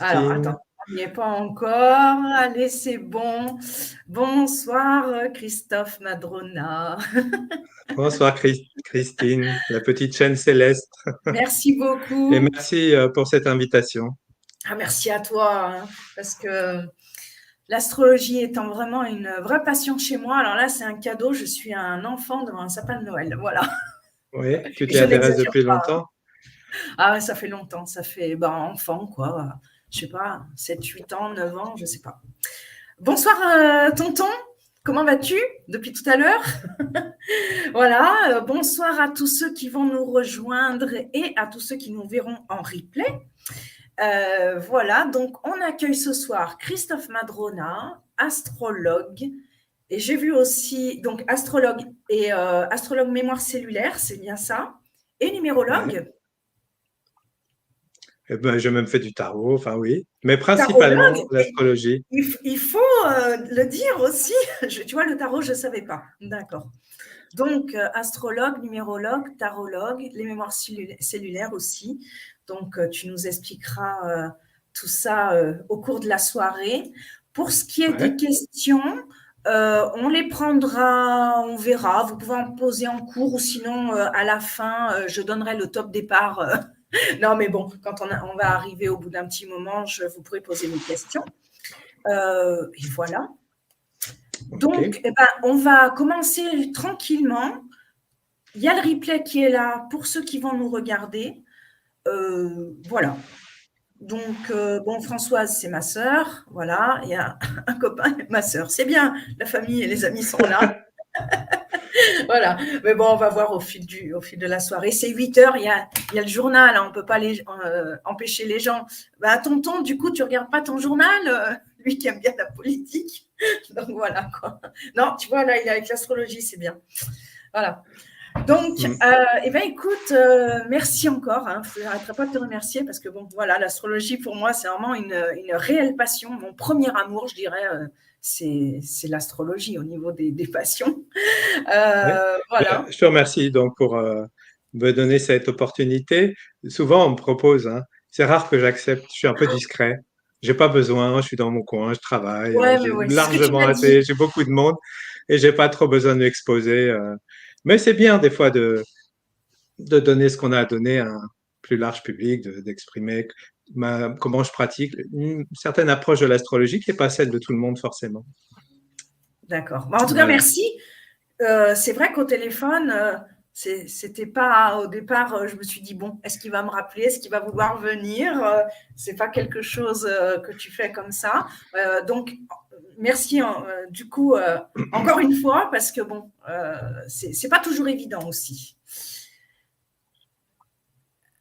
Alors, Christine. attends, on n'y est pas encore. Allez, c'est bon. Bonsoir, Christophe Madrona. Bonsoir Christine, la petite chaîne céleste. Merci Et beaucoup. merci pour cette invitation. Ah, merci à toi, hein, parce que l'astrologie étant vraiment une vraie passion chez moi, alors là, c'est un cadeau. Je suis un enfant devant un sapin de Noël. Voilà. Oui, tu Et t'y je intéresses n'exagère depuis pas. longtemps? Ah, ouais, ça fait longtemps. Ça fait enfant, quoi. Je sais pas, 7, 8 ans, 9 ans, je sais pas. Bonsoir, tonton. Comment vas-tu depuis tout à l'heure? Voilà, bonsoir à tous ceux qui vont nous rejoindre et à tous ceux qui nous verront en replay. Voilà, donc on accueille ce soir Christophe Madrona, astrologue. Et j'ai vu aussi, donc astrologue et astrologue mémoire cellulaire, c'est bien ça. Et Ouais. numérologue. Eh ben, j'ai même fait du tarot, enfin oui, mais principalement Tarologue, l'astrologie. il faut le dire aussi. Tu vois, le tarot, je ne savais pas. D'accord. Donc, astrologue, numérologue, tarologue, les mémoires cellulaires aussi. Donc, tu nous expliqueras tout ça au cours de la soirée. Pour ce qui est des Ouais. questions, on les prendra, on verra. Vous pouvez en poser en cours ou sinon, à la fin, je donnerai le top départ. Non, mais bon, quand on va arriver au bout d'un petit moment, vous pourrez poser mes questions. Et voilà. Ok. Donc, eh ben, on va commencer tranquillement. Il y a le replay qui est là pour ceux qui vont nous regarder. Voilà. Donc, bon, Françoise, c'est ma sœur. Voilà. Il y a un copain et ma sœur. C'est bien. La famille et les amis sont là. Voilà. Mais bon, on va voir au fil de la soirée. C'est 8 heures. Il y a le journal. Hein, on ne peut pas empêcher les gens. Bah, tonton, du coup, tu ne regardes pas ton journal, lui qui aime bien la politique. Donc, voilà, quoi. Non, tu vois, là, il est avec l'astrologie. C'est bien. Voilà. Donc, Hmm. eh ben, écoute, merci encore. Hein. Je n'arrêterai pas de te remercier parce que, bon, voilà, l'astrologie, pour moi, c'est vraiment une réelle passion. Mon premier amour, je dirais, c'est l'astrologie au niveau des passions. Ouais. Ben, Voilà. je te remercie donc pour me donner cette opportunité. Souvent, on me propose, hein, c'est rare que j'accepte, je suis un peu discret. J'ai pas besoin, je suis dans mon coin, je travaille, Ouais, mais j'ai ouais, c'est ce que tu largement m'as assez, dit. j'ai beaucoup de monde et j'ai pas trop besoin de m'exposer. Mais c'est bien des fois de donner ce qu'on a à donner à un plus large public, d'exprimer comment je pratique une certaine approche de l'astrologie qui n'est pas celle de tout le monde forcément. D'accord. Bah, en tout cas, Voilà. merci. C'est vrai qu'au téléphone, c'était pas au départ. Je me suis dit bon, est-ce qu'il va me rappeler, est-ce qu'il va vouloir venir C'est pas quelque chose que tu fais comme ça. Donc merci du coup encore une fois parce que bon, c'est pas toujours évident aussi.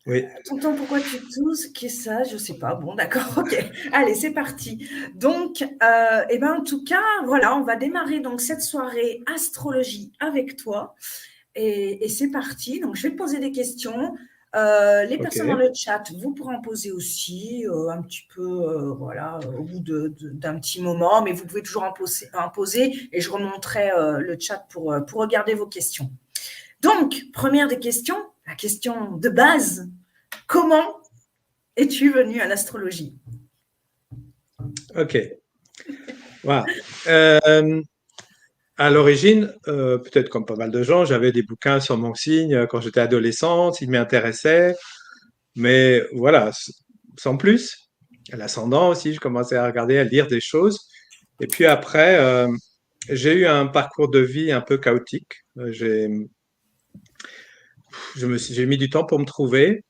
Oui. Tonton, pourquoi tu tousses? Qu'est-ce que ça? Je sais pas. Bon, d'accord, ok. Allez, c'est parti. Donc, eh ben, en tout cas, voilà, on va démarrer donc cette soirée astrologie avec toi. Et c'est parti. Donc, je vais te poser des questions. Les Ok. personnes dans le chat, vous pourrez en poser aussi un petit peu, voilà, au bout d'un petit moment, mais vous pouvez toujours en poser et je remonterai le chat pour regarder vos questions. Donc, première des questions, la question de base, comment es-tu venu à l'astrologie? Ok. Voilà. Euh, à l'origine, peut-être comme pas mal de gens, j'avais des bouquins sur mon signe quand j'étais adolescente, ils m'intéressaient, mais voilà, sans plus. L'ascendant aussi, je commençais à regarder, à lire des choses. Et puis après, j'ai eu un parcours de vie un peu chaotique. J'ai mis du temps pour me trouver.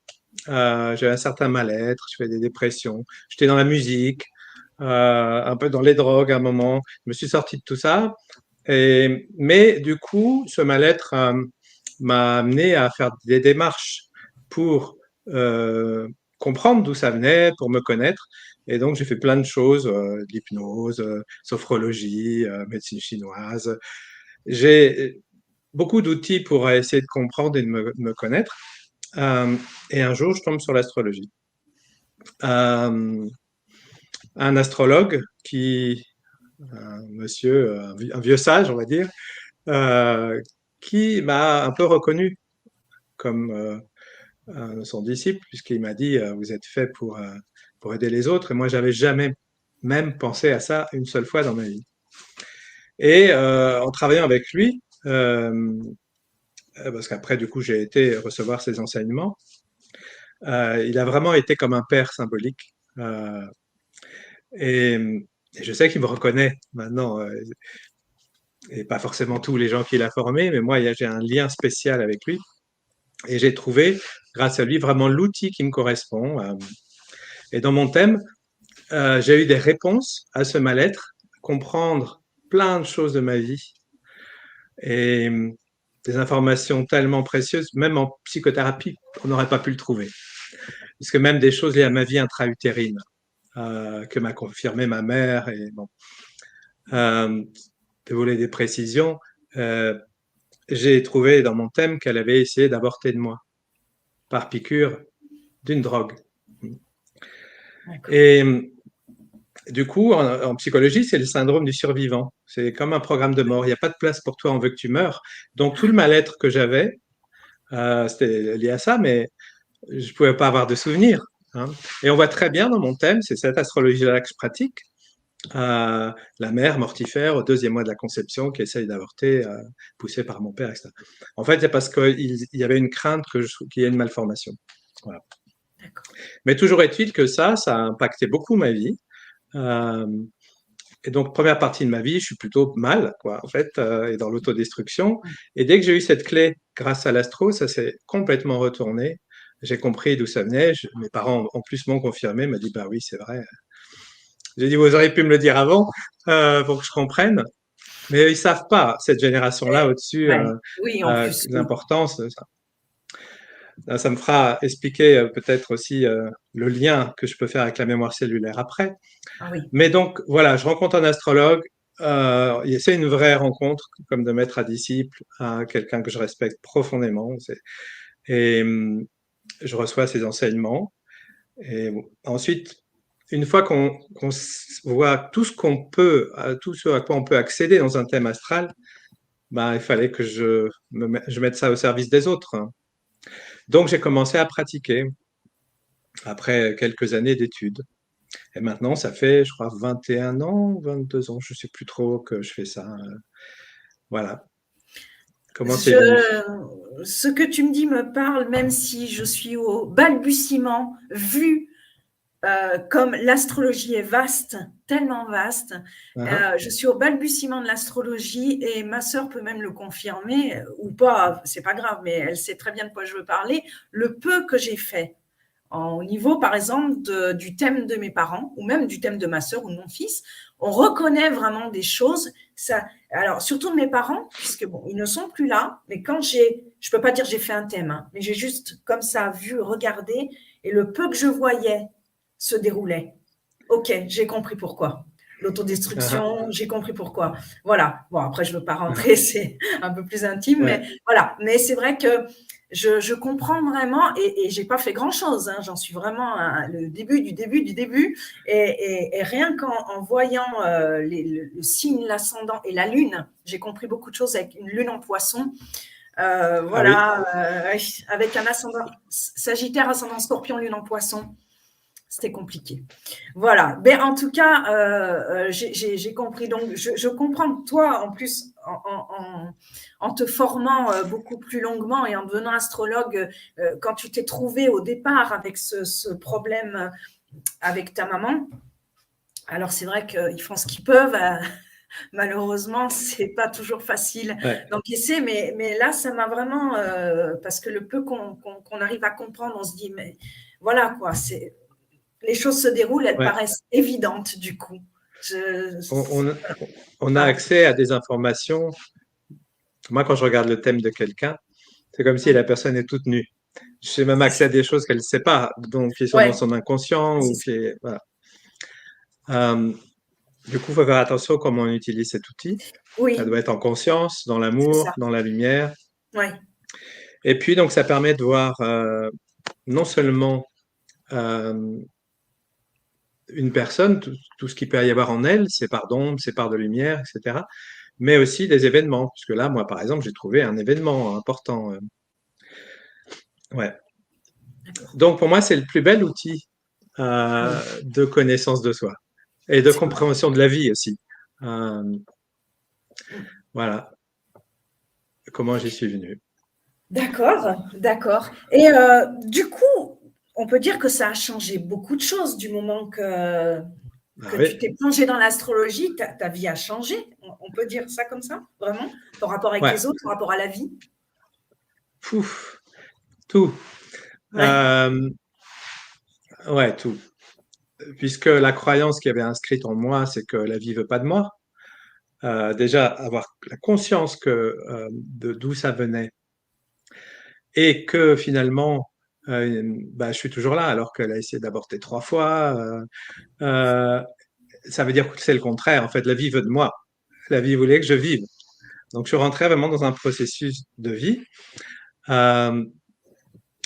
J'avais un certain mal-être, je fais des dépressions. J'étais dans la musique, un peu dans les drogues à un moment. Je me suis sorti de tout ça. Mais du coup, ce mal-être m'a amené à faire des démarches pour comprendre d'où ça venait, pour me connaître. Et donc, j'ai fait plein de choses, de l'hypnose, sophrologie, médecine chinoise. J'ai beaucoup d'outils pour essayer de comprendre et de me connaître. Et un jour, je tombe sur l'astrologie. Euh, un astrologue un monsieur, un vieux sage, on va dire, euh, qui m'a un peu reconnu comme son disciple, puisqu'il m'a dit, vous êtes fait pour pour aider les autres. Et moi, j'avais jamais même pensé à ça une seule fois dans ma vie. Et en travaillant avec lui, parce qu'après, du coup, j'ai été recevoir ses enseignements, il a vraiment été comme un père symbolique. Et, et je sais qu'il me reconnaît maintenant, et pas forcément tous les gens qu'il a formés, mais moi, j'ai un lien spécial avec lui. Et j'ai trouvé, grâce à lui, vraiment l'outil qui me correspond. Et dans mon thème, j'ai eu des réponses à ce mal-être, comprendre plein de choses de ma vie et des informations tellement précieuses, même en psychothérapie, on n'aurait pas pu le trouver. Puisque même des choses liées à ma vie intra-utérine, que m'a confirmé ma mère, et bon, de voler des précisions, j'ai trouvé dans mon thème qu'elle avait essayé d'avorter de moi par piqûre d'une drogue. Et du coup, en psychologie, c'est le syndrome du survivant. C'est comme un programme de mort. Il n'y a pas de place pour toi, on veut que tu meurs. Donc, tout le mal-être que j'avais, c'était lié à ça, mais je ne pouvais pas avoir de souvenirs. Hein. Et on voit très bien dans mon thème, c'est cette astrologie-là que je pratique, la mère mortifère au 2e mois de la conception qui essaye d'avorter, poussée par mon père, etc. En fait, c'est parce qu'il y avait une crainte qu'il y ait une malformation. Voilà. Mais toujours est-il que ça a impacté beaucoup ma vie. Et donc, première partie de ma vie, je suis plutôt mal, quoi, en fait, et dans l'autodestruction. Et dès que j'ai eu cette clé, grâce à l'astro, ça s'est complètement retourné. J'ai compris d'où ça venait. Mes parents, en plus, m'ont confirmé, m'ont dit, bah oui, c'est vrai. J'ai dit, vous auriez pu me le dire avant, pour que je comprenne. Mais ils savent pas, cette génération-là au-dessus, Oui, en plus. l'importance de ça. Ça me fera expliquer peut-être aussi le lien que je peux faire avec la mémoire cellulaire après. Ah oui. Mais donc, voilà, je rencontre un astrologue. C'est une vraie rencontre, comme de maître à disciple, à quelqu'un que je respecte profondément. Et je reçois ses enseignements. Et ensuite, une fois qu'on voit tout ce qu'on peut, tout ce à quoi on peut accéder dans un thème astral, ben, il fallait que je mette ça au service des autres. Donc, j'ai commencé à pratiquer après quelques années d'études. Et maintenant, ça fait, je crois, 21 ans, 22 ans, je ne sais plus trop que je fais ça. Voilà. Comment c'est venu? Ce que tu me dis me parle, même si je suis au balbutiement, vu comme l'astrologie est vaste, tellement vaste, je suis au balbutiement de l'astrologie et ma sœur peut même le confirmer, ou pas, c'est pas grave, mais elle sait très bien de quoi je veux parler, le peu que j'ai fait. Au niveau, par exemple, du thème de mes parents, ou même du thème de ma sœur ou de mon fils, on reconnaît vraiment des choses. Ça, alors, surtout de mes parents, puisque bon, ils ne sont plus là, mais quand je peux pas dire j'ai fait un thème, hein, mais j'ai juste comme ça vu, regardé, et le peu que je voyais se déroulait. Ok, j'ai compris pourquoi. L'autodestruction, j'ai compris pourquoi. Voilà. Bon, après, je ne veux pas rentrer, c'est un peu plus intime, mais voilà. Mais c'est vrai que je comprends vraiment et j'ai pas fait grand-chose. Hein, j'en suis vraiment le début du début du début. Et rien qu'en voyant le signe, l'ascendant et la lune, j'ai compris beaucoup de choses avec une lune en poisson. Voilà, avec un ascendant Sagittaire, ascendant Scorpion, lune en poisson. C'était compliqué. Voilà. Mais en tout cas, j'ai compris. Donc, je comprends que toi, en plus, en te formant beaucoup plus longuement et en devenant astrologue, quand tu t'es trouvé au départ avec ce problème avec ta maman, alors c'est vrai qu'ils font ce qu'ils peuvent. Malheureusement, c'est pas toujours facile d'encaisser, mais là, ça m'a vraiment parce que le peu qu'on arrive à comprendre, on se dit mais voilà quoi, les choses se déroulent, elles paraissent évidentes du coup. On a accès à des informations. Moi, quand je regarde le thème de quelqu'un, c'est comme si la personne est toute nue. J'ai même accès à des choses qu'elle ne sait pas, donc qui sont dans son inconscient ou qui voilà. Du coup, il faut faire attention à comment on utilise cet outil. Oui. Ça doit être en conscience, dans l'amour, dans la lumière. Oui. Et puis, donc, ça permet de voir non seulement une personne, tout ce qu'il peut y avoir en elle, ses parts d'ombre, ses parts de lumière, etc., mais aussi des événements. Parce que là, moi, par exemple, j'ai trouvé un événement important. Ouais. Donc, pour moi, c'est le plus bel outil de connaissance de soi et de C'est vrai. compréhension de la vie aussi. Euh, voilà comment j'y suis venu. D'accord, d'accord. Et du coup, on peut dire que ça a changé beaucoup de choses du moment Ah que tu oui, t'es plongé dans l'astrologie. Ta vie a changé. On peut dire ça comme ça, vraiment? Ton rapport avec ouais, les autres, ton rapport à la vie? pouf, tout. Ouais, Euh, ouais, tout. Puisque la croyance qui avait inscrite en moi, c'est que la vie veut pas de moi. Déjà, avoir la conscience que de d'où ça venait et que finalement, bah, je suis toujours là alors qu'elle a essayé d'avorter 3 fois. Euh, Ça veut dire que c'est le contraire. En fait, la vie veut de moi. La vie voulait que je vive. Donc, je suis rentré vraiment dans un processus de vie. Euh,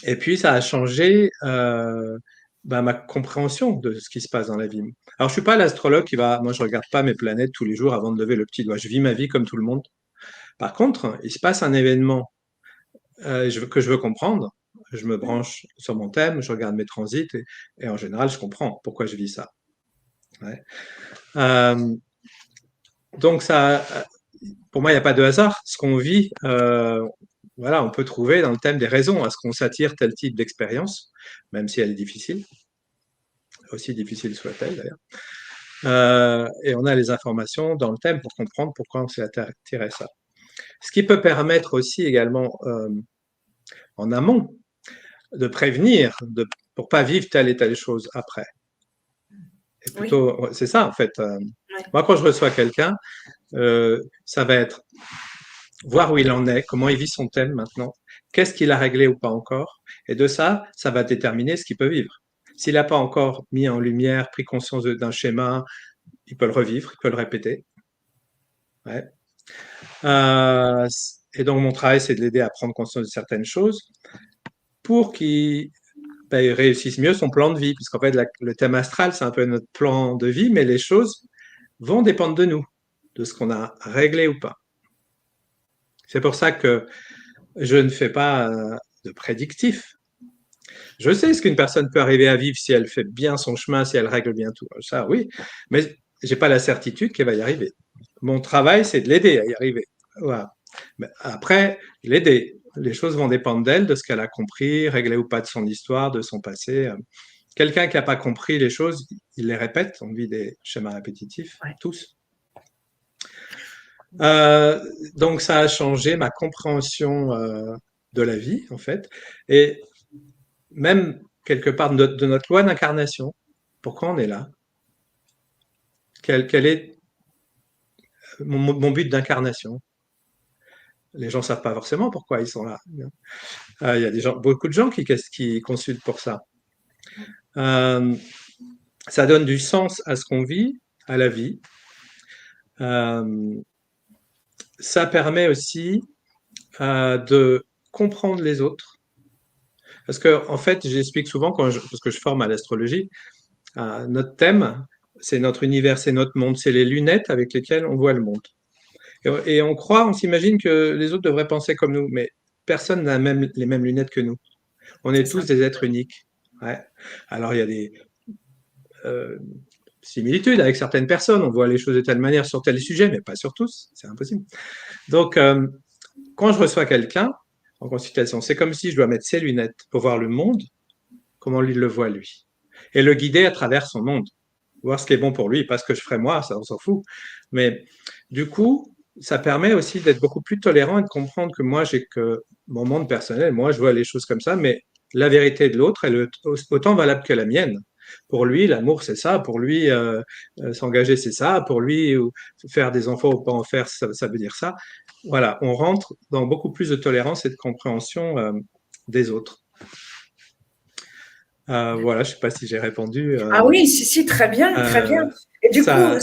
et puis, ça a changé bah, ma compréhension de ce qui se passe dans la vie. Alors, je suis pas l'astrologue qui va, moi, je regarde pas mes planètes tous les jours avant de lever le petit doigt. Je vis ma vie comme tout le monde. Par contre, il se passe un événement que je veux comprendre. Je me branche sur mon thème, je regarde mes transits et en général, je comprends pourquoi je vis ça. Ouais. Euh, donc, ça, pour moi, il n'y a pas de hasard. Ce qu'on vit, voilà, on peut trouver dans le thème des raisons à ce qu'on s'attire tel type d'expérience, même si elle est difficile, aussi difficile soit-elle d'ailleurs. Et on a les informations dans le thème pour comprendre pourquoi on s'est attiré à ça. Ce qui peut permettre aussi également en amont de prévenir pour pas vivre telle et telle chose après. Et oui, plutôt, c'est ça en fait. ouais, Moi, quand je reçois quelqu'un, ça va être voir où il en est, comment il vit son thème maintenant, qu'est-ce qu'il a réglé ou pas encore. Et de ça, ça va déterminer ce qu'il peut vivre. S'il n'a pas encore mis en lumière, pris conscience d'un schéma, il peut le revivre, il peut le répéter. Ouais. Euh, et donc, mon travail, c'est de l'aider à prendre conscience de certaines choses pour qu'il ben, réussisse mieux son plan de vie. Puisqu'en fait, le thème astral, c'est un peu notre plan de vie, mais les choses vont dépendre de nous, de ce qu'on a réglé ou pas. C'est pour ça que je ne fais pas de prédictif. Je sais ce qu'une personne peut arriver à vivre si elle fait bien son chemin, si elle règle bien tout. Ça, oui, mais j'ai pas la certitude qu'elle va y arriver. Mon travail, c'est de l'aider à y arriver. Voilà. Mais après, l'aider. Les choses vont dépendre d'elle, de ce qu'elle a compris, réglé ou pas de son histoire, de son passé. Quelqu'un qui n'a pas compris les choses, il les répète. On vit des schémas répétitifs, ouais. tous. Euh, donc, ça a changé ma compréhension de la vie, en fait. Et même quelque part de notre loi d'incarnation. Pourquoi on est là? Quel est mon but d'incarnation? Les gens ne savent pas forcément pourquoi ils sont là. Il y a beaucoup de gens qui consultent pour ça. Euh, Ça donne du sens à ce qu'on vit, à la vie. Euh, Ça permet aussi de comprendre les autres. Parce que, en fait, j'explique souvent, parce que je forme à l'astrologie, notre thème, c'est notre univers, c'est notre monde, c'est les lunettes avec lesquelles on voit le monde. Et on croit, on s'imagine que les autres devraient penser comme nous, mais personne n'a même les mêmes lunettes que nous. On C'est est ça. tous des êtres uniques. Ouais. Alors il y a des euh, similitudes avec certaines personnes, on voit les choses de telle manière sur tel sujet, mais pas sur tous, c'est impossible. Donc quand je reçois quelqu'un en consultation, c'est comme si je dois mettre ses lunettes pour voir le monde, comment lui le voit lui, et le guider à travers son monde, voir ce qui est bon pour lui, pas ce que je ferais moi, ça on s'en fout. Mais du coup, ça permet aussi d'être beaucoup plus tolérant et de comprendre que moi, j'ai que mon monde personnel, moi, je vois les choses comme ça, mais la vérité de l'autre, elle est autant valable que la mienne. Pour lui, l'amour, c'est ça. Pour lui, s'engager, c'est ça. Pour lui, faire des enfants ou pas en faire, ça veut dire ça. Voilà, on rentre dans beaucoup plus de tolérance et de compréhension des autres. Voilà, je ne sais pas si j'ai répondu. Ah oui, si, si, très bien, très bien. Euh, Et du coup, ça,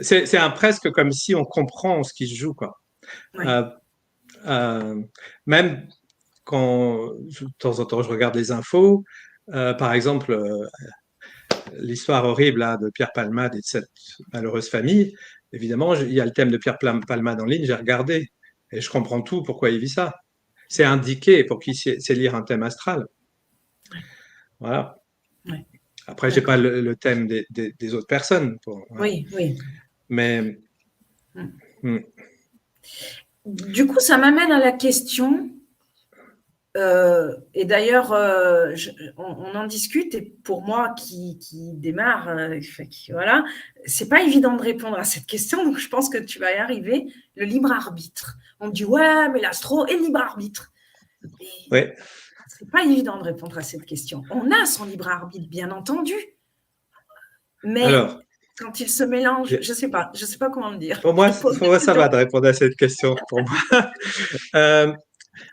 c'est presque comme si on comprend ce qui se joue, quoi. ouais, Euh, euh, Même quand de temps en temps je regarde les infos, par exemple l'histoire horrible là, de Pierre Palmade et de cette malheureuse famille, évidemment il y a le thème de Pierre Palmade en ligne, j'ai regardé et je comprends tout pourquoi il vit ça. C'est indiqué pour qui sait lire un thème astral. Voilà. ouais. Après, j'ai pas d'accord. le thème des autres personnes. Ouais. Oui, oui. Mais Mm. hmm, Du coup, ça m'amène à la question, et d'ailleurs, on en discute, et pour moi qui démarre, voilà, c'est pas évident de répondre à cette question, donc je pense que tu vas y arriver. Le libre arbitre. On me dit, ouais, mais l'astro et le libre arbitre. Mais ouais. c'est pas évident de répondre à cette question. On a son libre arbitre, bien entendu, mais Alors, quand il se mélange, je sais pas comment le dire. pour Je moi, te pose pour des moi, ça va questions. de répondre à cette question. Pour moi. Euh,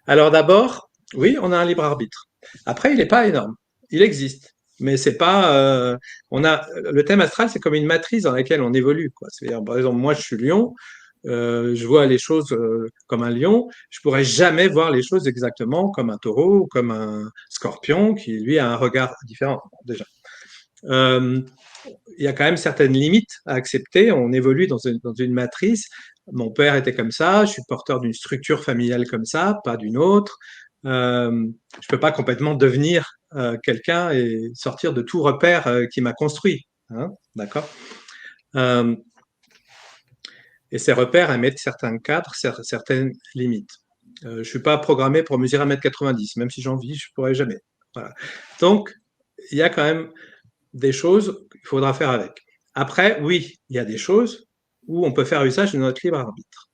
alors d'abord, oui, on a un libre arbitre. Après, il n'est pas énorme. Il existe, mais c'est pas. On a le thème astral, c'est comme une matrice dans laquelle on évolue, quoi. C'est-à-dire, par exemple, moi, je suis Lion. Je vois les choses comme un lion. Je pourrais jamais voir les choses exactement comme un taureau ou comme un scorpion qui, lui, a un regard différent, déjà. Euh, il y a quand même certaines limites à accepter. On évolue dans une matrice. Mon père était comme ça, je suis porteur d'une structure familiale comme ça, pas d'une autre. Je peux pas complètement devenir quelqu'un et sortir de tout repère qui m'a construit. Hein, d'accord. Euh, et ces repères émettent certains cadres, certaines limites. Je suis pas programmé pour mesurer 1,90 m, même si j'en vis, je pourrais jamais. Voilà. Donc, il y a quand même des choses qu'il faudra faire avec. Après, oui, il y a des choses où on peut faire usage de notre libre arbitre.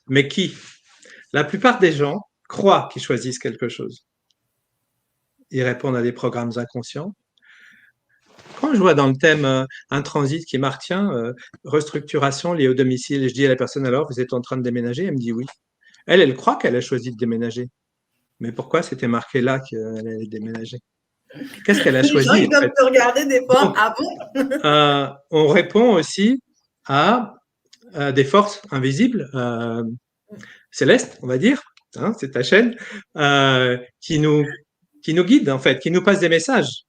Mais qui? La plupart des gens croient qu'ils choisissent quelque chose. Ils répondent à des programmes inconscients. Quand je vois dans le thème un transit qui marque, tiens, restructuration liée au domicile, et je dis à la personne, alors, vous êtes en train de déménager? Elle me dit oui. Elle croit qu'elle a choisi de déménager. Mais pourquoi c'était marqué là qu'elle allait déménager? Qu'est-ce qu'elle a Les gens, choisi, ils en doivent fait? te regarder des fois. Donc, Ah bon? on répond aussi à des forces invisibles, célestes, on va dire, hein, c'est ta chaîne, euh, qui, nous, qui nous guident, en fait, qui nous passent des messages.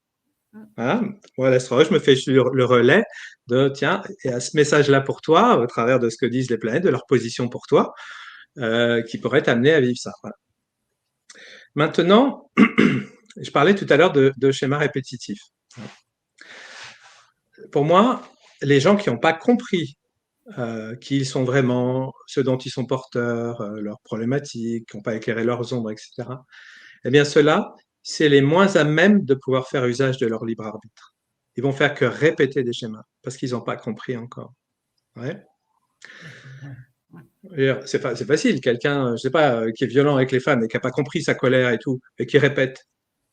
Voilà. Moi, l'astrologue, je me fais le relais de, tiens, il y a ce message-là pour toi, au travers de ce que disent les planètes, de leur position pour toi, qui pourrait t'amener à vivre ça. Voilà. Maintenant, je parlais tout à l'heure de schémas répétitifs. Pour moi, les gens qui n'ont pas compris qui ils sont vraiment, ce dont ils sont porteurs, leurs problématiques, qui n'ont pas éclairé leurs ombres, etc. Eh bien, ceux-là, c'est les moins à même de pouvoir faire usage de leur libre arbitre. Ils vont faire que répéter des schémas parce qu'ils n'ont pas compris encore. Ouais. C'est facile, quelqu'un, je sais pas, qui est violent avec les femmes et qui n'a pas compris sa colère et tout, et qui répète.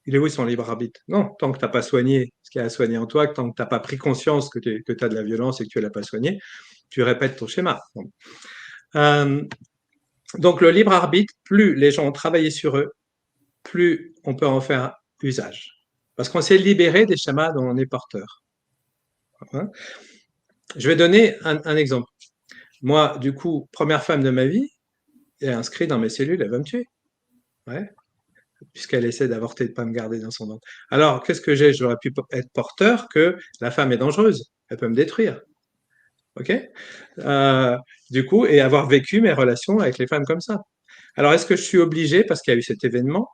Il est où son libre arbitre? Non, tant que tu n'as pas soigné ce qu'il y a à soigner en toi, tant que tu n'as pas pris conscience que tu as de la violence et que tu ne l'as pas soigné, tu répètes ton schéma. Bon. Donc le libre arbitre, plus les gens ont travaillé sur eux, plus on peut en faire usage. Parce qu'on s'est libéré des schémas dont on est porteur. Hein. Je vais donner un exemple. Moi, du coup, première femme de ma vie, elle est inscrite dans mes cellules, elle va me tuer. Ouais. Puisqu'elle essaie d'avorter, de ne pas me garder dans son ventre. Alors, qu'est-ce que j'ai? J'aurais pu être porteur que la femme est dangereuse. Elle peut me détruire. OK? Du coup, et avoir vécu mes relations avec les femmes comme ça. Alors, est-ce que je suis obligé, parce qu'il y a eu cet événement,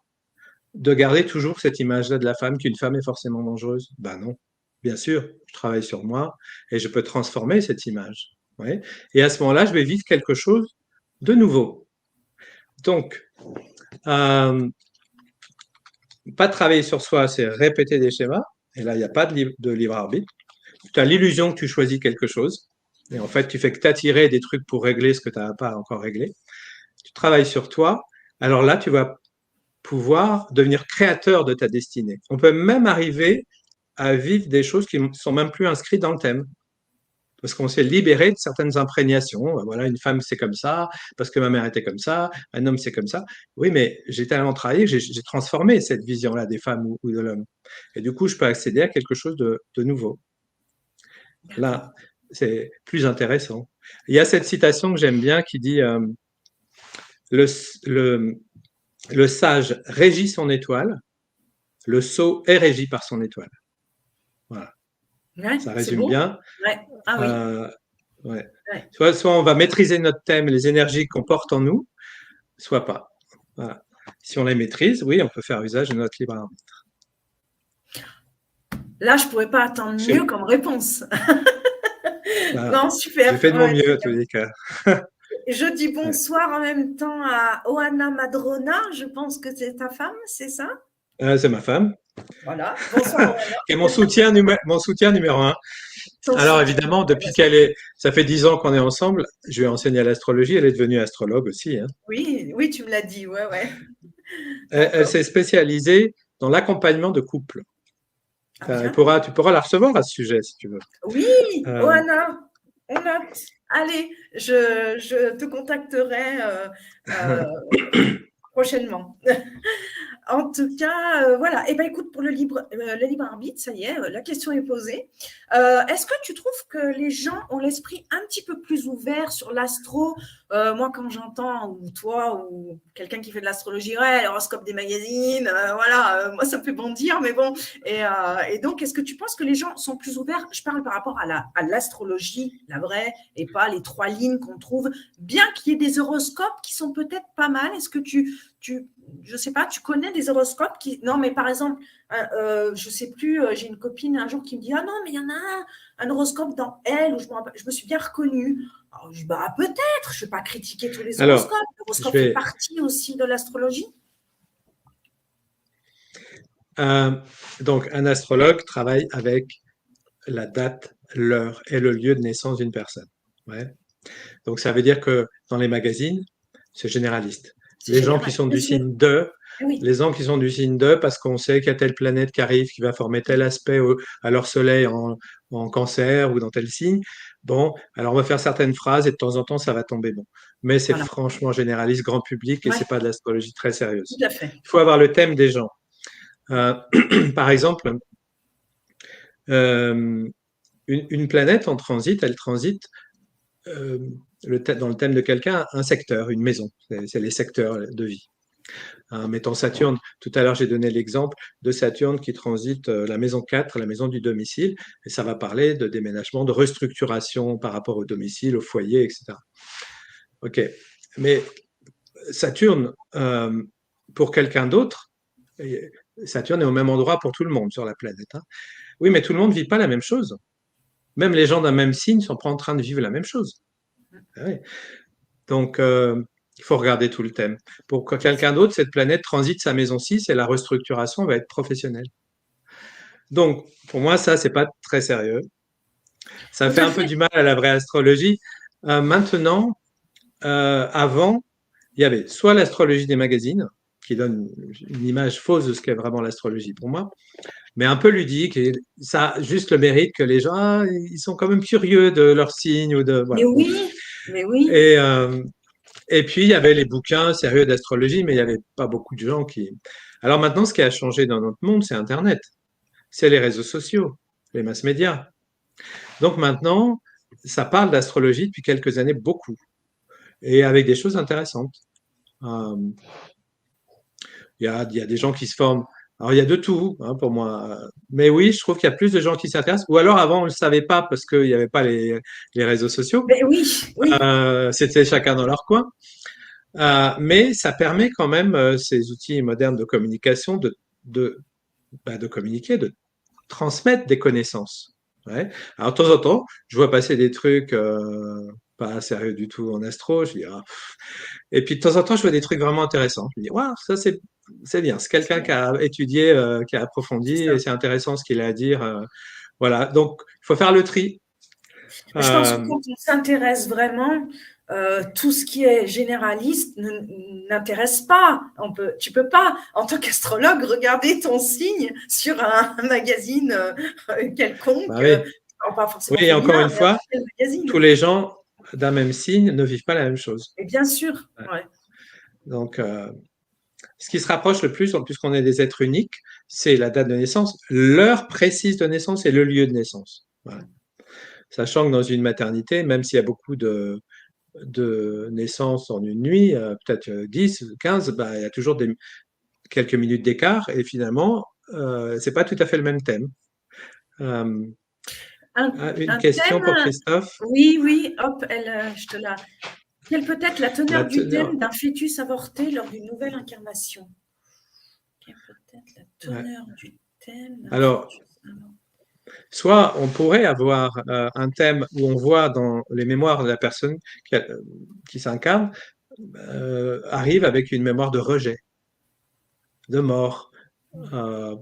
de garder toujours cette image-là de la femme, qu'une femme est forcément dangereuse? Ben non. Bien sûr, je travaille sur moi et je peux transformer cette image. Ouais. Et à ce moment-là, je vais vivre quelque chose de nouveau. Donc, pas travailler sur soi, c'est répéter des schémas. Et là, il n'y a pas de libre arbitre. Tu as l'illusion que tu choisis quelque chose. Et en fait, tu fais que t'attirer des trucs pour régler ce que tu n'as pas encore réglé. Tu travailles sur toi. Alors là, tu vas pouvoir devenir créateur de ta destinée. On peut même arriver à vivre des choses qui ne sont même plus inscrites dans le thème. Parce qu'on s'est libéré de certaines imprégnations. Voilà, une femme, c'est comme ça, parce que ma mère était comme ça, un homme, c'est comme ça. Oui, mais j'ai tellement travaillé, j'ai transformé cette vision-là des femmes ou de l'homme. Et du coup, je peux accéder à quelque chose de nouveau. Là, c'est plus intéressant. Il y a cette citation que j'aime bien qui dit le, le, le sage régit son étoile, le sot est régi par son étoile. Voilà, Ouais, ça c'est résume beau. bien. Ouais. Ah oui. Euh, ouais. Ouais. Soit on va maîtriser notre thème, les énergies qu'on porte en nous, soit pas. Voilà. Si on les maîtrise, oui, on peut faire usage de notre libre arbitre. Là, je ne pouvais pas attendre mieux comme réponse. Ben, Non, super. j'ai fait de mon Ouais, mieux, à tous les cas. je dis Ouais. bonsoir en même temps à Oana Madrona. Je pense que c'est ta femme, c'est ça? C'est ma femme, Voilà. Bonsoir Oana. qui est mon soutien numéro un. Ton Alors soutien. évidemment, depuis qu'elle est, ça fait 10 ans qu'on est ensemble, je lui ai enseigné l'astrologie, elle est devenue astrologue aussi, hein. Oui, oui, tu me l'as dit. Ouais, ouais. Elle D'accord. s'est spécialisée dans l'accompagnement de couples. Ah Tu bien. pourras la recevoir à ce sujet si tu veux. Oui, Euh, Oana, on note. Allez, je te contacterai euh, prochainement. En tout cas, voilà. Eh ben, écoute, pour le libre arbitre, ça y est, la question est posée. Est-ce que tu trouves que les gens ont l'esprit un petit peu plus ouvert sur l'astro? Moi, quand j'entends, ou toi, ou quelqu'un qui fait de l'astrologie, ouais, l'horoscope des magazines, voilà, moi, ça me fait bondir, mais bon. Et donc, est-ce que tu penses que les gens sont plus ouverts? Je parle par rapport à l'astrologie, la vraie, et pas les trois lignes qu'on trouve, bien qu'il y ait des horoscopes qui sont peut-être pas mal. Est-ce que je sais pas, tu connais des horoscopes qui. Non, mais par exemple, je sais plus, j'ai une copine un jour qui me dit ah non, mais il y en a un horoscope dans Elle où je me suis bien reconnue. Alors, je dis bah peut-être, je ne vais pas critiquer tous les alors, horoscopes. je L'horoscope fait vais, partie aussi de l'astrologie. euh, donc un astrologue travaille avec la date, l'heure et le lieu de naissance d'une personne. Ouais. Donc ça veut dire que dans les magazines, c'est généraliste. C'est Les gens qui général, sont bien du sûr. signe de, Oui, les gens qui sont du signe de, parce qu'on sait qu'il y a telle planète qui arrive, qui va former tel aspect à leur soleil en cancer ou dans tel signe. Bon, alors on va faire certaines phrases et de temps en temps ça va tomber bon. Mais c'est voilà. franchement généraliste, grand public et Ouais, c'est pas de l'astrologie très tout sérieuse. à fait. Il faut avoir le thème des gens. Euh, par exemple, euh, une planète en transit, elle transite euh, dans le thème de quelqu'un, un secteur, une maison. C'est les secteurs de vie. Mettons Saturne, tout à l'heure j'ai donné l'exemple de Saturne qui transite la maison 4, la maison du domicile, et ça va parler de déménagement, de restructuration par rapport au domicile, au foyer, etc. Ok, mais Saturne, pour quelqu'un d'autre, Saturne est au même endroit pour tout le monde sur la planète, hein. Oui, mais tout le monde ne vit pas la même chose. Même les gens d'un même signe ne sont pas en train de vivre la même chose. Ah oui. Donc, il faut regarder tout le thème. Pour que quelqu'un d'autre, cette planète transite sa maison 6 et la restructuration va être professionnelle. Donc, pour moi, ça, c'est pas très sérieux. Ça Tout fait à un peu fait. du mal à la vraie astrologie. Maintenant, avant, il y avait soit l'astrologie des magazines, qui donne une image fausse de ce qu'est vraiment l'astrologie pour moi, mais un peu ludique, et ça a juste le mérite que les gens, ils sont quand même curieux de leur signe ou de, Mais voilà. Bon. oui, mais oui. Et, Et puis, il y avait les bouquins sérieux d'astrologie, mais il n'y avait pas beaucoup de gens qui. Alors maintenant, ce qui a changé dans notre monde, c'est Internet, c'est les réseaux sociaux, les masses médias. Donc maintenant, ça parle d'astrologie depuis quelques années beaucoup, et avec des choses intéressantes. Euh, il y a des gens qui se forment. Alors, il y a de tout, hein, pour moi. Mais oui, je trouve qu'il y a plus de gens qui s'intéressent. Ou alors, avant, on ne le savait pas parce qu'il n'y avait pas les réseaux sociaux. Mais oui, oui. C'était chacun dans leur coin. Mais ça permet quand même, ces outils modernes de communication, de communiquer, de transmettre des connaissances. Ouais. Alors, de temps en temps, je vois passer des trucs pas sérieux du tout en astro. Je dis, ah. Et puis, de temps en temps, je vois des trucs vraiment intéressants. Je me dis, waouh, ça, c'est bien. C'est quelqu'un qui a étudié, qui a C'est approfondi, et ça. c'est intéressant ce qu'il a à dire. Voilà. Donc, il faut faire le tri. Je pense que Euh, quand on s'intéresse vraiment, tout ce qui est généraliste n'intéresse pas. Tu peux pas, en tant qu'astrologue, regarder ton signe sur un magazine quelconque, bah oui. pas Oui, forcément et encore féminin, une mais n'importe fois, quel magazine. tous les gens d'un même signe ne vivent pas la même chose. Et bien sûr, Ouais. ouais. Donc, ce qui se rapproche le plus, puisqu'on est des êtres uniques, c'est la date de naissance, l'heure précise de naissance et le lieu de naissance. Voilà. Sachant que dans une maternité, même s'il y a beaucoup de naissances en une nuit, peut-être 10, 15, bah, il y a toujours quelques minutes d'écart et finalement, c'est pas tout à fait le même thème. Euh, une Un question pour thème, Christophe. oui, oui, hop, je te la. Quelle peut être la La teneur du thème teneur. d'un fœtus avorté lors d'une nouvelle incarnation? Quelle peut être la Ouais. teneur du thème d'un Alors, fœtus avorté? Soit on pourrait avoir un thème où on voit dans les mémoires de la personne qui s'incarne arrive avec une mémoire de rejet, de mort. Euh,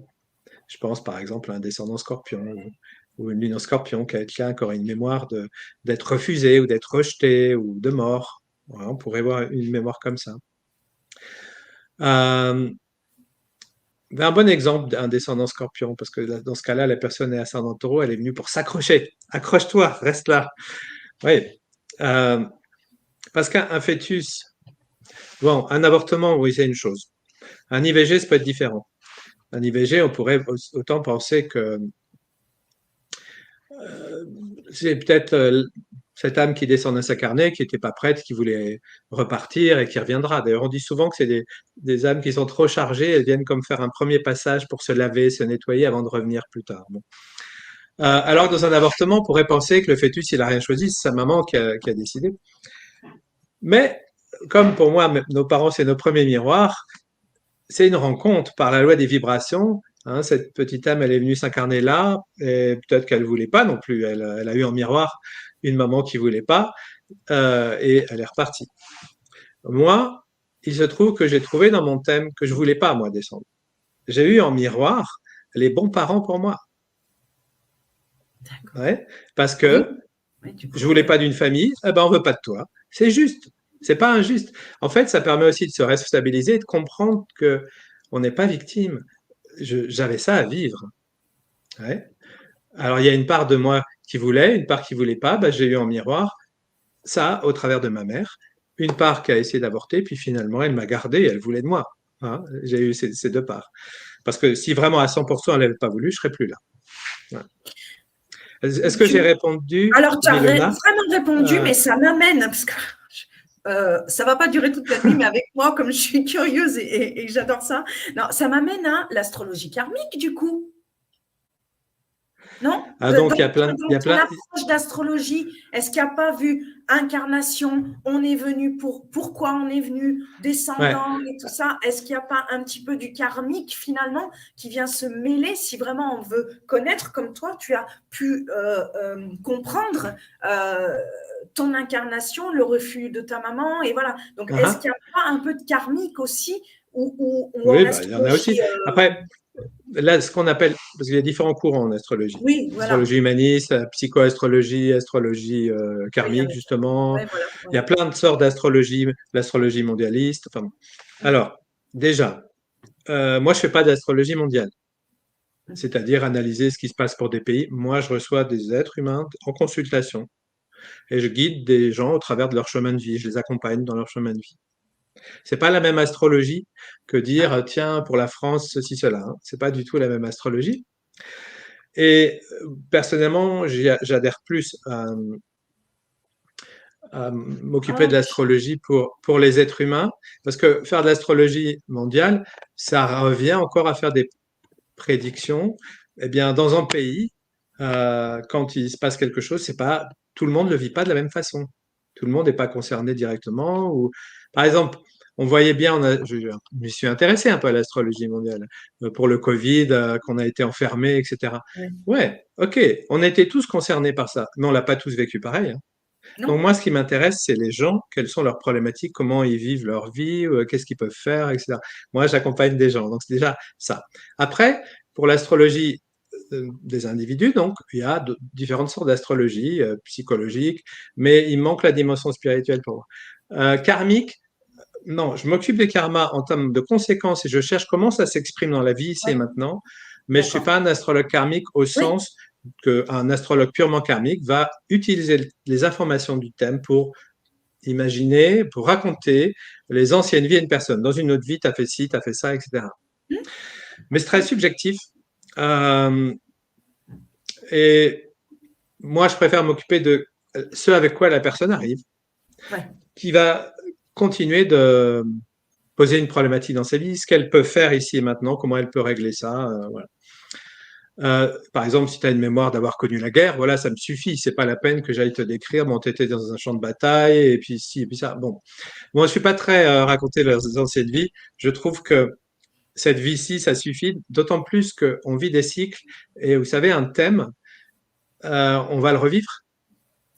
je pense par exemple à un descendant scorpion ou une lune en scorpion, quelqu'un qui aurait une mémoire d'être refusé ou d'être rejeté ou de mort. Voilà, on pourrait voir une mémoire comme ça. Euh, un bon exemple d'un descendant scorpion, parce que dans ce cas-là, la personne est ascendant taureau, elle est venue pour s'accrocher. Accroche-toi, reste là. Oui. Euh, parce qu'un fœtus, bon, un avortement, oui, c'est une chose. Un IVG, ça peut être différent. Un IVG, on pourrait autant penser que c'est peut-être cette âme qui descend dans sa carnet, qui n'était pas prête, qui voulait repartir et qui reviendra. D'ailleurs, on dit souvent que c'est des âmes qui sont trop chargées, elles viennent comme faire un premier passage pour se laver, se nettoyer avant de revenir plus tard. Bon. Alors que dans un avortement, on pourrait penser que le fœtus, il n'a rien choisi, c'est sa maman qui a décidé. Mais comme pour moi, nos parents, c'est nos premiers miroirs, c'est une rencontre par la loi des vibrations. Hein, cette petite âme, elle est venue s'incarner là, et peut-être qu'elle ne voulait pas non plus. Elle a eu en miroir une maman qui ne voulait pas, et elle est repartie. Moi, il se trouve que j'ai trouvé dans mon thème que je ne voulais pas, moi, descendre. J'ai eu en miroir les bons parents pour moi. Ouais, parce Oui, que oui, du je coup, voulais pas d'une famille, eh ben on veut pas de toi. C'est juste. C'est pas injuste. En fait, ça permet aussi de se responsabiliser et de comprendre que on n'est pas victime. J'avais ça à vivre. Ouais. Alors, il y a une part de moi qui voulait, une part qui voulait pas. Ben, j'ai eu en miroir ça au travers de ma mère. Une part qui a essayé d'avorter, puis finalement, elle m'a gardé et elle voulait de moi. Hein. J'ai eu ces deux parts. Parce que si vraiment à 100% elle n'avait pas voulu, je serais plus là. Ouais. Est-ce que j'ai tu... répondu, Alors, tu as Milena? vraiment répondu, Euh, mais ça m'amène, parce que ça va pas durer toute la nuit, mais avec moi, comme je suis curieuse et j'adore ça, non, ça m'amène à l'astrologie karmique, du coup. Non? donc, il y Dans a ton plein, approche d'astrologie, est-ce qu'il n'y a pas vu incarnation, on est venu pour pourquoi on est venu, ouais. descendant et tout ça? Est-ce qu'il n'y a pas un petit peu du karmique finalement qui vient se mêler si vraiment on veut connaître, comme toi, tu as pu comprendre ton incarnation, le refus de ta maman, et voilà. Donc, est-ce Uh-huh. qu'il n'y a pas un peu de karmique aussi ou en Oui, bah, il y en a aussi. astrologie Après, là, ce qu'on appelle, parce qu'il y a différents courants en astrologie. oui, voilà. Astrologie humaniste, psychoastrologie, astrologie Oui, il y en karmique, a. justement. Ouais, voilà. Il y Ouais. a plein de sortes d'astrologie, l'astrologie mondialiste. Enfin, bon. Alors, déjà, moi, je fais pas d'astrologie mondiale, c'est-à-dire analyser ce qui se passe pour des pays. Moi, je reçois des êtres humains en consultation et je guide des gens au travers de leur chemin de vie. Je les accompagne dans leur chemin de vie. C'est pas la même astrologie que Ah, dire tiens pour la France ceci cela. Hein. C'est pas du tout la même astrologie. Et personnellement, j'adhère plus à m'occuper de ok. l'astrologie pour les êtres humains, parce que faire de l'astrologie mondiale, ça revient encore à faire des prédictions. Eh bien, dans un pays, quand il se passe quelque chose, c'est pas tout le monde ne le vit pas de la même façon. Tout le monde n'est pas concerné directement. Ou, par exemple, on voyait bien, je me suis intéressé un peu à l'astrologie mondiale pour le Covid, qu'on a été enfermé, etc. Ouais. Ouais, ok, on a été tous concernés par ça, mais on l'a pas tous vécu pareil. Hein. Donc Non? moi, ce qui m'intéresse, c'est les gens, quelles sont leurs problématiques, comment ils vivent leur vie, qu'est-ce qu'ils peuvent faire, etc. Moi, j'accompagne des gens, donc c'est déjà ça. Après, pour l'astrologie des individus, donc il y a différentes sortes d'astrologie psychologique, mais il manque la dimension spirituelle pour moi. Karmique, non, je m'occupe des karmas en termes de conséquences et je cherche comment ça s'exprime dans la vie ici et Ouais, maintenant, mais je ne suis d'accord. pas un astrologue karmique au Oui, sens qu'un astrologue purement karmique va utiliser les informations du thème pour imaginer, pour raconter les anciennes vies à une personne. Dans une autre vie, tu as fait ci, tu as fait ça, etc. mmh, Mais c'est très subjectif. Euh, et moi, je préfère m'occuper de ce avec quoi la personne arrive, ouais. qui va continuer de poser une problématique dans sa vie, ce qu'elle peut faire ici et maintenant, comment elle peut régler ça. Voilà. Par exemple, si tu as une mémoire d'avoir connu la guerre, voilà, ça me suffit. C'est pas la peine que j'aille te décrire, bon, tu étais dans un champ de bataille, et puis ci, et puis ça. Bon, moi, je suis pas très raconter leurs anciennes vies. Je trouve que cette vie-ci, ça suffit, d'autant plus qu'on vit des cycles. Et vous savez, un thème, on va le revivre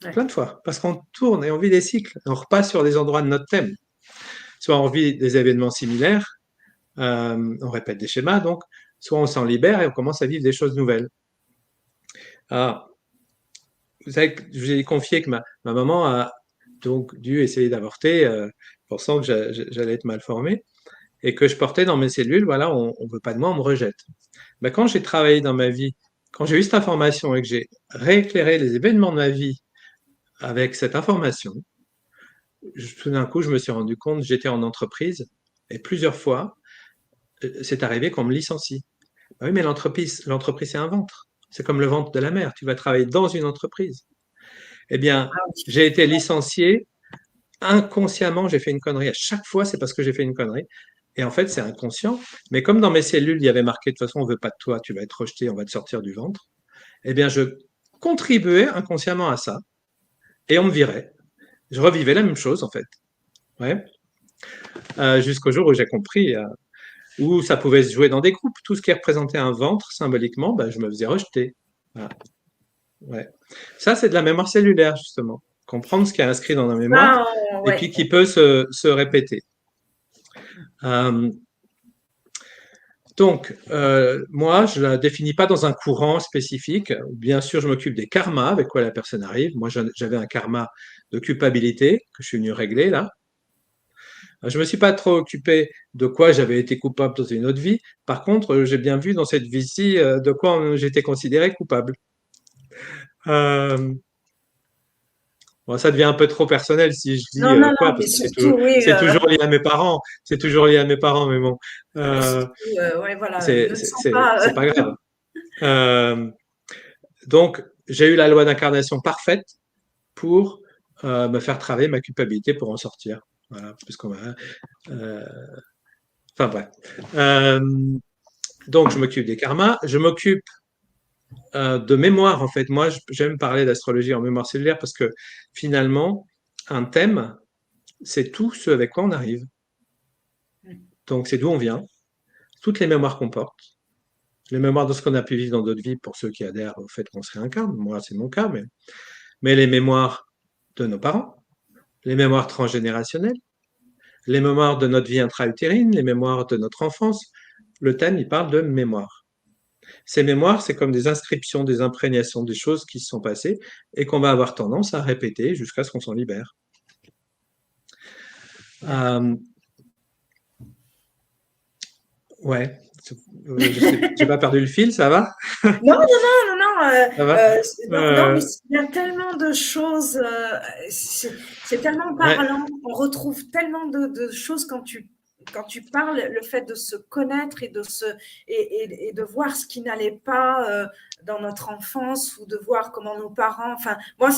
Ouais. plein de fois parce qu'on tourne et on vit des cycles. On repasse sur des endroits de notre thème. Soit on vit des événements similaires, on répète des schémas, donc, soit on s'en libère et on commence à vivre des choses nouvelles. Alors, vous savez que je vous ai confié que ma maman a donc dû essayer d'avorter, pensant que j'allais être mal formé et que je portais dans mes cellules, voilà, on ne veut pas de moi, on me rejette. Ben, quand j'ai travaillé dans ma vie, quand j'ai eu cette information et que j'ai rééclairé les événements de ma vie avec cette information, tout d'un coup, je me suis rendu compte, j'étais en entreprise et plusieurs fois, c'est arrivé qu'on me licencie. Ben oui, mais l'entreprise, c'est un ventre. C'est comme le ventre de la mère. Tu vas travailler dans une entreprise. Eh bien, Ah oui. j'ai été licencié inconsciemment, j'ai fait une connerie. À chaque fois, c'est parce que j'ai fait une connerie. Et en fait, c'est inconscient. Mais comme dans mes cellules, il y avait marqué, de toute façon, on ne veut pas de toi, tu vas être rejeté, on va te sortir du ventre. Eh bien, je contribuais inconsciemment à ça. Et on me virait. Je revivais la même chose, en fait. Ouais. Jusqu'au jour où j'ai compris où ça pouvait se jouer dans des groupes. Tout ce qui représentait un ventre, symboliquement, ben, je me faisais rejeter. Voilà. Ouais. Ça, c'est de la mémoire cellulaire, justement. Comprendre ce qui est inscrit dans la mémoire Ça, et ouais. puis qui peut se répéter. Euh, donc, moi, je ne la définis pas dans un courant spécifique. Bien sûr, je m'occupe des karmas avec quoi la personne arrive. Moi, j'avais un karma de culpabilité que je suis venu régler là. Je ne me suis pas trop occupé de quoi j'avais été coupable dans une autre vie. Par contre, j'ai bien vu dans cette vie-ci de quoi j'étais considéré coupable. Euh, bon, ça devient un peu trop personnel si je dis Non, non, quoi, non, mais parce que surtout, oui, c'est toujours lié à mes parents. C'est toujours lié à mes parents, mais bon, euh, surtout, ouais, voilà, c'est ne te sens pas. c'est pas grave. Euh, donc, j'ai eu la loi d'incarnation parfaite pour me faire travailler ma culpabilité pour en sortir. Voilà, puisqu'on va. euh, Enfin bref. Euh, donc, je m'occupe des karmas. Je m'occupe de mémoire, en fait. Moi, j'aime parler d'astrologie en mémoire cellulaire parce que finalement, un thème, c'est tout ce avec quoi on arrive. Donc, c'est d'où on vient, toutes les mémoires qu'on porte, les mémoires de ce qu'on a pu vivre dans d'autres vies pour ceux qui adhèrent au fait qu'on se réincarne. Moi, c'est mon cas, mais les mémoires de nos parents, les mémoires transgénérationnelles, les mémoires de notre vie intra-utérine, les mémoires de notre enfance. Le thème, il parle de mémoire. Ces mémoires, c'est comme des inscriptions, des imprégnations, des choses qui se sont passées et qu'on va avoir tendance à répéter jusqu'à ce qu'on s'en libère. Euh, ouais, j'ai pas perdu le fil, ça va? Non, non, non, non, non, Ça va? non, non, mais il y a tellement de choses, c'est tellement Ouais, parlant. On retrouve tellement de choses quand tu parles, le fait de se connaître et et de voir ce qui n'allait pas dans notre enfance ou de voir comment nos parents. Enfin, moi,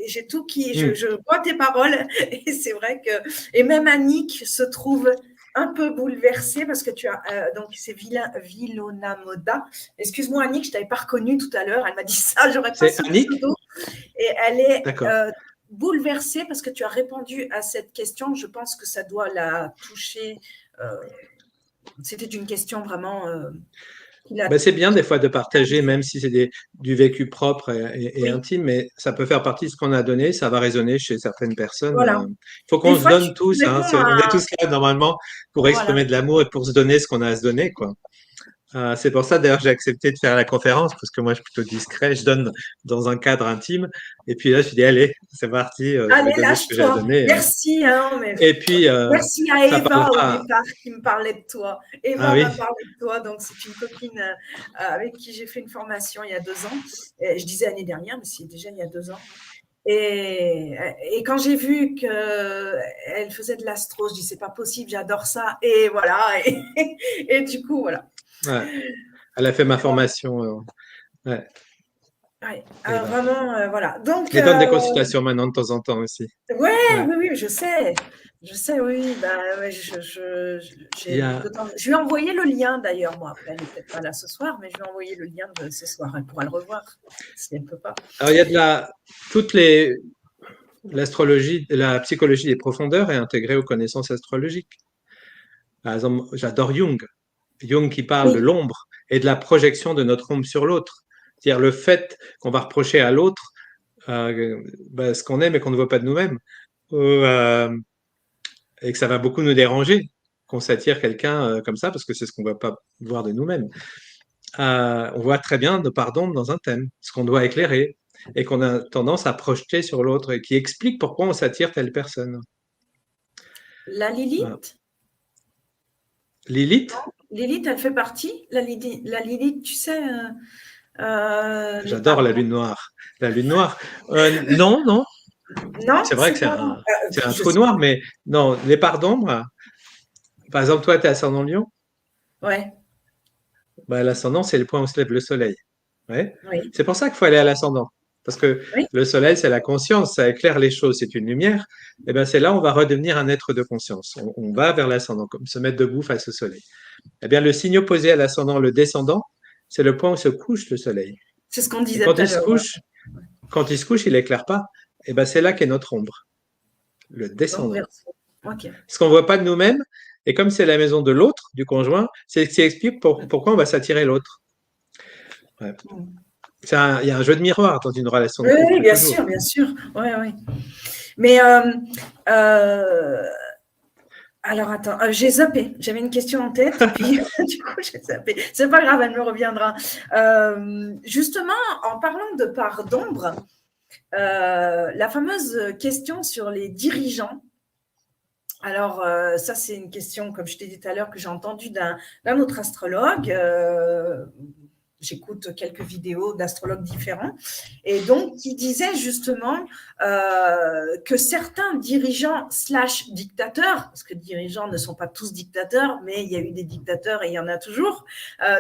j'ai tout qui, hmm, je vois tes paroles et c'est vrai que et même Annick se trouve un peu bouleversée parce que tu as donc c'est Vilona Moda. Excuse-moi Annick, je t'avais pas reconnue tout à l'heure. Elle m'a dit ça, j'aurais pas c'est ce Annick? pseudo. Et elle est D'accord. bouleversée parce que tu as répondu à cette question. Je pense que ça doit la toucher. Euh, C'était une question vraiment qui l'a. Ben, c'est bien des fois de partager, même si c'est du vécu propre et Oui, intime, mais ça peut faire partie de ce qu'on a donné, ça va résonner chez certaines personnes. voilà. Il faut Des qu'on se fois, donne tu tous, hein, réponds on est à. tous là normalement pour Voilà. exprimer de l'amour et pour se donner ce qu'on a à se donner, quoi. C'est pour ça d'ailleurs j'ai accepté de faire la conférence parce que moi je suis plutôt discret, je donne dans un cadre intime et puis là je dis allez c'est parti, je vais Allez, donner ce que j'ai à lâche-toi. donner Merci, hein, mais et puis merci à ça Eva au parlera. départ qui me parlait de toi. Ah Eva m'a oui, parlé de toi, donc c'est une copine avec qui j'ai fait une formation il y a 2 ans. Et je disais l'année dernière, mais c'est déjà il y a 2 ans. Et quand j'ai vu qu'elle faisait de l'astro, je dis c'est pas possible, j'adore ça. Et voilà. Et du coup, voilà. ouais. Elle a fait ma formation, ouais. Ouais, Eva. vraiment, voilà. Donc, Je les donne des consultations maintenant de temps en temps aussi. ouais, Ouais. oui, oui, je sais. Je sais, oui, oui. Bah, ouais, Il y a, je lui ai envoyé le lien d'ailleurs, moi. Après, elle n'est peut-être pas là ce soir, mais je lui ai envoyé le lien de ce soir. Elle pourra le revoir si elle ne peut pas. alors il y a toutes l'astrologie, la psychologie des profondeurs est intégrée aux connaissances astrologiques. Par exemple, j'adore Jung. Jung qui parle de Oui, l'ombre et de la projection de notre ombre sur l'autre. C'est-à-dire le fait qu'on va reprocher à l'autre ce qu'on aime et qu'on ne voit pas de nous-mêmes, euh, et que ça va beaucoup nous déranger qu'on s'attire quelqu'un comme ça, parce que c'est ce qu'on ne va pas voir de nous-mêmes. On voit très bien nos parts d'ombre dans un thème, ce qu'on doit éclairer, et qu'on a tendance à projeter sur l'autre, et qui explique pourquoi on s'attire telle personne. La Lilith? Lilith? Lilith, elle fait partie. La Lilith, tu sais, les J'adore la parents. lune noire. La lune noire. Non, non. Non, C'est vrai que c'est pas. c'est un Je trou sais noir, pas. mais non, les parts d'ombre. Par exemple, toi, tu es ascendant Lion. Ouais, Bah, l'ascendant, c'est le point où se lève le soleil. Ouais. oui, C'est pour ça qu'il faut aller à l'ascendant. Parce que oui. le soleil, c'est la conscience, ça éclaire les choses, c'est une lumière. Et ben, c'est là où on va redevenir un être de conscience. On va vers l'ascendant, comme se mettre debout face au soleil. Eh bien, le signe opposé à l'ascendant, le descendant, c'est le point où se couche le soleil. C'est ce qu'on Et disait tout à l'heure. quand il se couche, il éclaire pas. Et ben, c'est là qu'est notre ombre, le Donc, descendant. verso. Ok. Ce qu'on voit pas de nous-mêmes, et comme c'est la maison de l'autre, du conjoint, c'est ce qui explique pourquoi on va s'attirer l'autre. Ouais. Il y a un jeu de miroir dans une relation de Oui, oui, couple, bien toujours. sûr, bien sûr. Oui, oui. Mais euh, alors attends, j'ai zappé. J'avais une question en tête et puis du coup j'ai zappé. C'est pas grave, elle me reviendra. Justement, en parlant de part d'ombre, la fameuse question sur les dirigeants. Alors, ça, c'est une question, comme je t'ai dit tout à l'heure, que j'ai entendue d'un autre astrologue. J'écoute quelques vidéos d'astrologues différents. Et donc, qui disait justement que certains dirigeants slash dictateurs, parce que dirigeants ne sont pas tous dictateurs, mais il y a eu des dictateurs et il y en a toujours,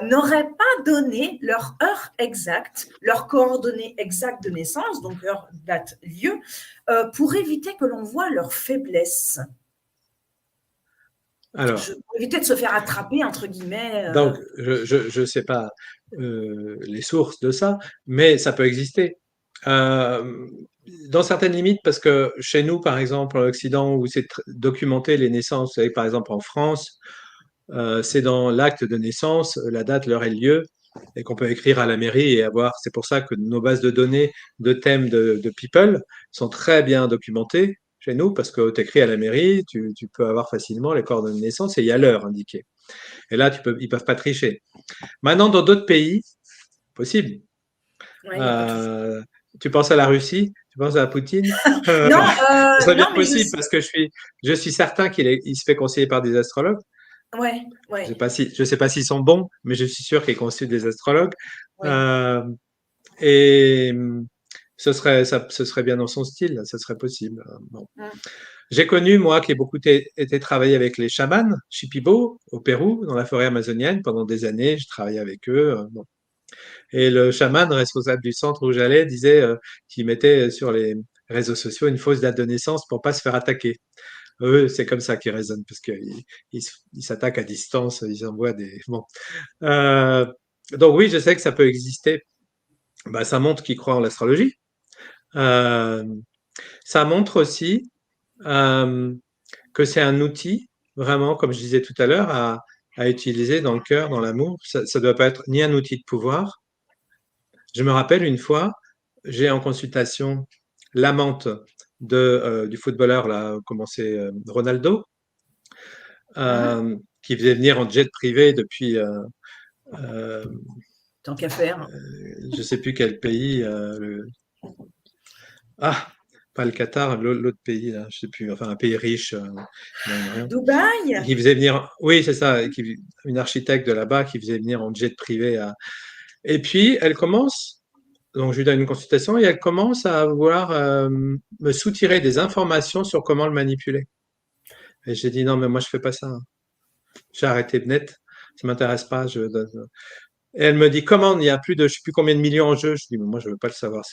n'auraient pas donné leur heure exacte, leurs coordonnées exactes de naissance, donc heure, date, lieu, pour éviter que l'on voie leurs faiblesses. Alors, Pour éviter de se faire attraper, entre guillemets. donc, je sais pas les sources de ça, mais ça peut exister. Euh, dans certaines limites, parce que chez nous, par exemple, en Occident, où c'est documenté les naissances, vous savez, par exemple en France, c'est dans l'acte de naissance, la date, l'heure et le lieu, et qu'on peut écrire à la mairie et avoir. C'est pour ça que nos bases de données de thèmes de people sont très bien documentées chez nous, parce que tu écris à la mairie, tu peux avoir facilement les coordonnées de naissance et il y a l'heure indiquée. Et là, ils peuvent pas tricher. Maintenant, dans d'autres pays, possible. Ouais, il n'y a pas de souci. Euh, Tu penses à la Russie, tu penses à Poutine. Non, Ce serait bien non, mais possible parce que je suis certain il se fait conseiller par des astrologues. ouais, ouais, Je sais pas s'ils sont bons, mais je suis sûr qu'ils consultent des astrologues. ouais. Euh, et ce serait bien dans son style, ce serait possible. Bon. Mm. J'ai connu, moi, qui ai beaucoup été travaillé avec les chamans, Shipibo, au Pérou, dans la forêt amazonienne, pendant des années. Je travaillais avec eux. Bon. Et le chaman responsable du centre où j'allais disait qu'il mettait sur les réseaux sociaux une fausse date de naissance pour pas se faire attaquer. Eux, c'est comme ça qu'ils raisonnent, parce qu'ils s'attaquent à distance, ils envoient des... Bon. Euh, donc oui, je sais que ça peut exister. Bah, ça montre qu'ils croient en l'astrologie. Euh, Ça montre aussi euh, que c'est un outil, vraiment, comme je disais tout à l'heure, à utiliser dans le cœur, dans l'amour. Ça ne doit pas être ni un outil de pouvoir. Je me rappelle une fois, j'ai en consultation l'amante du footballeur, là, comment c'est, Ronaldo, Mhm. qui faisait venir en jet privé depuis, euh, Tant qu'à faire. je ne sais plus quel pays, ah, pas le Qatar, l'autre pays, là, je sais plus, enfin un pays riche, Moyen-Orient, Dubaï? qui faisait venir, oui, c'est ça, une architecte de là-bas qui faisait venir en jet privé. Et puis, elle commence, donc je lui donne une consultation, et elle commence à vouloir me soutirer des informations sur comment le manipuler. Et j'ai dit, non, mais moi, je fais pas ça. J'ai arrêté net, ça m'intéresse pas. Et elle me dit, comment il y a plus de, je sais plus combien de millions en jeu. Je dis, mais moi, je veux pas le savoir.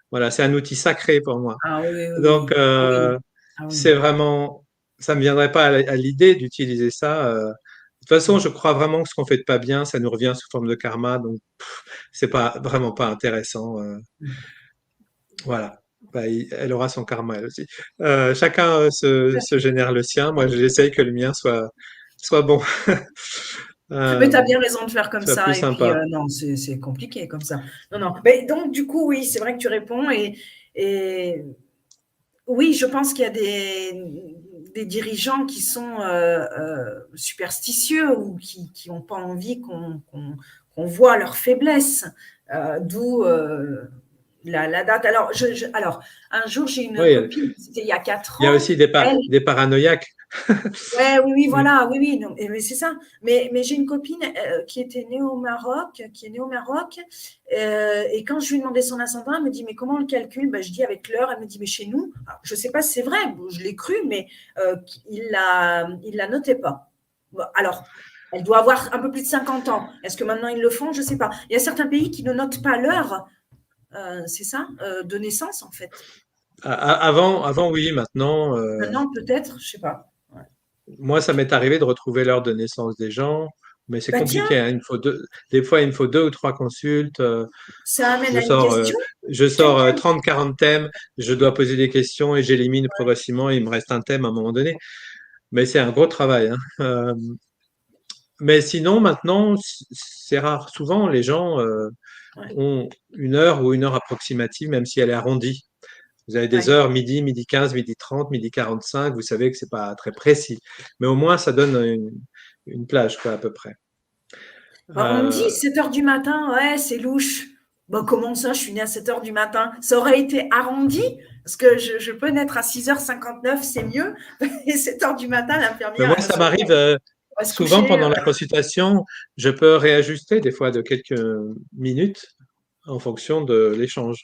Voilà, c'est un outil sacré pour moi. Ah oui, oui, Donc, oui. Ah oui. Ah c'est oui. vraiment, ça me viendrait pas à l'idée d'utiliser ça. De toute façon, Mm. je crois vraiment que ce qu'on fait de pas bien, ça nous revient sous forme de karma. Donc, c'est pas vraiment pas intéressant. Voilà. Bah, elle aura son karma, elle aussi. Chacun se génère le sien. Moi, j'essaye que le mien soit bon. Mais Euh, tu as bien raison de faire comme Ce serait plus ça. Et puis, sympa. non, c'est compliqué comme ça. Non, non. Mais donc, du coup, oui, c'est vrai que tu réponds. Et oui, je pense qu'il y a des dirigeants qui sont superstitieux ou qui n'ont pas envie qu'on voit leurs faiblesses. D'où la date. Alors, un jour, j'ai une Oui, copine, c'était il y a 4 il y a ans. aussi Elle, des paranoïaques. ouais, oui, oui, Mm. voilà, oui, oui, non, mais c'est ça. Mais j'ai une copine qui était née au Maroc, qui est née au Maroc, et quand je lui ai demandé son ascendant, elle me dit, mais comment on le calcule? Ben, je dis avec l'heure, elle me dit, mais chez nous, alors, je ne sais pas si c'est vrai, je l'ai cru, mais il la notait pas. Bon, alors, elle doit avoir un peu plus de 50 ans. Est-ce que maintenant ils le font? Je ne sais pas. Il y a certains pays qui ne notent pas l'heure, c'est ça, de naissance, en fait. Avant, oui, maintenant, Maintenant, peut-être, je ne sais pas. Ouais. moi, ça m'est arrivé de retrouver l'heure de naissance des gens, mais c'est Bah compliqué, tiens, hein. Des fois, il me faut 2 ou 3 consultes. ça amène Je à une sors, question. je sors Quelqu'un 30, 40 thèmes, je dois poser des questions et j'élimine progressivement. Il me reste un thème à un moment donné, mais c'est un gros travail, hein. Mais sinon, maintenant, c'est rare. Souvent, les gens ouais, ont 1 heure ou 1 heure approximative, même si elle est arrondie. Vous avez des ouais. heures midi, midi 15, midi 30, midi 45. Vous savez que c'est pas très précis, mais au moins ça donne une plage, quoi, à peu près. Bah, on me dit Euh, 7 heures du matin, ouais, c'est louche. Bah, comment ça, je suis née à 7 heures du matin? Ça aurait été arrondi, parce que je peux naître à 6h59, c'est mieux. Et 7 heures du matin, mais l'infirmière, moi, ça m'arrive elle va se souvent coucher. pendant la consultation, je peux réajuster des fois de quelques minutes en fonction de l'échange.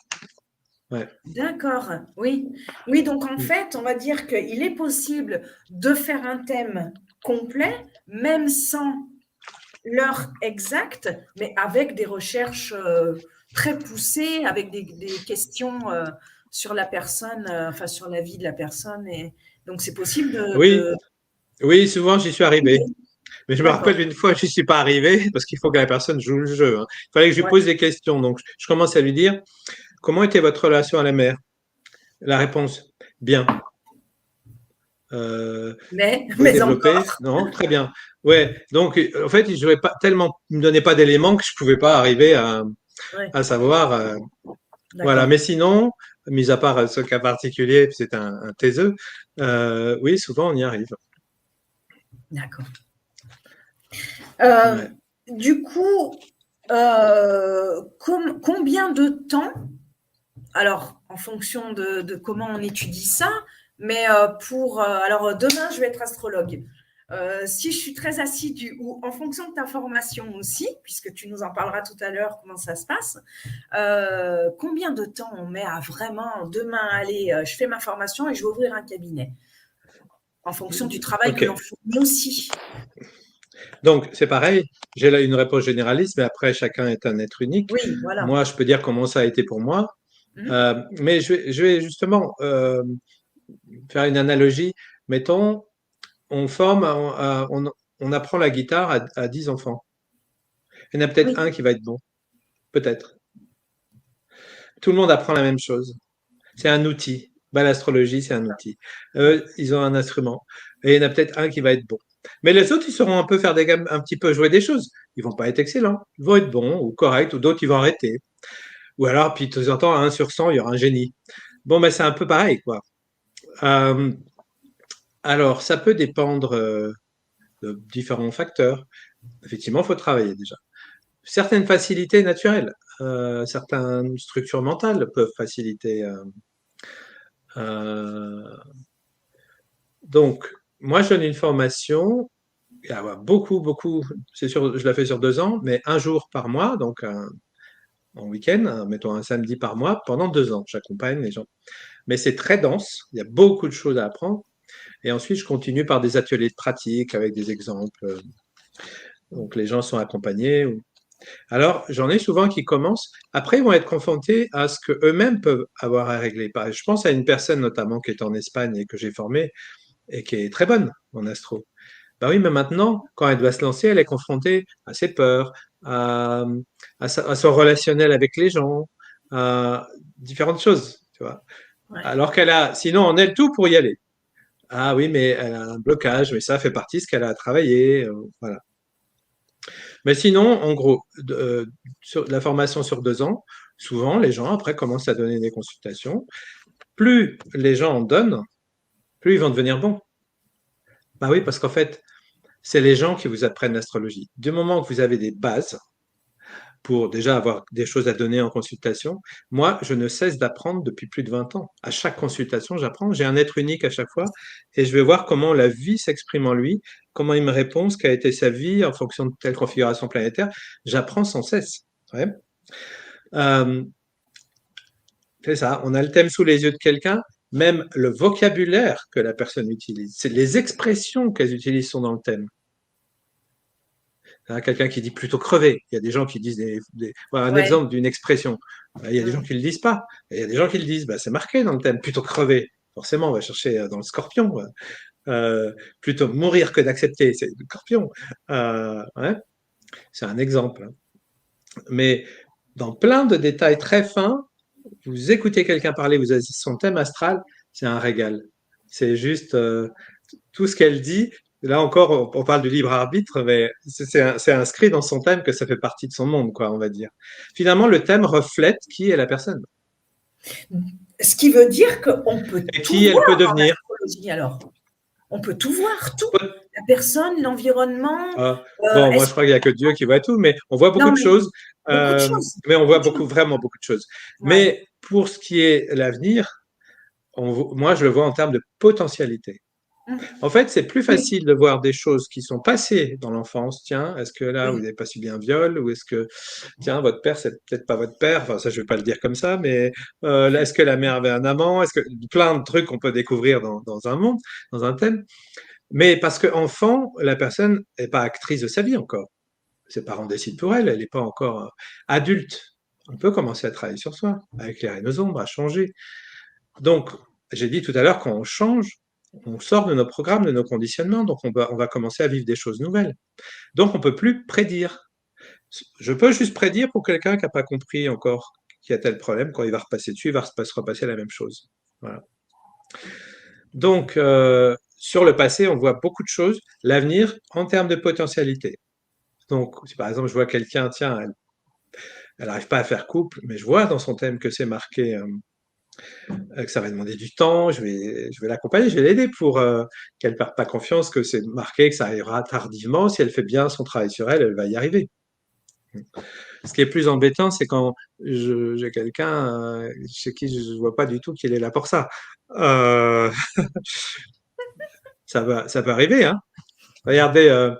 Ouais. D'accord, oui. Oui, donc en fait, on va dire qu'il est possible de faire un thème complet, même sans l'heure exacte, mais avec des recherches très poussées, avec des questions sur la personne, enfin sur la vie de la personne. Et donc c'est possible Oui, oui, souvent j'y suis Ok, arrivé. Mais je me d'accord. rappelle une fois, je n'y suis pas arrivé parce qu'il faut que la personne joue le jeu, hein. Il fallait que je lui Ouais. pose des questions. Donc, je commence à lui dire, comment était votre relation à la mer? La réponse, bien. Euh, Vous pouvez Mais développer? encore. Non? Très bien. Ouais. Donc, en fait, il jouait pas tellement, il me donnait pas d'éléments que je pouvais pas arriver Ouais, à savoir. Voilà. d'accord, Mais sinon, mis à part ce cas particulier, c'est un taiseux, oui, souvent on y arrive. d'accord. Euh, Ouais. du coup, combien de temps, alors en fonction de comment on étudie ça, mais alors demain je vais être astrologue. Si je suis très assidue ou en fonction de ta formation aussi, puisque tu nous en parleras tout à l'heure comment ça se passe, combien de temps on met à vraiment demain aller, je fais ma formation et je vais ouvrir un cabinet en fonction du travail que l'on OK. fournit aussi. Donc, c'est pareil. J'ai là une réponse généraliste, mais après, chacun est un être unique. Oui, voilà. Moi, je peux dire comment ça a été pour moi. Mmh. Mais je vais justement faire une analogie. Mettons, on forme, on apprend la guitare à 10 enfants. Il y en a peut-être Oui, un qui va être bon. Peut-être. Tout le monde apprend la même chose. C'est un outil. Ben, l'astrologie, c'est un outil. ouais, Ils ont un instrument. Et il y en a peut-être un qui va être bon. Mais les autres, ils sauront un peu faire des gammes, un petit peu jouer des choses. Ils vont pas être excellents. Ils vont être bons ou corrects, ou d'autres, ils vont arrêter. Ou alors, puis de temps en temps, à 1 sur 100, il y aura un génie. Bon, ben, c'est un peu pareil, quoi. Euh, alors, ça peut dépendre de différents facteurs. Effectivement, il faut travailler déjà. Certaines facilités naturelles, certaines structures mentales peuvent faciliter. Euh, donc, moi, je donne une formation. Il va y avoir beaucoup, c'est sûr, je la fais sur 2 ans, mais un jour par mois, donc en week-end, mettons un samedi par mois, pendant 2 ans. J'accompagne les gens. Mais c'est très dense, il y a beaucoup de choses à apprendre. Et ensuite, je continue par des ateliers de pratique avec des exemples. Donc, les gens sont accompagnés. Alors, j'en ai souvent qui commencent. Après, ils vont être confrontés à ce qu'eux-mêmes peuvent avoir à régler. Je pense à une personne notamment qui est en Espagne et que j'ai formée et qui est très bonne en astro. Bah oui, mais maintenant, quand elle doit se lancer, elle est confrontée à ses peurs, à, à son relationnel avec les gens, à différentes choses, tu vois. ouais. Alors qu'elle a, sinon, en elle tout pour y aller. Ah oui, mais elle a un blocage, mais ça fait partie de ce qu'elle a travaillé, voilà. Mais sinon, en gros, sur la formation sur 2 ans, souvent les gens après commencent à donner des consultations. Plus les gens en donnent, plus ils vont devenir bons. Bah oui, parce qu'en fait, c'est les gens qui vous apprennent l'astrologie. Du moment que vous avez des bases pour déjà avoir des choses à donner en consultation, moi, je ne cesse d'apprendre depuis plus de 20 ans. À chaque consultation, j'apprends. J'ai un être unique à chaque fois et je vais voir comment la vie s'exprime en lui, comment il me répond, ce qu'a été sa vie en fonction de telle configuration planétaire. J'apprends sans cesse. Ouais. Euh, c'est ça, on a le thème sous les yeux de quelqu'un, même le vocabulaire que la personne utilise, c'est les expressions qu'elles utilisent sont dans le thème. Hein, quelqu'un qui dit plutôt crever. Il y a des gens qui disent voilà, un Ouais. exemple d'une expression. Il y a des gens qui ne le disent pas. Et il y a des gens qui le disent. C'est marqué dans le thème, plutôt crever. Forcément, on va chercher dans le scorpion. Plutôt mourir que d'accepter, c'est le scorpion. Ouais, c'est un exemple. Mais dans plein de détails très fins, vous écoutez quelqu'un parler, vous avez son thème astral, c'est un régal. C'est juste tout ce qu'elle dit. Là encore, on parle du libre arbitre, mais c'est inscrit dans son thème que ça fait partie de son monde, quoi, on va dire. Finalement, le thème reflète qui est la personne Ce qui veut dire qu'on peut et tout qui elle peut voir en devenir. astrologie alors. On peut tout voir, tout. La personne, l'environnement. Euh, bon, moi, je Est-ce crois qu'il n'y a que Dieu qui voit tout, mais on voit beaucoup Non, de mais choses. beaucoup de choses. Mais on Beaucoup voit de choses. vraiment beaucoup de choses. Ouais. Mais pour ce qui est l'avenir, moi, je le vois en termes de potentialité. En fait, c'est plus Oui. facile de voir des choses qui sont passées dans l'enfance. Tiens, est-ce que là, vous Oui. n'avez pas subi un viol? Ou est-ce que, tiens, votre père, c'est peut-être pas votre père? Enfin, ça, je vais pas le dire comme ça, mais est-ce que la mère avait un amant? Est-ce que plein de trucs qu'on peut découvrir dans un monde, dans un thème. Mais parce qu'enfant, la personne n'est pas actrice de sa vie encore. Ses parents décident pour elle, elle n'est pas encore adulte. On peut commencer à travailler sur soi, à éclairer nos ombres, à changer. Donc, j'ai dit tout à l'heure, quand on change, on sort de nos programmes, de nos conditionnements, donc on va commencer à vivre des choses nouvelles. Donc, on ne peut plus prédire. Je peux juste prédire pour quelqu'un qui n'a pas compris encore qu'il y a tel problème, quand il va repasser dessus, il va se repasser la même chose. Voilà. Donc, sur le passé, on voit beaucoup de choses. L'avenir, en termes de potentialité. Donc, si par exemple, je vois quelqu'un, tiens, elle n'arrive pas à faire couple, mais je vois dans son thème que c'est marqué que ça va demander du temps, je vais l'accompagner, je vais l'aider pour qu'elle ne perde pas confiance, que c'est marqué, que ça arrivera tardivement. Si elle fait bien son travail sur elle, elle va y arriver. Ce qui est plus embêtant, c'est quand j'ai quelqu'un chez qui je ne vois pas du tout qu'il est là pour ça. Euh, ça peut arriver. Hein. Regardez,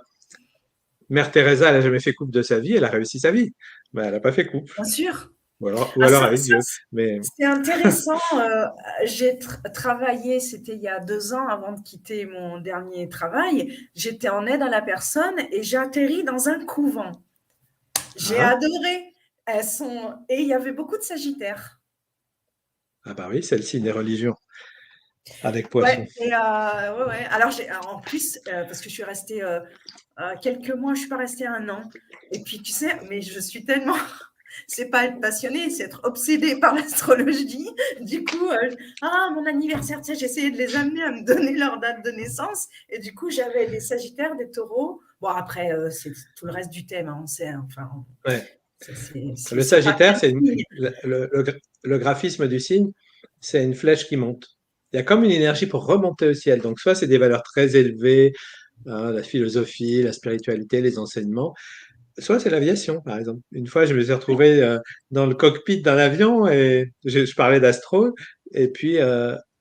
Mère Teresa, elle n'a jamais fait couple de sa vie, elle a réussi sa vie. Mais elle n'a pas fait couple. Bien sûr. Ou Ah, alors ça, avec Dieu. Mais c'est intéressant. J'ai travaillé, c'était il y a 2 ans avant de quitter mon dernier travail. J'étais en aide à la personne et j'ai atterri dans un couvent. J'ai hein. adoré. Et il y avait beaucoup de sagittaires. Ah bah oui, c'est le signe des religions, avec Ouais, poisson. et ouais, ouais. Alors, en plus, parce que je suis restée quelques mois, je suis pas restée un an. Et puis, tu sais, mais je suis tellement, c'est pas être passionnée, c'est être obsédée par l'astrologie. Du coup, mon anniversaire, tu sais, j'essayais de les amener à me donner leur date de naissance. Et du coup, j'avais des Sagittaires, des Taureaux. Bon, après, c'est tout le reste du thème, hein, on sait. Enfin, Ouais. Le c'est pas Sagittaire, qu'un signe. le graphisme du signe, c'est une flèche qui monte. Il y a comme une énergie pour remonter au ciel. Donc, soit c'est des valeurs très élevées, hein, la philosophie, la spiritualité, les enseignements, soit c'est l'aviation, par exemple. Une fois, je me suis retrouvé dans le cockpit d'un avion et je parlais d'astro. Et puis,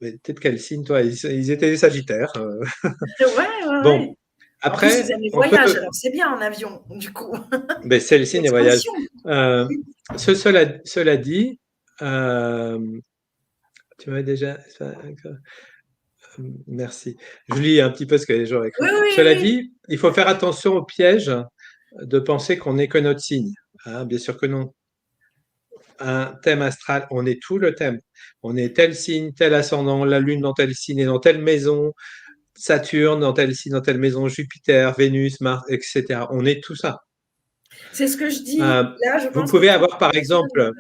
mais t'es de quel signe, toi? Ils étaient des Sagittaires. Ouais, ouais, Bon, ouais. En plus, ils après, aiment les on peut. voyages, alors c'est bien en avion, du coup. Ben, c'est le signe des voyages. L'expansion. Euh, cela dit, euh, tu m'avais déjà. Merci. Je lis un petit peu ce que les gens ont écrit. Oui, oui, Cela oui. dit, il faut faire attention au piège de penser qu'on n'est que notre signe. Hein, bien sûr que non. Un thème astral, on est tout le thème. On est tel signe, tel ascendant, la Lune dans tel signe et dans telle maison, Saturne dans tel signe, dans telle maison, Jupiter, Vénus, Mars, etc. On est tout ça. C'est ce que je dis. Euh, Là, je vous pense que pouvez toute avoir, par exemple,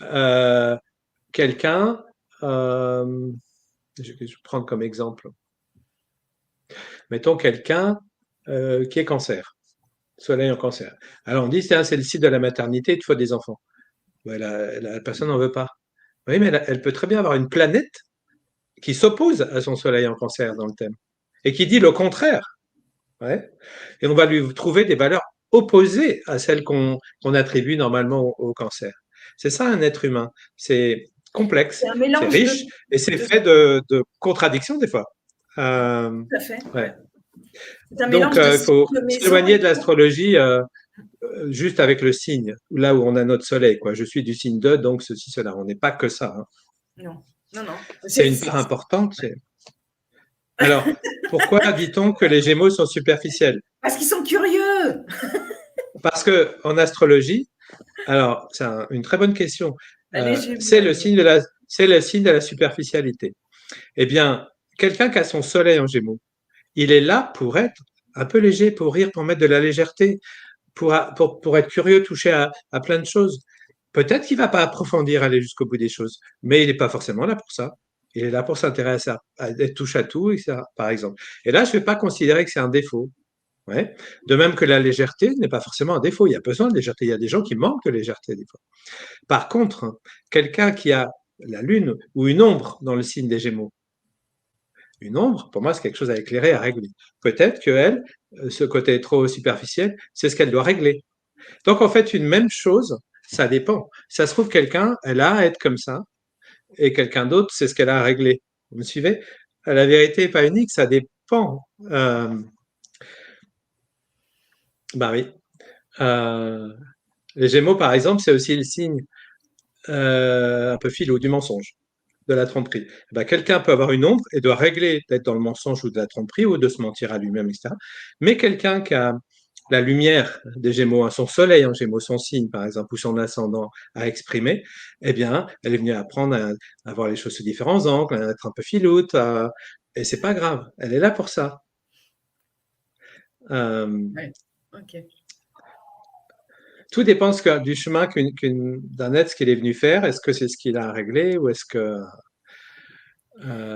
euh, quelqu'un, je vais prendre comme exemple, mettons quelqu'un qui est cancer. Soleil en Cancer. Alors on dit, c'est le signe de la maternité, il te faut des enfants. Ouais, la personne n'en veut pas. Oui, mais elle peut très bien avoir une planète qui s'oppose à son Soleil en Cancer dans le thème et qui dit le contraire. Ouais. Et on va lui trouver des valeurs opposées à celles qu'on attribue normalement au Cancer. C'est ça un être humain. C'est complexe, C'est un c'est mélange riche et c'est de fait de contradictions des fois. Euh, tout à fait, ouais. ouais. C'est un Donc, mélange de il faut signes de maison s'éloigner et de l'astrologie juste avec le signe, là où on a notre soleil, quoi. Je suis du signe 2, donc ceci, cela. On n'est pas que ça, hein. non, non, non. C'est une part importante. Alors, pourquoi dit-on que les Gémeaux sont superficiels? Parce qu'ils sont curieux. Parce que en astrologie, alors c'est une très bonne question. Les Gémeaux, C'est le signe de la superficialité. Eh bien, quelqu'un qui a son soleil en Gémeaux, il est là pour être un peu léger, pour rire, pour mettre de la légèreté, pour être curieux, toucher à plein de choses. Peut-être qu'il ne va pas approfondir, aller jusqu'au bout des choses, mais il n'est pas forcément là pour ça. Il est là pour s'intéresser à être touche à tout, etc., par exemple. Et là, je ne vais pas considérer que c'est un défaut. Ouais. De même que la légèreté n'est pas forcément un défaut. Il y a besoin de légèreté. Il y a des gens qui manquent de légèreté des fois. Par contre, quelqu'un qui a la lune ou une ombre dans le signe des Gémeaux, une ombre, pour moi, c'est quelque chose à éclairer, à régler. Peut-être qu'elle, ce côté trop superficiel, c'est ce qu'elle doit régler. Donc, en fait, une même chose, ça dépend. Ça se trouve, quelqu'un, elle a à être comme ça, et quelqu'un d'autre, c'est ce qu'elle a à régler. Vous me suivez? La vérité n'est pas unique, ça dépend. Bah oui. Euh, les Gémeaux, par exemple, c'est aussi le signe un peu filou du mensonge, de la tromperie. Eh ben, quelqu'un peut avoir une ombre et doit régler d'être dans le mensonge ou de la tromperie ou de se mentir à lui-même, etc. Mais quelqu'un qui a la lumière des Gémeaux, hein, son soleil en Gémeaux, son signe par exemple, ou son ascendant à exprimer, eh bien, elle est venue apprendre à voir les choses sous différents angles, à être un peu filoute, et c'est pas grave. Elle est là pour ça. Euh, Ouais. Ok. Tout dépend du chemin d'un être ce qu'il est venu faire. Est-ce que c'est ce qu'il a à régler ou est-ce que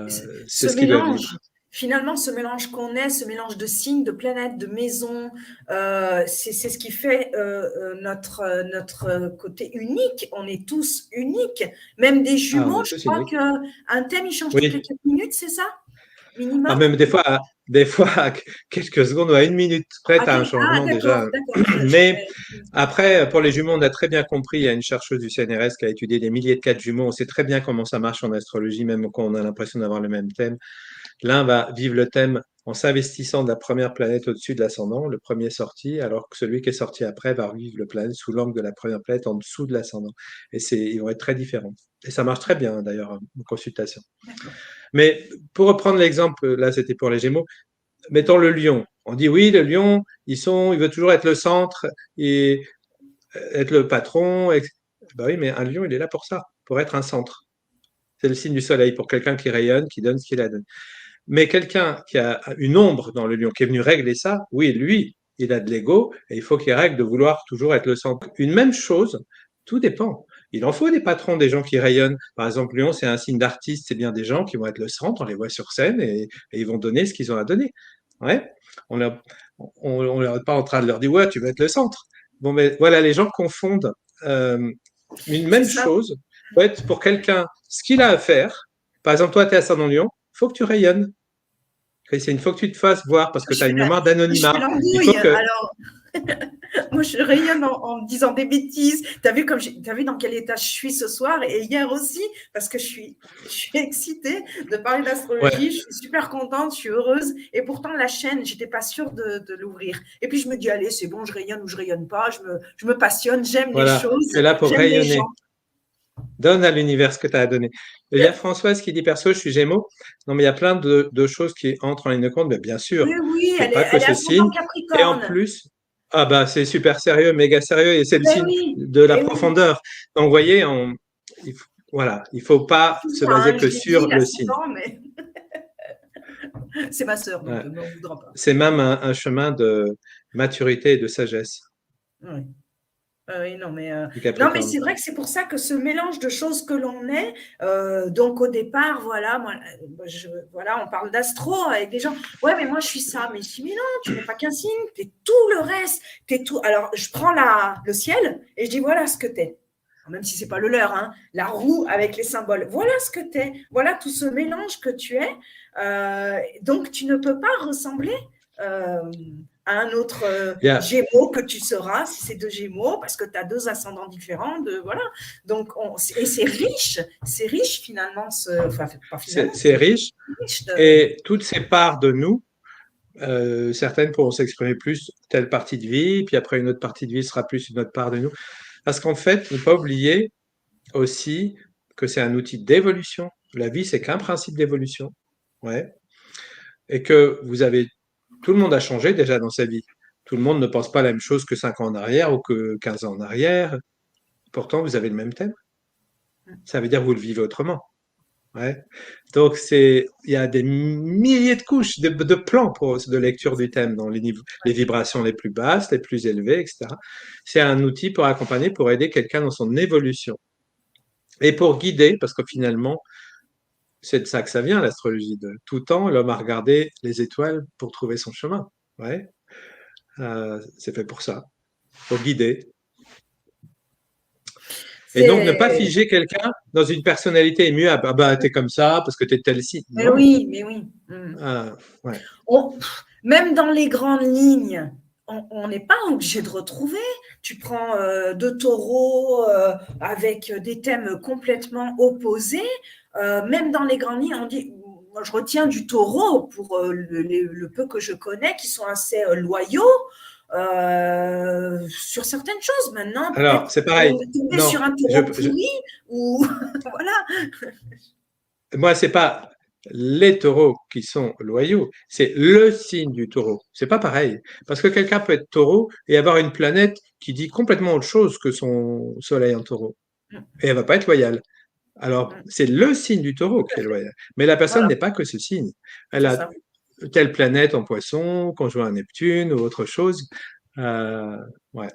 c'est Ce ce qu'il doit vivre? mélange, finalement, ce mélange qu'on est, ce mélange de signes, de planètes, de maisons, c'est ce qui fait notre côté unique. On est tous uniques. Même des Ah, on jumeaux, est je tous crois uniques. qu'un thème, il change toutes les Oui. 4 minutes, c'est ça? Ah, Minimum? même des fois, à quelques secondes ou à une minute près, tu as un changement déjà. D'accord, d'accord. Mais après, pour les jumeaux, on a très bien compris. Il y a une chercheuse du CNRS qui a étudié des milliers de cas de jumeaux. On sait très bien comment ça marche en astrologie, même quand on a l'impression d'avoir le même thème. L'un va vivre le thème en s'investissant de la première planète au-dessus de l'ascendant, le premier sorti, alors que celui qui est sorti après va vivre le planète sous l'angle de la première planète en dessous de l'ascendant. Et ils vont être très différents. Et ça marche très bien, d'ailleurs, en consultation. D'accord. Mais pour reprendre l'exemple, là, c'était pour les Gémeaux, mettons le lion. On dit oui, le lion, il veut toujours être le centre et être le patron. Ben oui, mais un lion, il est là pour ça, pour être un centre. C'est le signe du soleil, pour quelqu'un qui rayonne, qui donne ce qu'il a donné. Mais quelqu'un qui a une ombre dans le lion, qui est venu régler ça, oui, lui, il a de l'ego et il faut qu'il règle de vouloir toujours être le centre. Une même chose, tout dépend. Il en faut des patrons, des gens qui rayonnent. Par exemple, Lyon, c'est un signe d'artiste, c'est bien des gens qui vont être le centre, on les voit sur scène et ils vont donner ce qu'ils ont à donner. Ouais. On leur, on leur est pas en train de leur dire, ouais, tu vas être le centre. Bon, mais voilà, les gens confondent une C'est même ça. chose peut être pour quelqu'un ce qu'il a à faire. Par exemple, toi, tu es ascendant Lyon, il faut que tu rayonnes. C'est une fois que tu te fasses voir parce que tu as une mémoire Je fais d'anonymat. Il faut l'andouille. que. Alors, moi, je rayonne en me disant des bêtises. Tu as vu t'as vu dans quel état je suis ce soir et hier aussi, parce que je suis excitée de parler Ouais, d'astrologie. Je suis super contente, je suis heureuse. Et pourtant, la chaîne, j'étais pas sûre de l'ouvrir. Et puis, je me dis, allez, c'est bon, je rayonne ou je rayonne pas. Je me passionne, j'aime les voilà. Tu es choses, là pour j'aime les gens. rayonner. Donne à l'univers ce que tu as à donner. Il y a Françoise qui dit perso, je suis Gémeaux. Non, mais il y a plein de choses qui entrent en ligne de compte. Mais bien sûr, Oui, oui, c'est pas que elle est ce signe. ascendant Et en Capricorne. plus, ah bah c'est super sérieux, méga sérieux, et c'est le Ben signe oui, de la et oui. profondeur. Donc, vous voyez, voilà, il faut pas se Excuse-moi, baser hein, que je l'ai dit, sur le signe. l'ascendant, mais c'est ma sœur, donc Ouais. ne m'en voudra pas. C'est même un chemin de maturité et de sagesse. Ouais. Oui, non, mais, du non, mais Capricorne. c'est vrai que c'est pour ça que ce mélange de choses que l'on est, donc au départ, voilà, moi, voilà, on parle d'astro avec des gens. Ouais, mais moi je suis ça. Mais je dis, mais non, tu n'es pas qu'un signe, tu es tout le reste. T'es tout. Alors, je prends le ciel et je dis, voilà ce que tu es. Même si c'est pas le leur, hein, la roue avec les symboles. Voilà ce que tu es. Voilà tout ce mélange que tu es. Donc, tu ne peux pas ressembler. Euh, à un autre Yeah. Gémeaux que tu seras, si c'est deux Gémeaux, parce que tu as deux ascendants différents. Voilà. Donc, et c'est riche finalement, enfin, pas finalement, C'est riche. riche Et toutes ces parts de nous, certaines pourront s'exprimer plus telle partie de vie, puis après une autre partie de vie sera plus une autre part de nous. Parce qu'en fait, ne pas oublier aussi que c'est un outil d'évolution. La vie, c'est qu'un principe d'évolution. Ouais. Et que tout le monde a changé déjà dans sa vie. Tout le monde ne pense pas la même chose que 5 ans en arrière ou que 15 ans en arrière. Pourtant, vous avez le même thème. Ça veut dire que vous le vivez autrement. Ouais. Donc, il y a des milliers de couches, de plans de lecture du thème dans les vibrations les plus basses, les plus élevées, etc. C'est un outil pour accompagner, pour aider quelqu'un dans son évolution. Et pour guider, parce que finalement, c'est de ça que ça vient, l'astrologie. De tout temps, l'homme a regardé les étoiles pour trouver son chemin. Ouais. C'est fait pour ça, pour guider. Et donc, ne pas figer quelqu'un dans une personnalité immuable. Ah bah, t'es comme ça parce que t'es tel signe. Mais Non. oui, mais oui. Ouais. Même dans les grandes lignes, on n'est pas obligé de retrouver. Tu prends deux taureaux avec des thèmes complètement opposés. Même dans les grandes lignes, on dit, moi je retiens du taureau pour le peu que je connais, qui sont assez loyaux. Sur certaines choses maintenant, Alors, peut-être c'est pareil. tomber Non, sur un taureau pourri ou voilà. moi, c'est pas les taureaux qui sont loyaux, c'est le signe du taureau. C'est pas pareil. Parce que quelqu'un peut être taureau et avoir une planète qui dit complètement autre chose que son soleil en taureau. Et elle va pas être loyale. Alors, c'est le signe du taureau qui est loyal. Mais la personne Voilà, n'est pas que ce signe. Elle c'est a ça. telle planète en poisson, conjoint à Neptune ou autre chose. Ouais.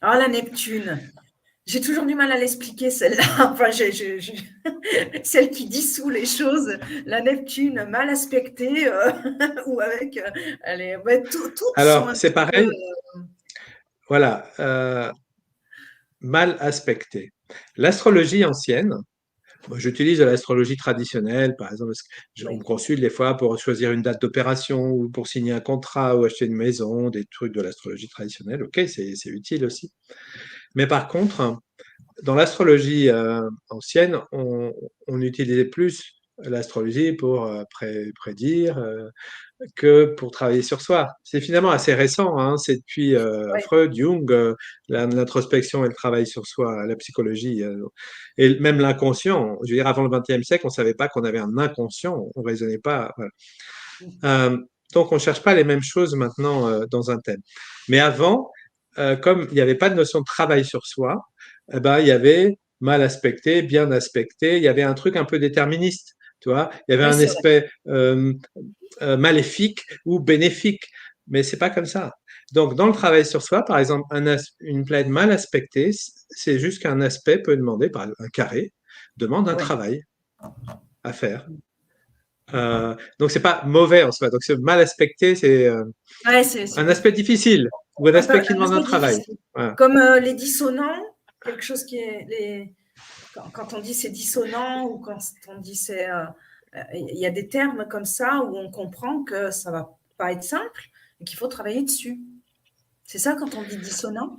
Ah, la Neptune. J'ai toujours du mal à l'expliquer, celle-là. Enfin, celle qui dissout les choses, la Neptune mal aspectée, ou avec. Toutes sont Alors, un c'est petit peu. pareil. Voilà. Mal aspecté. L'astrologie ancienne, moi, j'utilise l'astrologie traditionnelle, par exemple, parce que on me Oui, consulte des fois pour choisir une date d'opération ou pour signer un contrat ou acheter une maison, des trucs de l'astrologie traditionnelle. Ok, c'est utile aussi. Mais par contre, dans l'astrologie ancienne, on utilisait plus l'astrologie pour prédire que pour travailler sur soi. C'est finalement assez récent, hein, c'est depuis oui, Freud, Jung, l'introspection et le travail sur soi, la psychologie, et même l'inconscient. Je veux dire, avant le XXe siècle, on ne savait pas qu'on avait un inconscient, on ne raisonnait pas. Voilà. Donc, on ne cherche pas les mêmes choses maintenant dans un thème. Mais avant, comme il n'y avait pas de notion de travail sur soi, eh ben, il y avait mal aspecté, bien aspecté, il y avait un truc un peu déterministe. Tu vois, il y avait oui, un c'est vrai. aspect maléfique ou bénéfique, mais c'est pas comme ça. Donc, dans le travail sur soi, par exemple, une planète mal aspectée, c'est juste qu'un aspect peut demander, par exemple, un carré demande un Oui, travail à faire. Donc, c'est pas mauvais en soi. Donc, c'est mal aspecté, c'est ouais, c'est un plus. aspect difficile ou un aspect qui Un demande un aspect travail. difficile. Voilà. Comme les dissonants, quelque chose qui est. Quand on dit c'est dissonant ou quand on dit c'est. Il y a des termes comme ça où on comprend que ça va pas être simple et qu'il faut travailler dessus. C'est ça quand on dit dissonant?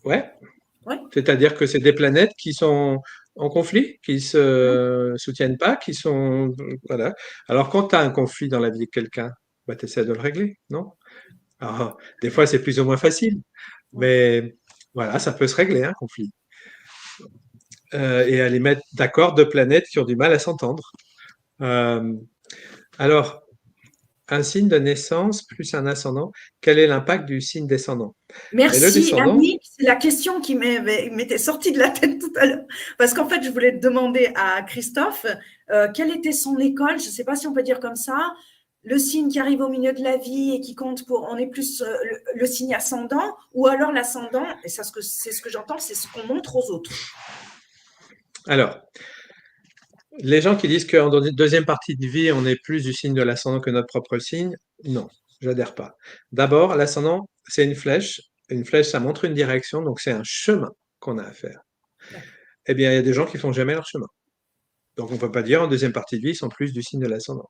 Ouais. Oui. C'est-à-dire que c'est des planètes qui sont en conflit, qui Mmh. se soutiennent pas, qui sont voilà. Alors quand tu as un conflit dans la vie de quelqu'un, bah, tu essaies de le régler, non? Alors, des fois c'est plus ou moins facile, mais voilà, ça peut se régler un conflit. Et aller mettre d'accord deux planètes qui ont du mal à s'entendre. Euh, alors, un signe de naissance plus un ascendant, quel est l'impact du signe descendant? Mais le Merci descendant, Annie, c'est la question qui m'était sortie de la tête tout à l'heure. Parce qu'en fait, je voulais te demander à Christophe quelle était son école, je ne sais pas si on peut dire comme ça, le signe qui arrive au milieu de la vie et qui compte pour, on est plus le signe ascendant, ou alors l'ascendant, et c'est ce que j'entends, c'est ce qu'on montre aux autres. Alors, les gens qui disent qu'en deuxième partie de vie, on est plus du signe de l'ascendant que notre propre signe, non, j'adhère pas. D'abord, l'ascendant, c'est une flèche. Une flèche, ça montre une direction, donc c'est un chemin qu'on a à faire. Eh bien, il y a des gens qui font jamais leur chemin. Donc, on peut pas dire en deuxième partie de vie, ils sont plus du signe de l'ascendant.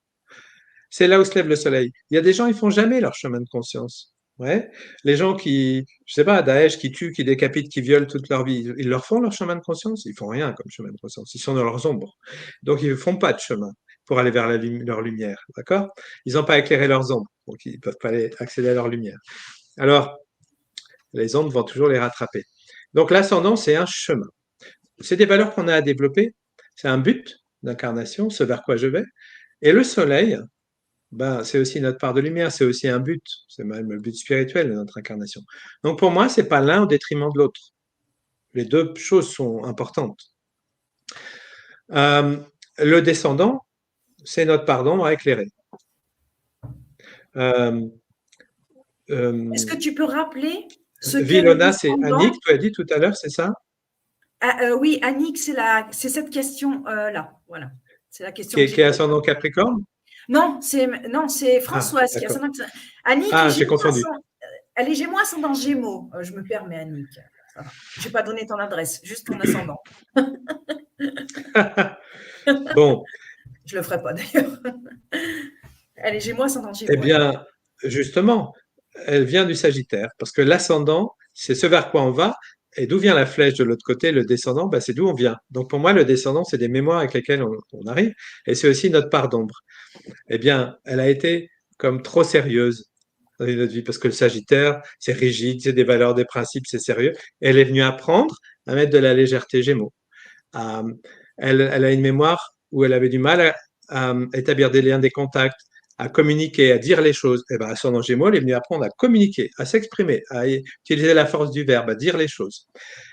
C'est là où se lève le soleil. Il y a des gens, ils font jamais leur chemin de conscience. Ouais. Les gens qui, je sais pas, Daesh, qui tuent, qui décapitent, qui violent toute leur vie, ils leur font leur chemin de conscience? Ils font rien comme chemin de conscience. Ils sont dans leurs ombres. Donc, ils ne font pas de chemin pour aller vers leur lumière. D'accord? Ils n'ont pas éclairé leurs ombres. Donc, ils ne peuvent pas accéder à leur lumière. Alors, les ombres vont toujours les rattraper. Donc, l'ascendant, c'est un chemin. C'est des valeurs qu'on a à développer. C'est un but d'incarnation, ce vers quoi je vais. Et le soleil, ben, c'est aussi notre part de lumière, c'est aussi un but, c'est même le but spirituel de notre incarnation. Donc pour moi, c'est pas l'un au détriment de l'autre. Les deux choses sont importantes. Le descendant, c'est notre part d'ombre à éclairer. Est-ce que tu peux rappeler ce qu'est le Vilona, c'est descendant? Annick, tu as dit tout à l'heure, c'est ça? Oui, Annick, c'est cette question-là. Voilà. C'est la question Qui est ascendant Capricorne? Non, c'est Françoise qui a ascendant. Annick, j'ai confondu. Elle est Gémeaux, ascendant Gémeaux. Je me permets, Annick. Je n'ai pas donné ton adresse, juste ton ascendant. Bon. Je ne le ferai pas d'ailleurs. Elle est Gémeaux, ascendant Gémeaux. Eh bien, justement, elle vient du Sagittaire, parce que l'ascendant, c'est ce vers quoi on va, et d'où vient la flèche de l'autre côté, le descendant, ben, c'est d'où on vient. Donc pour moi, le descendant, c'est des mémoires avec lesquelles on arrive, et c'est aussi notre part d'ombre. Eh bien, elle a été comme trop sérieuse dans notre vie, parce que le Sagittaire, c'est rigide, c'est des valeurs, des principes, c'est sérieux. Et elle est venue apprendre à mettre de la légèreté Gémeaux. Elle a une mémoire où elle avait du mal à établir des liens, des contacts, à communiquer, à dire les choses. Et bien, ascendant Gémeaux, elle est venue apprendre à communiquer, à s'exprimer, à utiliser la force du verbe, à dire les choses.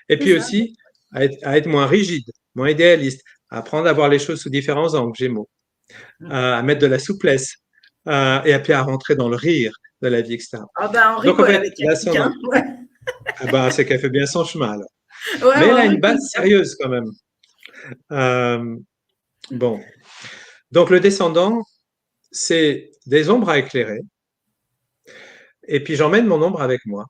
Et puis aussi, à être moins rigide, moins idéaliste, à apprendre à voir les choses sous différents angles, Gémeaux, à mettre de la souplesse, et puis à rentrer dans le rire de la vie, etc. Ah ben, on donc, en rigole fait, avec l'ascendant. Ouais. C'est qu'elle fait bien son chemin, alors. Ouais, mais elle a une base sérieuse, quand même. Bon. Donc, le descendant, c'est des ombres à éclairer. Et puis, j'emmène mon ombre avec moi.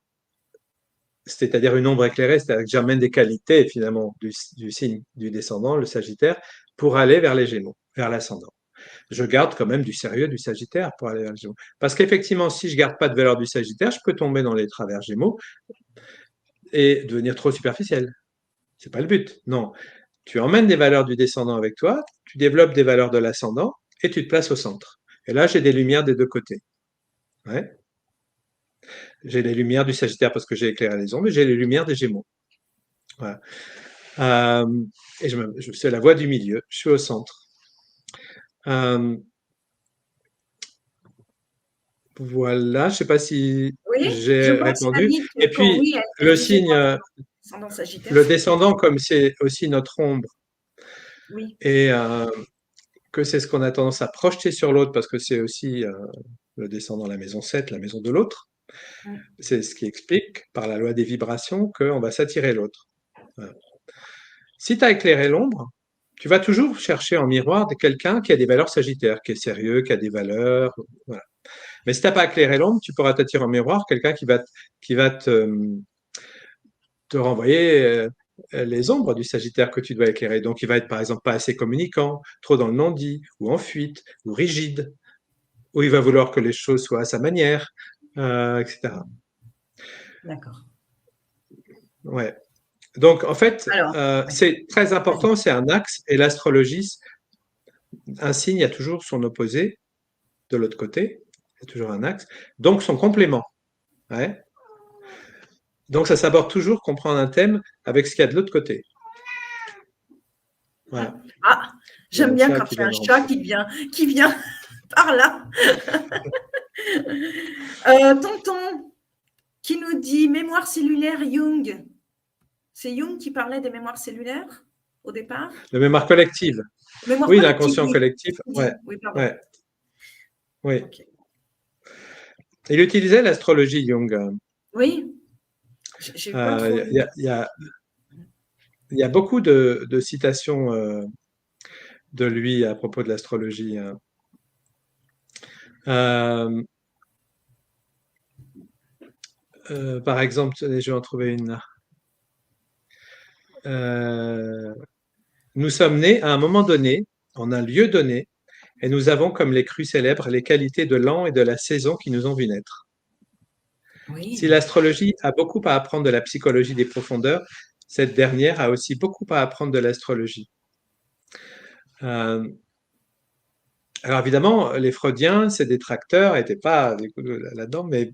C'est-à-dire une ombre éclairée, c'est-à-dire que j'emmène des qualités, finalement, du signe du descendant, le Sagittaire, pour aller vers les Gémeaux, vers l'ascendant. Je garde quand même du sérieux du Sagittaire pour aller vers les Gémeaux. Parce qu'effectivement, si je ne garde pas de valeur du Sagittaire, je peux tomber dans les travers Gémeaux et devenir trop superficiel. Ce n'est pas le but. Non. Tu emmènes des valeurs du descendant avec toi, tu développes des valeurs de l'ascendant et tu te places au centre. Et là, j'ai des lumières des deux côtés. Ouais. J'ai les lumières du Sagittaire parce que j'ai éclairé les ombres, et j'ai les lumières des Gémeaux. Voilà. Et je fais la voie du milieu, je suis au centre. Voilà, je ne sais pas si j'ai répondu. Et puis, le signe, le descendant, comme c'est aussi notre ombre, et que c'est ce qu'on a tendance à projeter sur l'autre, parce que c'est aussi le descendant, la maison 7, la maison de l'autre. C'est ce qui explique, par la loi des vibrations, qu'on va s'attirer l'autre. Voilà. Si tu as éclairé l'ombre, tu vas toujours chercher en miroir quelqu'un qui a des valeurs sagittaires, qui est sérieux, qui a des valeurs. Voilà. Mais si tu n'as pas éclairé l'ombre, tu pourras t'attirer en miroir quelqu'un qui va te renvoyer les ombres du Sagittaire que tu dois éclairer. Donc, il va être, par exemple, pas assez communicant, trop dans le non-dit, ou en fuite, ou rigide, ou il va vouloir que les choses soient à sa manière, etc. D'accord. Ouais. Donc, en fait, c'est très important, c'est un axe, et l'astrologie, un signe, il y a toujours son opposé de l'autre côté, il y a toujours un axe, donc son complément. Ouais. Donc, ça s'aborde toujours comprendre un thème avec ce qu'il y a de l'autre côté. Voilà. Ah, j'aime bien quand il y a un chat qui vient par là. Tonton, qui nous dit mémoire cellulaire Jung. C'est Jung qui parlait des mémoires cellulaires au départ? La mémoire collective. Oui, l'inconscient collectif. Ouais. Oui, pardon. Ouais. Oui. Ok. Il utilisait l'astrologie, Jung. Oui, j'ai pas trop Il lu. y a, il y a- il y a beaucoup de citations de lui à propos de l'astrologie, hein. Euh, Par exemple, je vais en trouver une là. Euh, Nous sommes nés à un moment donné, en un lieu donné, et nous avons, comme les crues célèbres, les qualités de l'an et de la saison qui nous ont vu naître. Si Oui, l'astrologie a beaucoup à apprendre de la psychologie des profondeurs, cette dernière a aussi beaucoup à apprendre de l'astrologie. Euh, alors évidemment, les Freudiens, ses détracteurs n'étaient pas du coup, là-dedans, mais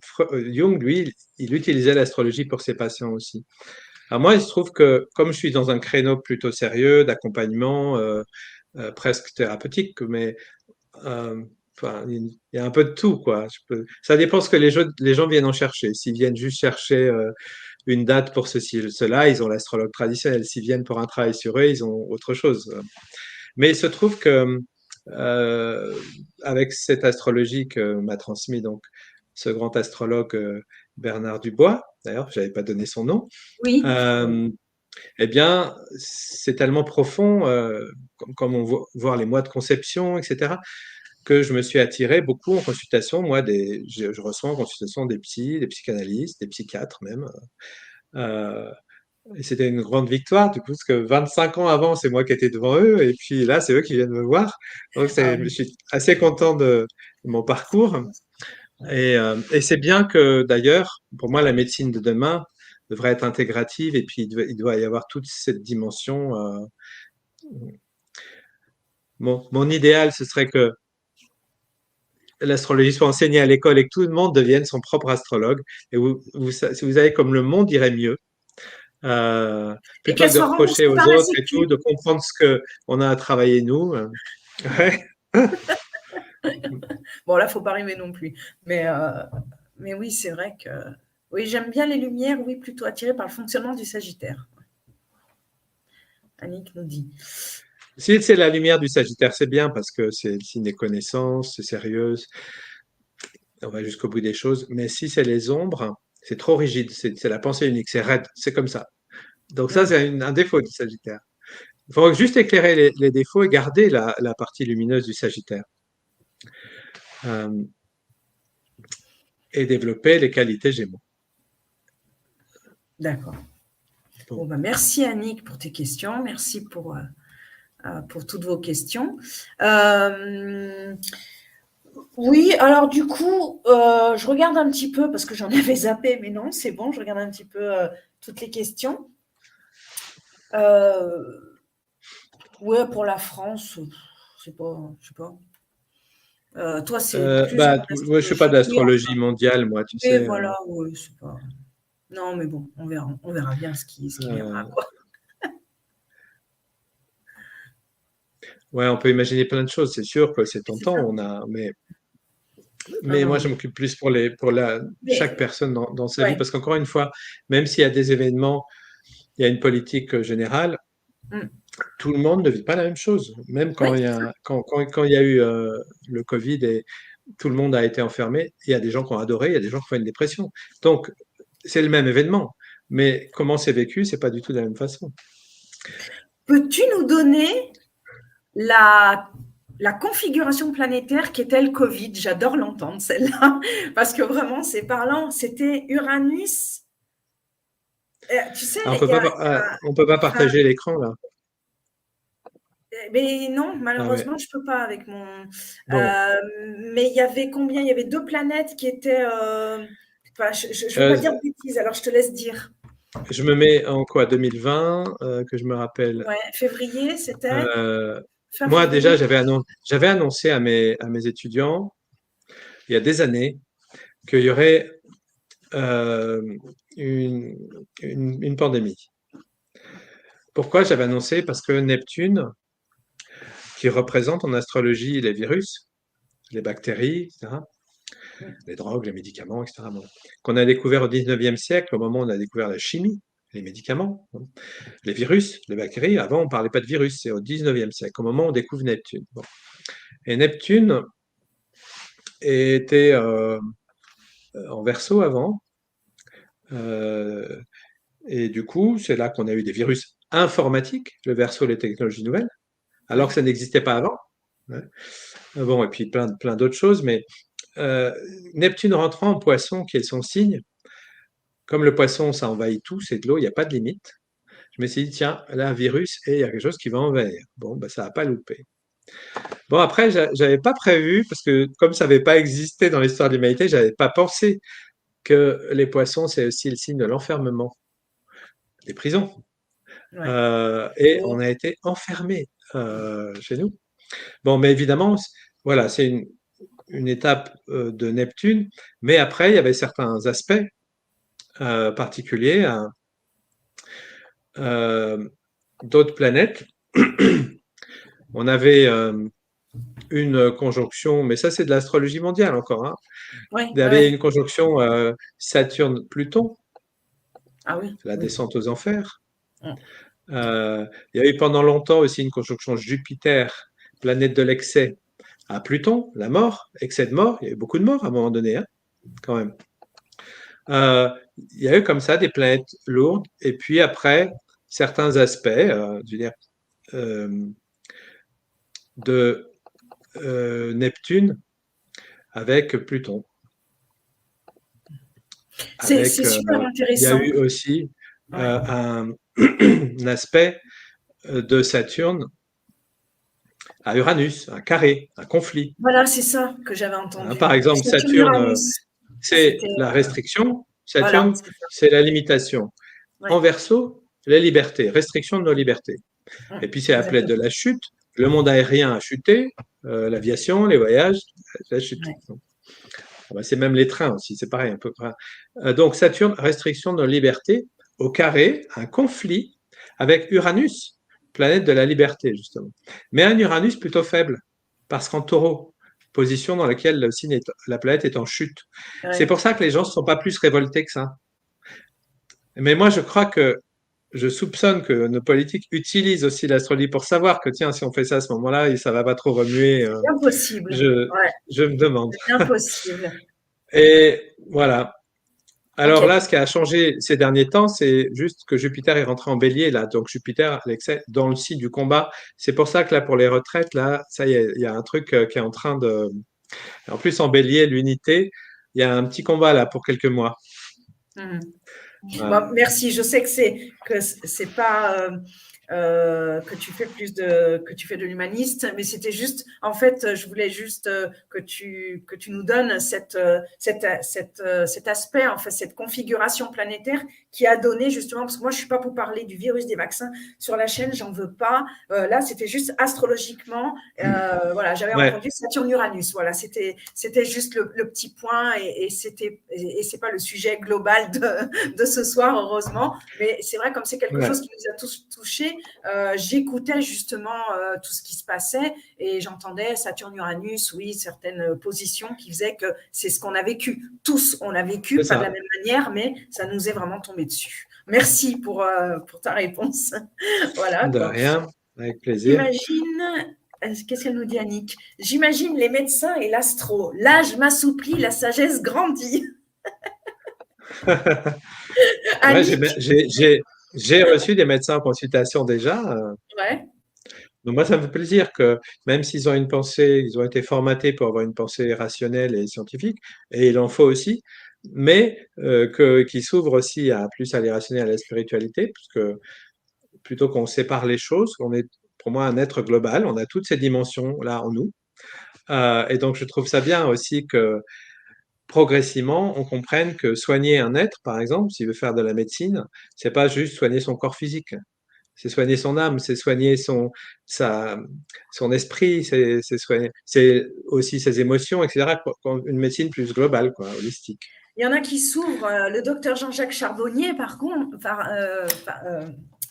Jung, lui, il utilisait l'astrologie pour ses patients aussi. Alors moi, il se trouve que comme je suis dans un créneau plutôt sérieux, d'accompagnement, presque thérapeutique, mais euh, enfin, il y a un peu de tout, quoi. Ça dépend ce que les gens viennent en chercher. S'ils viennent juste chercher une date pour ceci ou cela, ils ont l'astrologue traditionnel. S'ils viennent pour un travail sur eux, ils ont autre chose. Mais il se trouve que euh, avec cette astrologie que m'a transmis donc ce grand astrologue Bernard Dubois, d'ailleurs, je n'avais pas donné son nom, oui, euh, eh bien, c'est tellement profond, comme on voit voir les mois de conception, etc., que je me suis attiré beaucoup en consultation. Moi, je reçois en consultation des psys, des psychanalystes, des psychiatres même. Euh, et c'était une grande victoire, du coup, parce que 25 ans avant, c'est moi qui étais devant eux, et puis là, c'est eux qui viennent me voir. Donc, ah je oui. suis assez content de mon parcours. Et c'est bien que, d'ailleurs, pour moi, la médecine de demain devrait être intégrative, et puis il doit y avoir toute cette dimension. Mon idéal, ce serait que l'astrologie soit enseignée à l'école et que tout le monde devienne son propre astrologue. Et si vous avez comme le monde irait mieux, euh, Et plutôt qu'elle que de soit reprocher remboursée aux par la autres et tout, Sécu. de comprendre ce que on a à travailler nous. Ouais. Bon, là, faut pas rêver non plus. Mais oui, c'est vrai que. Oui, j'aime bien les lumières, oui, plutôt attirées par le fonctionnement du Sagittaire. Annick nous dit. Si c'est la lumière du Sagittaire, c'est bien parce que c'est le signe des connaissances, c'est sérieuse, on va jusqu'au bout des choses. Mais si c'est les ombres, c'est trop rigide, c'est la pensée unique, c'est raide, c'est comme ça. Donc ça, Mm. c'est un défaut du Sagittaire. Il faut juste éclairer les défauts et garder la partie lumineuse du Sagittaire. Euh, et développer les qualités Gémeaux. D'accord. Bon. Bon, bah, merci Annick pour tes questions. Merci pour toutes vos questions. Euh, oui, alors du coup, je regarde un petit peu parce que j'en avais zappé, mais non, c'est bon, je regarde un petit peu toutes les questions. Euh, ouais, pour la France, c'est pas, je sais pas. Toi, c'est plus en Ouais, je suis pas astrologie. Oui, d'astrologie enfin, mondiale, moi, tu mais sais. voilà, ouais, c'est pas. Non, mais bon, on verra bien ce qui viendra, Euh, quoi. ouais, on peut imaginer plein de choses. C'est sûr que c'est C'est ça. tentant, Non, mais moi, non. je m'occupe plus chaque Mais, personne dans sa vie, ouais. parce qu'encore une fois, même s'il y a des événements, il y a une politique générale, Mm. tout le monde ne vit pas la même chose. Même Oui, quand il y a eu le Covid et tout le monde a été enfermé, il y a des gens qui ont adoré, il y a des gens qui ont fait une dépression. Donc, c'est le même événement. Mais comment c'est vécu, c'est pas du tout de la même façon. peux-tu nous donner la, la configuration planétaire qu'était le Covid? J'adore l'entendre, celle-là, parce que vraiment, c'est parlant. C'était Uranus. Tu sais, Ah, il y a, on peut pas enfin, partager l'écran là. mais non, Ah ouais. malheureusement, je peux pas avec mon. Bon, Mais il y avait combien? Il y avait deux planètes qui étaient. Enfin, je veux pas dire Euh, de bêtises, alors je te laisse dire. je me mets en quoi 2020 que je me rappelle. Ouais, février, c'était Euh, fin Moi déjà, février. j'avais annoncé à mes étudiants il y a des années qu'il y aurait euh, une, une pandémie. Pourquoi j'avais annoncé? Parce que Neptune, qui représente en astrologie les virus, les bactéries, etc., les drogues, les médicaments, etc., bon, qu'on a découvert au 19e siècle, au moment où on a découvert la chimie, les médicaments, bon, les virus, les bactéries. Avant, on ne parlait pas de virus, c'est au 19e siècle, au moment où on découvre Neptune. Bon. Et Neptune était en Verseau avant. Et du coup, c'est là qu'on a eu des virus informatiques, le Verseau, les technologies nouvelles, alors Oui, que ça n'existait pas avant. Ouais. Bon, et puis plein d'autres choses, mais euh, Neptune rentrant en Poisson, qui est son signe, comme le Poisson, ça envahit tout, c'est de l'eau, il n'y a pas de limite. Je me suis dit, tiens, là, un virus, et il y a quelque chose qui va envahir. Bon, ben, ça n'a pas loupé. Bon, après, j'avais pas prévu, parce que comme ça n'avait pas existé dans l'histoire de l'humanité, j'avais pas pensé que les poissons, c'est aussi le signe de l'enfermement, des prisons. ouais. Et Et on a été enfermés chez nous. Bon, mais évidemment, voilà, c'est une étape de Neptune, mais après, il y avait certains aspects particuliers à d'autres planètes. On avait une conjonction, mais ça c'est de l'astrologie mondiale encore, hein. ouais, Il y avait ouais. une conjonction Saturne-Pluton, Ah oui, la oui. descente aux enfers. Mm. Il y a eu pendant longtemps aussi une conjonction Jupiter, planète de l'excès, à Pluton, la mort, excès de mort. Il y a eu beaucoup de morts à un moment donné, hein, quand même. Euh, il y a eu comme ça des planètes lourdes, et puis après, certains aspects, je veux dire, euh, de Neptune avec Pluton. C'est Avec, super il y a intéressant. eu aussi Ouais. un aspect de Saturne à Uranus, un carré, un conflit. Voilà, c'est ça que j'avais Hein, entendu. par exemple, Saturne, Saturne-Uranus. c'est C'était, la restriction, voilà, Saturne, c'est ça. c'est la limitation. En Ouais. Verseau, la liberté, restriction de nos libertés. Et puis c'est la planète de Exactement. la chute. Le monde aérien a chuté, l'aviation, les voyages, ça chute. Ouais. C'est même les trains aussi, c'est pareil un peu. Donc Saturne, restriction de nos libertés. Au carré, un conflit avec Uranus, planète de la liberté justement. Mais un Uranus plutôt faible, parce qu'en taureau, position dans laquelle la planète est en chute. C'est Ouais. pour ça que les gens ne sont pas plus révoltés que ça. Mais moi, je crois que je soupçonne que nos politiques utilisent aussi l'astrologie pour savoir que, tiens, si on fait ça à ce moment-là, ça va pas trop remuer. C'est bien possible. Je, Ouais, je me demande. c'est bien possible. Et voilà. Ok. Alors là, ce qui a changé ces derniers temps, c'est juste que Jupiter est rentré en bélier, là. Donc Jupiter, l'excès, dans le signe du combat. C'est pour ça que là, pour les retraites, là, ça y est, il y a un truc qui est en train de. En plus, en bélier, l'unité, il y a un petit combat là pour quelques mois. Mhm. Voilà. Bon, merci. Je sais que c'est pas que tu fais que tu fais de l'humaniste, mais c'était juste, en fait, je voulais juste que tu nous donnes cet aspect, en fait, cette configuration planétaire qui a donné justement, parce que moi je suis pas pour parler du virus des vaccins sur la chaîne, j'en veux pas. Là, c'était juste astrologiquement, voilà, j'avais Ouais, entendu Saturne-Uranus, voilà, c'était juste le petit point et c'est pas le sujet global de ce soir, heureusement. Mais c'est vrai, comme c'est quelque ouais, chose qui nous a tous touchés, j'écoutais justement tout ce qui se passait et j'entendais Saturne-Uranus, oui, certaines positions qui faisaient que c'est ce qu'on a vécu. Tous, on l'a vécu, c'est pas de la ça. même manière, mais ça nous est vraiment tombé dessus. Merci pour ta réponse. Voilà, De quoi. rien, avec plaisir. J'imagine, qu'est-ce qu'elle nous dit, Annick? J'imagine les médecins et l'astro. L'âge m'assouplit, la sagesse grandit. Ouais, Annick? j'ai reçu des médecins en consultation déjà. Ouais. Donc moi, ça me fait plaisir que même s'ils ont une pensée, ils ont été formatés pour avoir une pensée rationnelle et scientifique, et il en faut aussi, mais qu'ils s'ouvrent aussi à plus à l'irrationnel, à la spiritualité, puisque plutôt qu'on sépare les choses, on est pour moi un être global, on a toutes ces dimensions-là en nous. Et donc je trouve ça bien aussi que progressivement, on comprenne que soigner un être, par exemple, s'il veut faire de la médecine, c'est pas juste soigner son corps physique, c'est soigner son âme, c'est soigner sa, son esprit, c'est aussi ses émotions, etc. Une médecine plus globale, quoi, holistique. Il y en a qui s'ouvrent. Le docteur Jean-Jacques Charbonnier, par contre,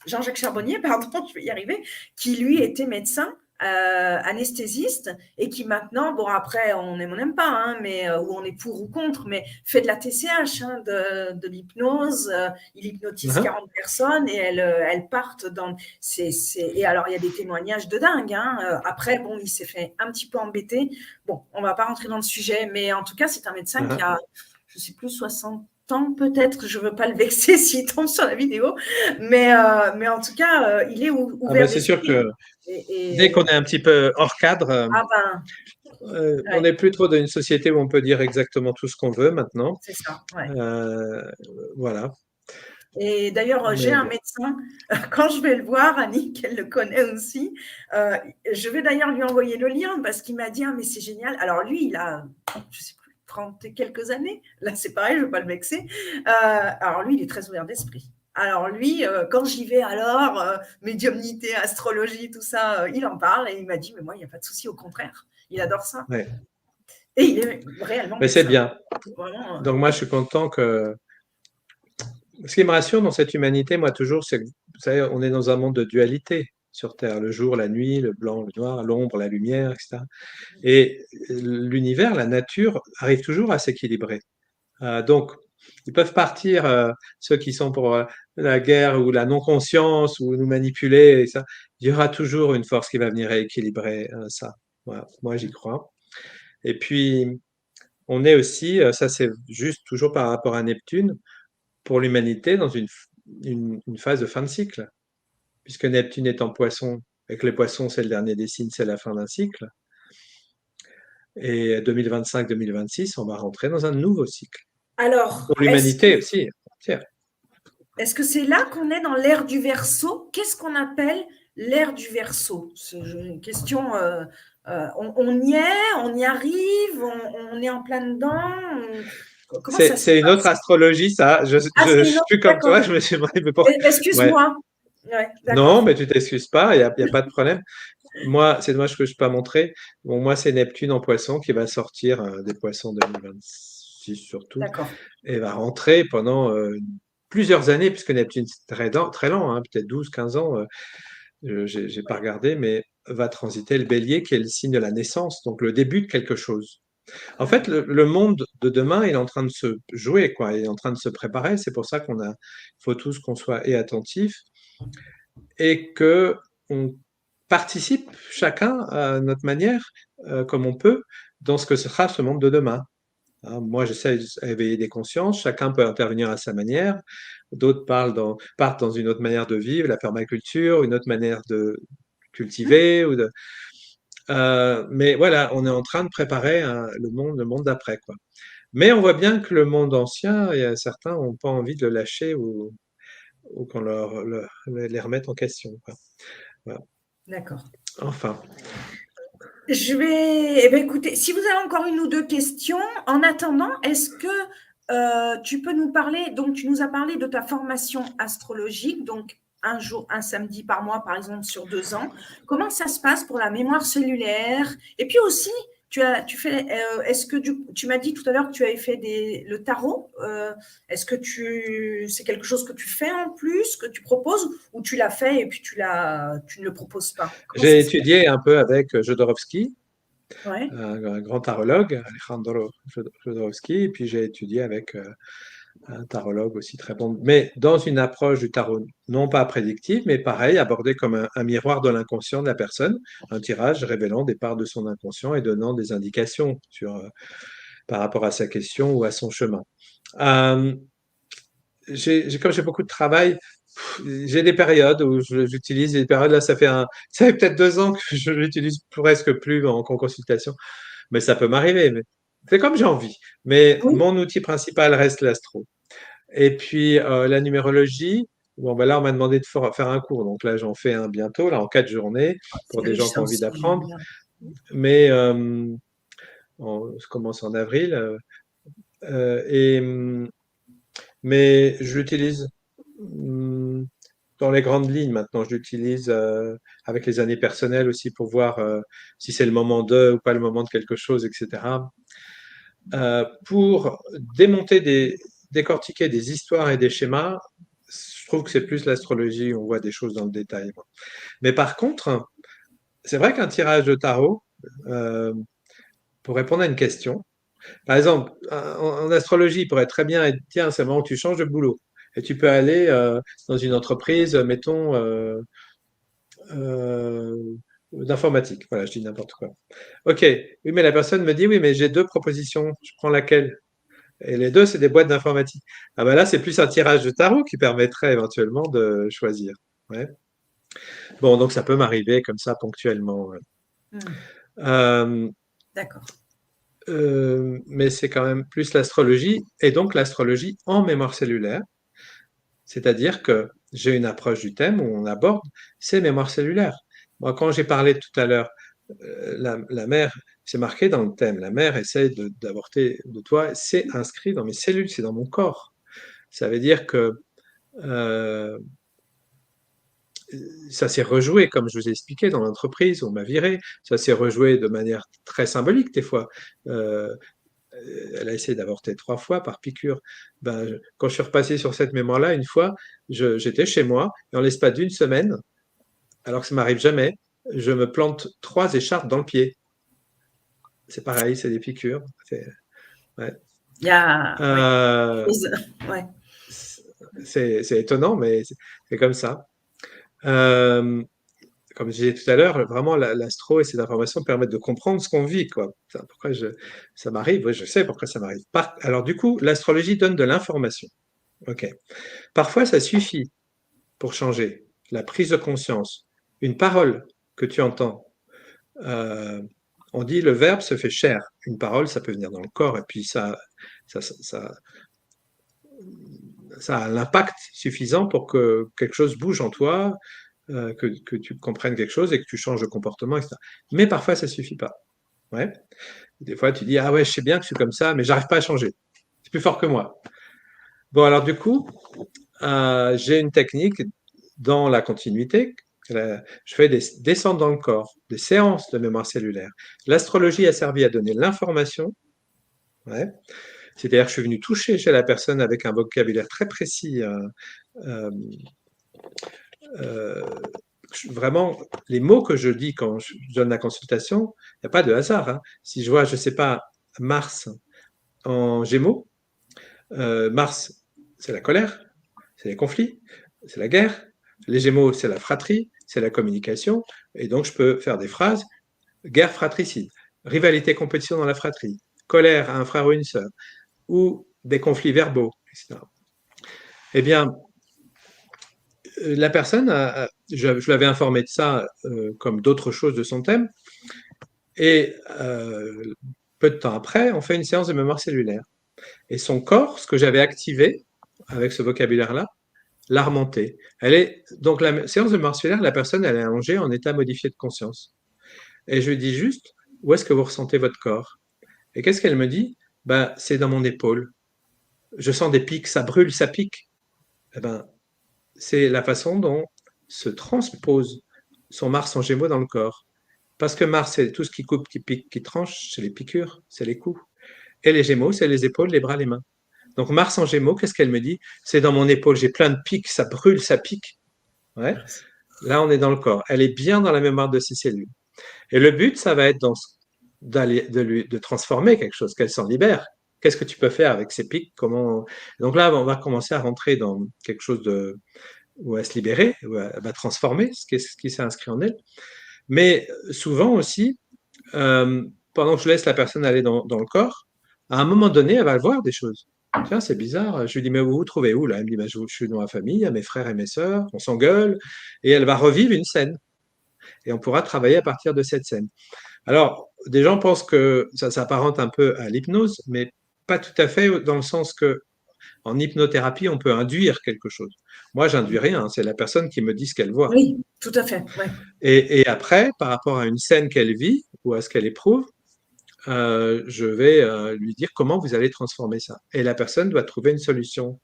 Jean-Jacques Charbonnier, pardon, je vais y arriver, qui lui était médecin anesthésiste et qui maintenant, bon après on aime ou on n'aime pas, hein, mais ou on est pour ou contre, mais fait de la TCH, hein, de l'hypnose. Il hypnotise Hein. 40 personnes et elles partent dans. Et alors il y a des témoignages de dingue. Hein. Après, bon, il s'est fait un petit peu embêter. Bon, on va pas rentrer dans le sujet, mais en tout cas, c'est un médecin qui Hein. a, je sais plus, 60 ans peut-être, je veux pas le vexer s'il tombe sur la vidéo, mais en tout cas, il est Ah ben, ouvert c'est sûr d'esprit. que dès qu'on est un petit peu hors cadre, Ah ben, on ouais, n'est plus trop dans une société où on peut dire exactement tout ce qu'on veut maintenant. c'est ça, ouais. Euh, voilà. Et d'ailleurs, j'ai Mais un bon. médecin, quand je vais le voir, Annie, qu'elle le connaît aussi, je vais d'ailleurs lui envoyer le lien parce qu'il m'a dit, ah, mais c'est génial. Alors lui, il a, je sais plus, 30 et quelques années. Là, c'est pareil, je ne veux pas le vexer. Alors lui, il est très ouvert d'esprit. Alors lui, quand j'y vais, alors, médiumnité, astrologie, tout ça, il en parle et il m'a dit, mais moi, il n'y a pas de souci, au contraire, il adore ça. Ouais. Et il est réellement Mais c'est médecin. bien. Vraiment, Donc moi, je suis content que. Ce qui me rassure dans cette humanité, moi, toujours, c'est que, vous savez, on est dans un monde de dualité sur Terre, le jour, la nuit, le blanc, le noir, l'ombre, la lumière, etc. Et l'univers, la nature, arrive toujours à s'équilibrer. Donc, ils peuvent partir, ceux qui sont pour la guerre ou la non-conscience ou nous manipuler, et ça. Il y aura toujours une force qui va venir rééquilibrer ça. Voilà. Moi, j'y crois. Et puis, on est aussi, ça c'est juste toujours par rapport à Neptune, pour l'humanité dans une phase de fin de cycle, puisque Neptune est en poisson, et que les poissons, c'est le dernier des signes, c'est la fin d'un cycle. Et 2025-2026, on va rentrer dans un nouveau cycle. alors, Pour l'humanité aussi, entière. est-ce que c'est là qu'on est dans l'ère du Verseau? Qu'est-ce qu'on appelle l'ère du Verseau? C'est une question. On y est, on y arrive, on est en plein dedans. Comment ça se C'est une autre passe? astrologie, ça. Ah, c'est Je une suis autre. plus comme D'accord. toi, je me suis demandé, mais pour... Ouais. Excuse-moi. Ouais, Non, d'accord. mais tu t'excuses pas, y a pas de problème. Moi, c'est dommage que je ne peux pas montrer. Bon, moi, c'est Neptune en poisson qui va sortir des poissons 2026 surtout, D'accord. et va rentrer pendant plusieurs années, puisque Neptune, c'est très lent, hein, peut-être 12, 15 ans, j'ai pas Ouais. regardé, mais va transiter le bélier, qui est le signe de la naissance, donc le début de quelque chose. En fait, D'accord. le monde de demain, il est en train de se jouer, quoi, il est en train de se préparer. C'est pour ça faut tous qu'on soit et attentifs et que on participe chacun à notre manière, comme on peut, dans ce que sera ce monde de demain. Hein, moi, j'essaie d'éveiller des consciences, chacun peut intervenir à sa manière, d'autres partent dans une autre manière de vivre, la permaculture, une autre manière de cultiver. Mais voilà, on est en train de préparer le monde d'après, quoi. Mais on voit bien que le monde ancien, il y a certains n'ont pas envie de le lâcher ou qu'on les remette en question, quoi. Voilà. D'accord. Enfin, Je vais, eh ben, écoutez, si vous avez encore une ou deux questions, en attendant, est-ce que tu peux nous parler, donc tu nous as parlé de ta formation astrologique, donc un jour, un samedi par mois, par exemple, sur 2 ans. Comment ça se passe pour la mémoire cellulaire? Et puis aussi, tu fais, est-ce que tu m'as dit tout à l'heure que tu avais fait le tarot? Est-ce que c'est quelque chose que tu fais en plus, que tu proposes, ou tu l'as fait et puis tu ne le proposes pas? Comment j'ai ça se passe? étudié un peu avec Jodorowsky, Ouais. un grand tarologue, Alejandro Jodorowsky, et puis j'ai étudié avec un tarologue aussi très bon, mais dans une approche du tarot non pas prédictive, mais pareil, abordé comme un miroir de l'inconscient de la personne, un tirage révélant des parts de son inconscient et donnant des indications par rapport à sa question ou à son chemin. Euh, Comme j'ai beaucoup de travail, j'ai des périodes où j'utilise des périodes, là ça fait peut-être 2 ans que je l'utilise presque plus en consultation, mais ça peut m'arriver. Mais c'est comme j'ai envie. Mais Oui. mon outil principal reste l'astro. Et puis la numérologie, bon, ben là, on m'a demandé de faire un cours. Donc là, j'en fais un bientôt, là, en 4 journées, C'est pour des riche gens qui ça ont envie aussi, j'aime d'apprendre. bien. Mais je commence en avril. Euh, et, mais je l'utilise dans les grandes lignes maintenant. Je l'utilise avec les années personnelles aussi pour voir si c'est le moment de ou pas le moment de quelque chose, etc. Pour décortiquer des histoires et des schémas, je trouve que c'est plus l'astrologie, on voit des choses dans le détail. Mais par contre, c'est vrai qu'un tirage de tarot, euh, pour répondre à une question, par exemple, en astrologie, il pourrait très bien être, tiens, c'est le moment où tu changes de boulot. Et tu peux aller dans une entreprise, mettons, euh, d'informatique. Voilà, je dis n'importe quoi. Ok, oui, mais la personne me dit, oui, mais j'ai deux propositions, je prends laquelle? Et les deux, c'est des boîtes d'informatique. Ah ben là, c'est plus un tirage de tarot qui permettrait éventuellement de choisir. Ouais. Bon, donc ça peut m'arriver comme ça ponctuellement. Ouais. Hmm, Euh, d'accord. mais c'est quand même plus l'astrologie, et donc l'astrologie en mémoire cellulaire, c'est-à-dire que j'ai une approche du thème où on aborde ces mémoires cellulaires. Moi, quand j'ai parlé tout à l'heure, la mère, c'est marqué dans le thème, la mère essaie d'avorter de toi, c'est inscrit dans mes cellules, c'est dans mon corps. Ça veut dire que euh, ça s'est rejoué, comme je vous ai expliqué, dans l'entreprise, on m'a viré, ça s'est rejoué de manière très symbolique des fois. Euh, elle a essayé d'avorter 3 fois par piqûre. Ben, quand je suis repassé sur cette mémoire-là, une fois, j'étais chez moi, et en l'espace d'une semaine, alors que ça m'arrive jamais, je me plante 3 écharpes dans le pied. C'est pareil, c'est des piqûres. Ouais. Il y a ouais, Euh, ouais. c'est étonnant, mais c'est comme ça. Euh, Comme je disais tout à l'heure, vraiment l'astro et ces informations permettent de comprendre ce qu'on vit, quoi. Pourquoi ça m'arrive? Oui, je sais pourquoi ça m'arrive. Alors du coup, l'astrologie donne de l'information. Ok. Parfois, ça suffit pour changer la prise de conscience. Une parole que tu entends. Euh, on dit le verbe se fait chair. Une parole, ça peut venir dans le corps et puis ça, ça, ça a l'impact suffisant pour que quelque chose bouge en toi, que tu comprennes quelque chose et que tu changes de comportement, etc. Mais parfois, ça suffit pas. Ouais. Des fois, tu dis, ah ouais, je sais bien que je suis comme ça, mais j'arrive pas à changer. C'est plus fort que moi. Bon, alors du coup, j'ai une technique dans la continuité. Je fais des descentes dans le corps, des séances de mémoire cellulaire. L'astrologie a servi à donner l'information. Ouais. C'est-à-dire que je suis venu toucher chez la personne avec un vocabulaire très précis. Euh, euh, Vraiment, les mots que je dis quand je donne la consultation, il n'y a pas de hasard. Hein. Si je vois, je ne sais pas, Mars en Gémeaux, Mars, c'est la colère, c'est les conflits, c'est la guerre. Les Gémeaux, c'est la fratrie, c'est la communication. Et donc, je peux faire des phrases guerre fratricide, rivalité, compétition dans la fratrie, colère à un frère ou une sœur, ou des conflits verbaux, etc. Eh bien, la personne, je l'avais informé de ça comme d'autres choses de son thème, et peu de temps après, on fait une séance de mémoire cellulaire. Et son corps, ce que j'avais activé avec ce vocabulaire-là, l'a remonté. Donc la séance de mémoire cellulaire, la personne, elle est allongée en état modifié de conscience. Et je lui dis juste, où est-ce que vous ressentez votre corps? Et qu'est-ce qu'elle me dit? Ben, c'est dans mon épaule. Je sens des pics, ça brûle, ça pique. Eh ben, c'est la façon dont se transpose son Mars en Gémeaux dans le corps. Parce que Mars, c'est tout ce qui coupe, qui pique, qui tranche, c'est les piqûres, c'est les coups. Et les Gémeaux, c'est les épaules, les bras, les mains. Donc Mars en Gémeaux, qu'est-ce qu'elle me dit? C'est dans mon épaule, j'ai plein de pics, ça brûle, ça pique. Ouais. Là, on est dans le corps. Elle est bien dans la mémoire de ses cellules. Et le but, ça va être de transformer quelque chose, qu'elle s'en libère. Qu'est-ce que tu peux faire avec ces pics? Donc là, on va commencer à rentrer dans quelque chose où elle va se libérer, où elle va transformer ce qui s'est inscrit en elle. Mais souvent aussi, pendant que je laisse la personne aller dans le corps, à un moment donné, elle va voir des choses. Tiens, c'est bizarre. Je lui dis, mais vous vous trouvez où là? Elle me dit, bah, je suis dans ma famille, il y a mes frères et mes sœurs, on s'engueule, et elle va revivre une scène. Et on pourra travailler à partir de cette scène. Alors, des gens pensent que ça s'apparente un peu à l'hypnose, mais pas tout à fait, dans le sens que en hypnothérapie, on peut induire quelque chose. Moi, j'induis rien, hein, c'est la personne qui me dit ce qu'elle voit. Oui, tout à fait, ouais. Et après, par rapport à une scène qu'elle vit ou à ce qu'elle éprouve, je vais lui dire comment vous allez transformer ça. Et la personne doit trouver une solution.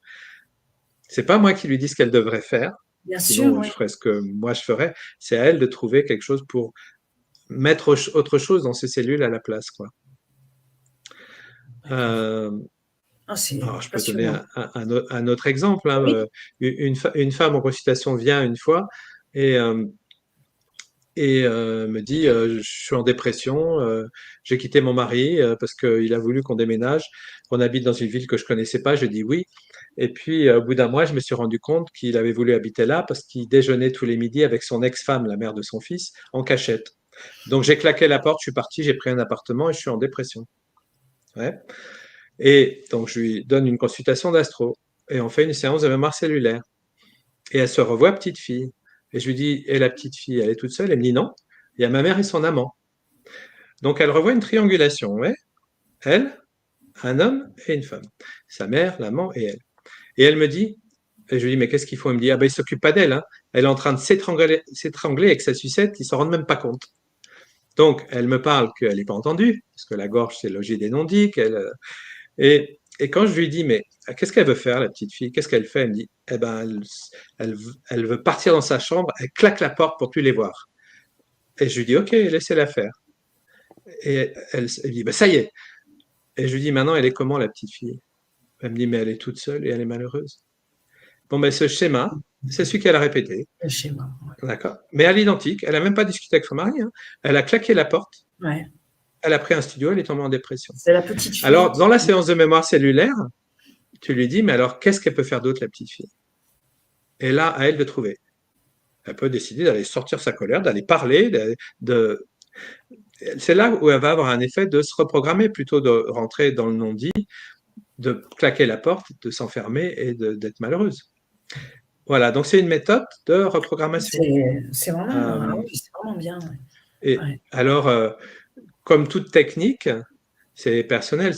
C'est pas moi qui lui dis ce qu'elle devrait faire, Bien sûr, sinon oui. je ferais ce que moi je ferais. C'est à elle de trouver quelque chose pour mettre autre chose dans ses cellules à la place, quoi. D'accord. Euh, Ah, c'est alors, je peux donner passionnant. un autre exemple. Hein. Oui, Une femme en consultation vient une fois et et me dit, je suis en dépression, j'ai quitté mon mari parce qu'il a voulu qu'on déménage, qu'on habite dans une ville que je connaissais pas. Je dis oui. Et puis, au bout d'un mois, je me suis rendu compte qu'il avait voulu habiter là parce qu'il déjeunait tous les midis avec son ex-femme, la mère de son fils, en cachette. Donc, j'ai claqué la porte, je suis parti, j'ai pris un appartement et je suis en dépression. Ouais. Et donc, je lui donne une consultation d'astro et on fait une séance de mémoire cellulaire. Et elle se revoit petite fille. Et je lui dis, et la petite fille, elle est toute seule? Elle me dit non, il y a ma mère et son amant. Donc, elle revoit une triangulation, ouais. Elle, un homme et une femme. Sa mère, l'amant et elle. Et elle me dit, et je lui dis, mais qu'est-ce qu'il faut? Elle me dit, ah ben, il s'occupe pas d'elle, hein. Elle est en train de s'étrangler avec sa sucette, ils s'en rendent même pas compte. Donc, elle me parle qu'elle n'est pas entendue, parce que la gorge, c'est logis des non-dits, et quand je lui dis, mais qu'est-ce qu'elle veut faire, la petite fille? Qu'est-ce qu'elle fait? Elle me dit, eh ben, elle veut partir dans sa chambre, elle claque la porte pour plus les voir. Et je lui dis, ok, laissez-la faire. Et elle dit, bah, ça y est. Et je lui dis, maintenant, elle est comment, la petite fille? Elle me dit, mais elle est toute seule et elle est malheureuse. Bon, ben, ce schéma, c'est celui qu'elle a répété. Le schéma. D'accord. Mais à l'identique, elle n'a même pas discuté avec son mari, hein. Elle a claqué la porte, Ouais. elle a pris un studio, elle est tombée en dépression. C'est la petite fille. Alors, dans la séance de mémoire cellulaire, tu lui dis, mais alors, qu'est-ce qu'elle peut faire d'autre, la petite fille? Et là, à elle de trouver. Elle peut décider d'aller sortir sa colère, d'aller parler, de... C'est là où elle va avoir un effet de se reprogrammer, plutôt de rentrer dans le non-dit, de claquer la porte, de s'enfermer et d'être malheureuse. Voilà, donc c'est une méthode de reprogrammation. C'est vraiment, oui, vraiment bien. Et Ouais. alors, comme toute technique, c'est personnel.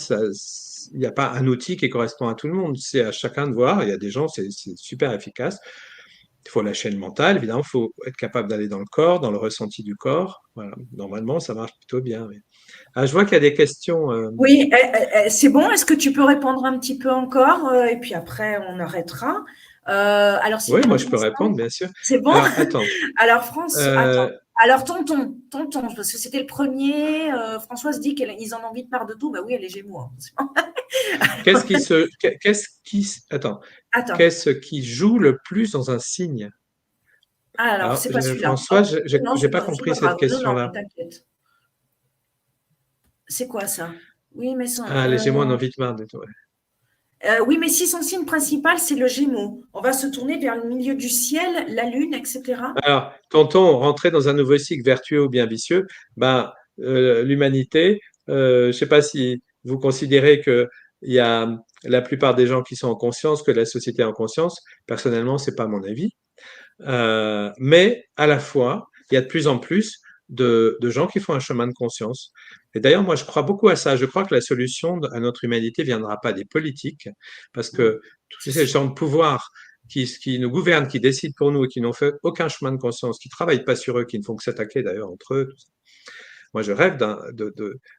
Il n'y a pas un outil qui correspond à tout le monde. C'est à chacun de voir. Il y a des gens, c'est super efficace. Il faut lâcher le mental, évidemment. Il faut être capable d'aller dans le corps, dans le ressenti du corps. Voilà. Normalement, ça marche plutôt bien. Oui. Ah, je vois qu'il y a des questions. Oui, c'est bon. Est-ce que tu peux répondre un petit peu encore et puis après, on arrêtera. Alors, Oui, Sylvain moi, je peux Vincent, répondre, bien sûr. c'est bon? Alors, attends. Alors, France, attends. Euh, Alors, tonton, parce que c'était le premier. Françoise dit qu'ils en ont vite marre de tout. Bah oui, elle est Gémeaux. Hein. attends. Attends. Qu'est-ce qui joue le plus dans un signe? Alors, Alors, c'est pas celui-là. François, Non, j'ai pas c'est pas compris cette grave. Non, non, question-là. mais t'inquiète. C'est quoi ça? Oui, mais sans, Ah, les Gémeaux en ont vite marre de tout. Ouais. oui, mais si son signe principal, c'est le Gémeaux, on va se tourner vers le milieu du ciel, la Lune, etc. Alors, tonton, rentrer dans un nouveau cycle vertueux ou bien vicieux, ben, l'humanité, je ne sais pas si vous considérez que il y a la plupart des gens qui sont en conscience, que la société est en conscience. Personnellement, c'est pas mon avis. Mais à la fois, il y a de plus en plus de gens qui font un chemin de conscience. Et d'ailleurs, moi, je crois beaucoup à ça. Je crois que la solution à notre humanité viendra pas des politiques, parce que tous ces gens de pouvoir qui nous gouvernent, qui décident pour nous et qui n'ont fait aucun chemin de conscience, qui travaillent pas sur eux, qui ne font que s'attaquer d'ailleurs entre eux. Tout ça. Moi, je rêve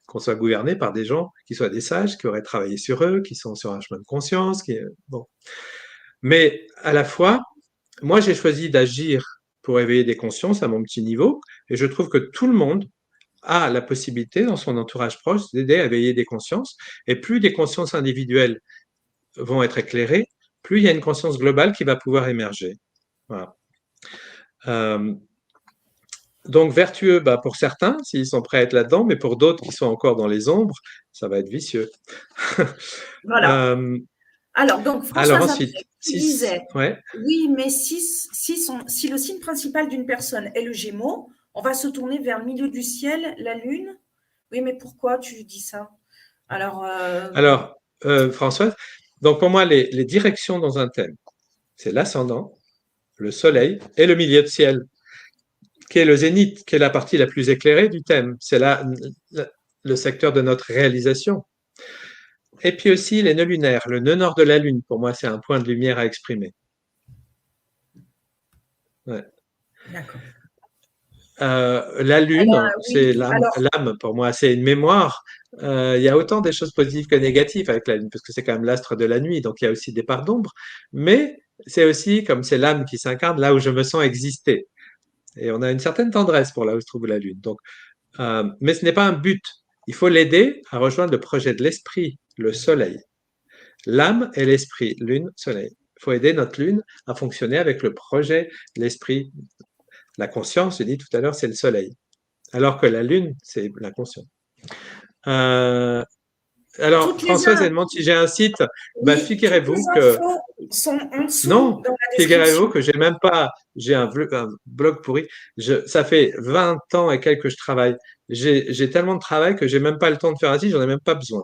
qu'on soit gouverné par des gens qui soient des sages, qui auraient travaillé sur eux, qui sont sur un chemin de conscience. Bon. Mais à la fois, moi, j'ai choisi d'agir pour éveiller des consciences à mon petit niveau, et je trouve que tout le monde a la possibilité, dans son entourage proche, d'aider à éveiller des consciences. Et plus des consciences individuelles vont être éclairées, plus il y a une conscience globale qui va pouvoir émerger. Voilà. Donc, vertueux, bah, pour certains, s'ils sont prêts à être là-dedans, mais pour d'autres qui sont encore dans les ombres, ça va être vicieux. Voilà. Alors, donc, Alors Françoise ensuite, après, qui 6, disait, ouais. oui, mais si le signe principal d'une personne est le Gémeaux, on va se tourner vers le milieu du ciel, la Lune. Oui, mais pourquoi tu dis ça? Alors, Alors, Françoise, donc pour moi, les directions dans un thème, c'est l'ascendant, le soleil et le milieu de ciel, qui est le zénith, qui est la partie la plus éclairée du thème. C'est là le secteur de notre réalisation. Et puis aussi les nœuds lunaires. Le nœud nord de la Lune, pour moi, c'est un point de lumière à exprimer. Ouais. d'accord. La Eh ben, Lune, c'est oui, l'âme, alors, l'âme, pour moi, c'est une mémoire. Il y a autant des choses positives que négatives avec la Lune, parce que c'est quand même l'astre de la nuit, donc il y a aussi des parts d'ombre. Mais c'est aussi, comme c'est l'âme qui s'incarne, là où je me sens exister. Et on a une certaine tendresse pour là où se trouve la Lune. Donc, mais ce n'est pas un but. Il faut l'aider à rejoindre le projet de l'esprit, le soleil. L'âme et l'esprit, lune, soleil. Il faut aider notre lune à fonctionner avec le projet, l'esprit. La conscience, j'ai dit tout à l'heure, c'est le soleil, alors que la lune, c'est l'inconscient. Euh, alors, Toutes les, Françoise, elle demande si j'ai un site. Bah, oui, toutes figurez-vous les que infos sont en dessous non, dans la figurez-vous description. que j'ai même pas, j'ai un blog pourri. Ça fait 20 ans et quelques que je travaille. J'ai tellement de travail que j'ai même pas le temps de faire un site, j'en ai même pas besoin.